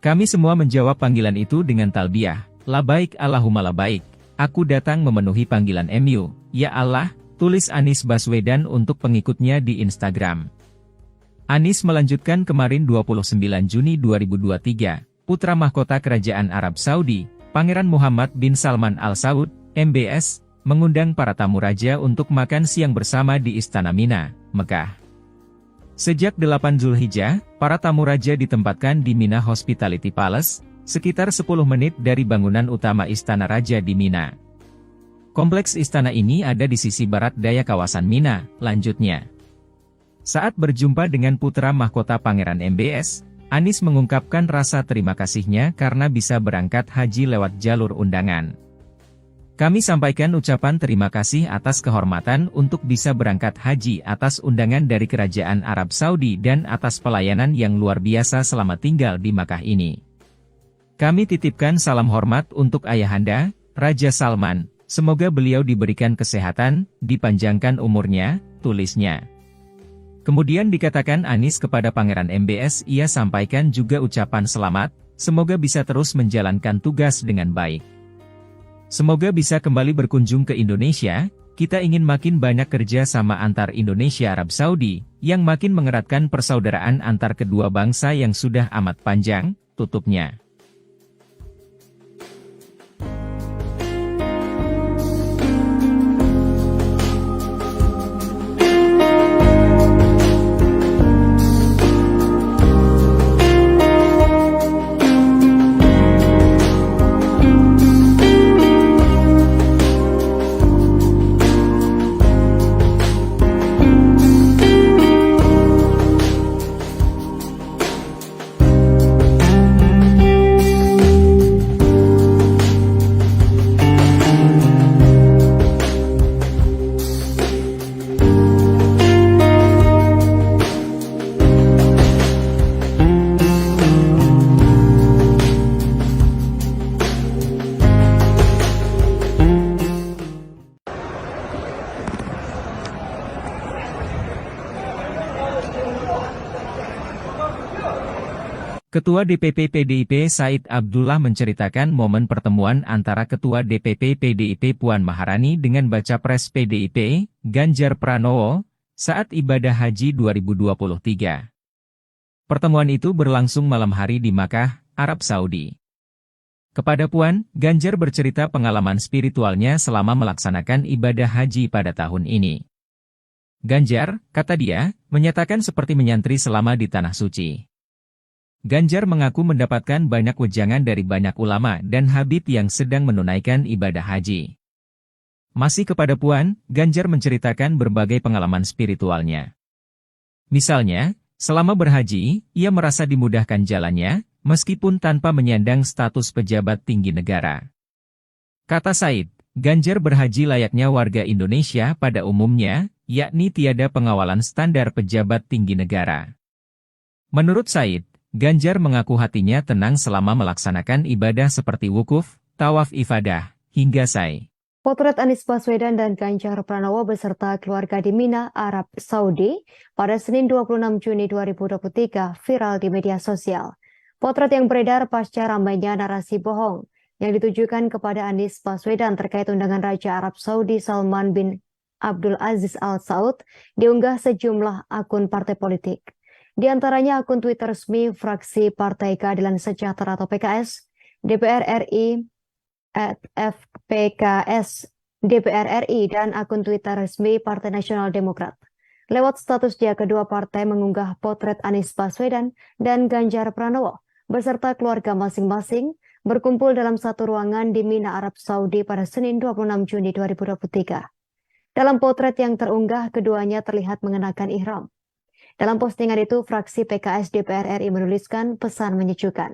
Kami semua menjawab panggilan itu dengan talbiyah, labaik Allahumma labaik, aku datang memenuhi panggilan MU, ya Allah, tulis Anies Baswedan untuk pengikutnya di Instagram. Anies melanjutkan kemarin 29 Juni 2023, putra mahkota Kerajaan Arab Saudi, Pangeran Muhammad bin Salman Al Saud, MBS, mengundang para tamu raja untuk makan siang bersama di Istana Mina, Mekah. Sejak 8 Zulhijjah, para tamu raja ditempatkan di Mina Hospitality Palace, sekitar 10 menit dari bangunan utama Istana Raja di Mina. Kompleks istana ini ada di sisi barat daya kawasan Mina, lanjutnya. Saat berjumpa dengan putra mahkota Pangeran MBS, Anies mengungkapkan rasa terima kasihnya karena bisa berangkat haji lewat jalur undangan. Kami sampaikan ucapan terima kasih atas kehormatan untuk bisa berangkat haji atas undangan dari Kerajaan Arab Saudi dan atas pelayanan yang luar biasa selama tinggal di Makkah ini. Kami titipkan salam hormat untuk Ayahanda, Raja Salman, semoga beliau diberikan kesehatan, dipanjangkan umurnya, tulisnya. Kemudian dikatakan Anies kepada Pangeran MBS ia sampaikan juga ucapan selamat, semoga bisa terus menjalankan tugas dengan baik. Semoga bisa kembali berkunjung ke Indonesia, kita ingin makin banyak kerja sama antar Indonesia Arab Saudi, yang makin mengeratkan persaudaraan antar kedua bangsa yang sudah amat panjang, tutupnya. Ketua DPP PDIP Said Abdullah menceritakan momen pertemuan antara Ketua DPP PDIP Puan Maharani dengan Baca Pres PDIP, Ganjar Pranowo, saat ibadah haji 2023. Pertemuan itu berlangsung malam hari di Makkah, Arab Saudi. Kepada Puan, Ganjar bercerita pengalaman spiritualnya selama melaksanakan ibadah haji pada tahun ini. Ganjar, kata dia, menyatakan seperti menyantri selama di Tanah Suci. Ganjar mengaku mendapatkan banyak wejangan dari banyak ulama dan habib yang sedang menunaikan ibadah haji. Masih kepada Puan, Ganjar menceritakan berbagai pengalaman spiritualnya. Misalnya, selama berhaji, ia merasa dimudahkan jalannya, meskipun tanpa menyandang status pejabat tinggi negara. Kata Said, Ganjar berhaji layaknya warga Indonesia pada umumnya, yakni tiada pengawalan standar pejabat tinggi negara. Menurut Said, Ganjar mengaku hatinya tenang selama melaksanakan ibadah seperti wukuf, tawaf ifadah, hingga sa'i. Potret Anies Baswedan dan Ganjar Pranowo beserta keluarga di Mina, Arab Saudi pada Senin 26 Juni 2023 viral di media sosial. Potret yang beredar pasca ramainya narasi bohong yang ditujukan kepada Anies Baswedan terkait undangan Raja Arab Saudi Salman bin Abdul Aziz Al Saud diunggah sejumlah akun partai politik. Di antaranya akun Twitter resmi fraksi Partai Keadilan Sejahtera atau PKS, DPR RI, @FPKS, DPR RI, dan akun Twitter resmi Partai Nasional Demokrat. Lewat status dia, kedua partai mengunggah potret Anies Baswedan dan Ganjar Pranowo beserta keluarga masing-masing berkumpul dalam satu ruangan di Mina, Arab Saudi pada Senin 26 Juni 2023. Dalam potret yang terunggah, keduanya terlihat mengenakan ihram. Dalam postingan itu, fraksi PKS DPR RI menuliskan pesan menyejukkan.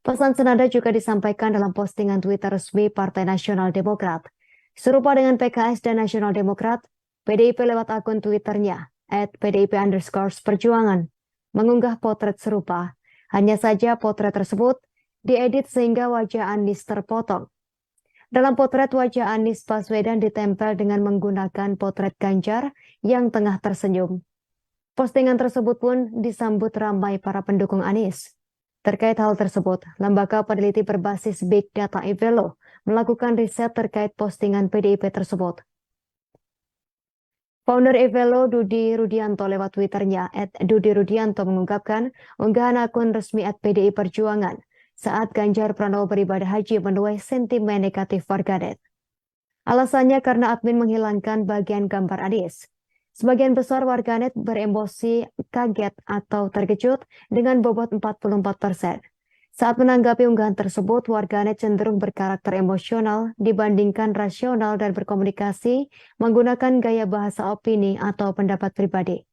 Pesan senada juga disampaikan dalam postingan Twitter resmi Partai Nasional Demokrat. Serupa dengan PKS dan Nasional Demokrat, PDIP lewat akun Twitternya, @PDIP_Perjuangan, mengunggah potret serupa. Hanya saja potret tersebut diedit sehingga wajah Anies terpotong. Dalam potret, wajah Anies Baswedan ditempel dengan menggunakan potret Ganjar yang tengah tersenyum. Postingan tersebut pun disambut ramai para pendukung Anies. Terkait hal tersebut, lembaga peneliti berbasis Big Data Evelo melakukan riset terkait postingan PDIP tersebut. Founder Evelo Dudi Rudianto lewat Twitternya @DudiRudianto mengungkapkan unggahan akun resmi @PDI Perjuangan saat Ganjar Pranowo beribadah haji menuai sentimen negatif warganet. Alasannya karena admin menghilangkan bagian gambar Anies. Sebagian besar warganet beremosi kaget atau terkejut dengan bobot 44%. Saat menanggapi unggahan tersebut, warganet cenderung berkarakter emosional dibandingkan rasional dan berkomunikasi menggunakan gaya bahasa opini atau pendapat pribadi.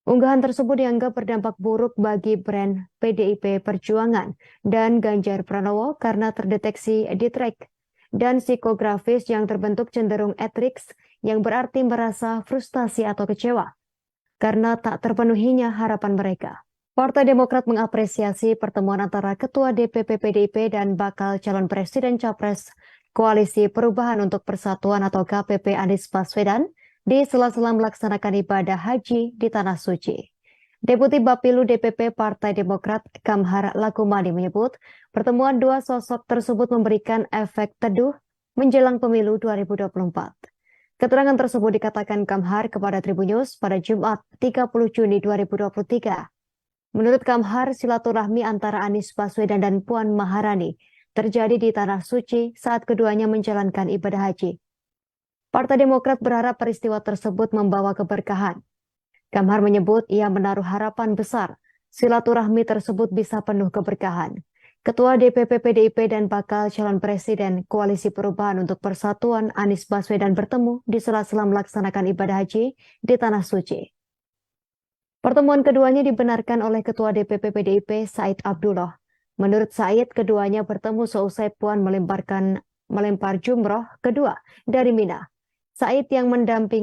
Unggahan tersebut dianggap berdampak buruk bagi brand PDIP Perjuangan dan Ganjar Pranowo karena terdeteksi distrek dan psikografis yang terbentuk cenderung etriks yang berarti merasa frustasi atau kecewa karena tak terpenuhinya harapan mereka. Partai Demokrat mengapresiasi pertemuan antara Ketua DPP PDIP dan bakal calon Presiden Capres Koalisi Perubahan untuk Persatuan atau KPP Anies Baswedan di sela-sela melaksanakan ibadah haji di Tanah Suci. Deputi Bapilu DPP Partai Demokrat Kamhar Lakumani menyebut pertemuan dua sosok tersebut memberikan efek teduh menjelang pemilu 2024. Keterangan tersebut dikatakan Kamhar kepada Tribunnews pada Jumat 30 Juni 2023. Menurut Kamhar, silaturahmi antara Anies Baswedan dan Puan Maharani terjadi di Tanah Suci saat keduanya menjalankan ibadah haji. Partai Demokrat berharap peristiwa tersebut membawa keberkahan. Kamhar menyebut ia menaruh harapan besar silaturahmi tersebut bisa penuh keberkahan. Ketua DPP PDIP dan bakal calon Presiden Koalisi Perubahan untuk Persatuan Anies Baswedan bertemu di sela-sela melaksanakan ibadah haji di Tanah Suci. Pertemuan keduanya dibenarkan oleh Ketua DPP PDIP Said Abdullah. Menurut Said, keduanya bertemu seusai Puan melempar jumroh kedua dari Mina. Said yang mendampingi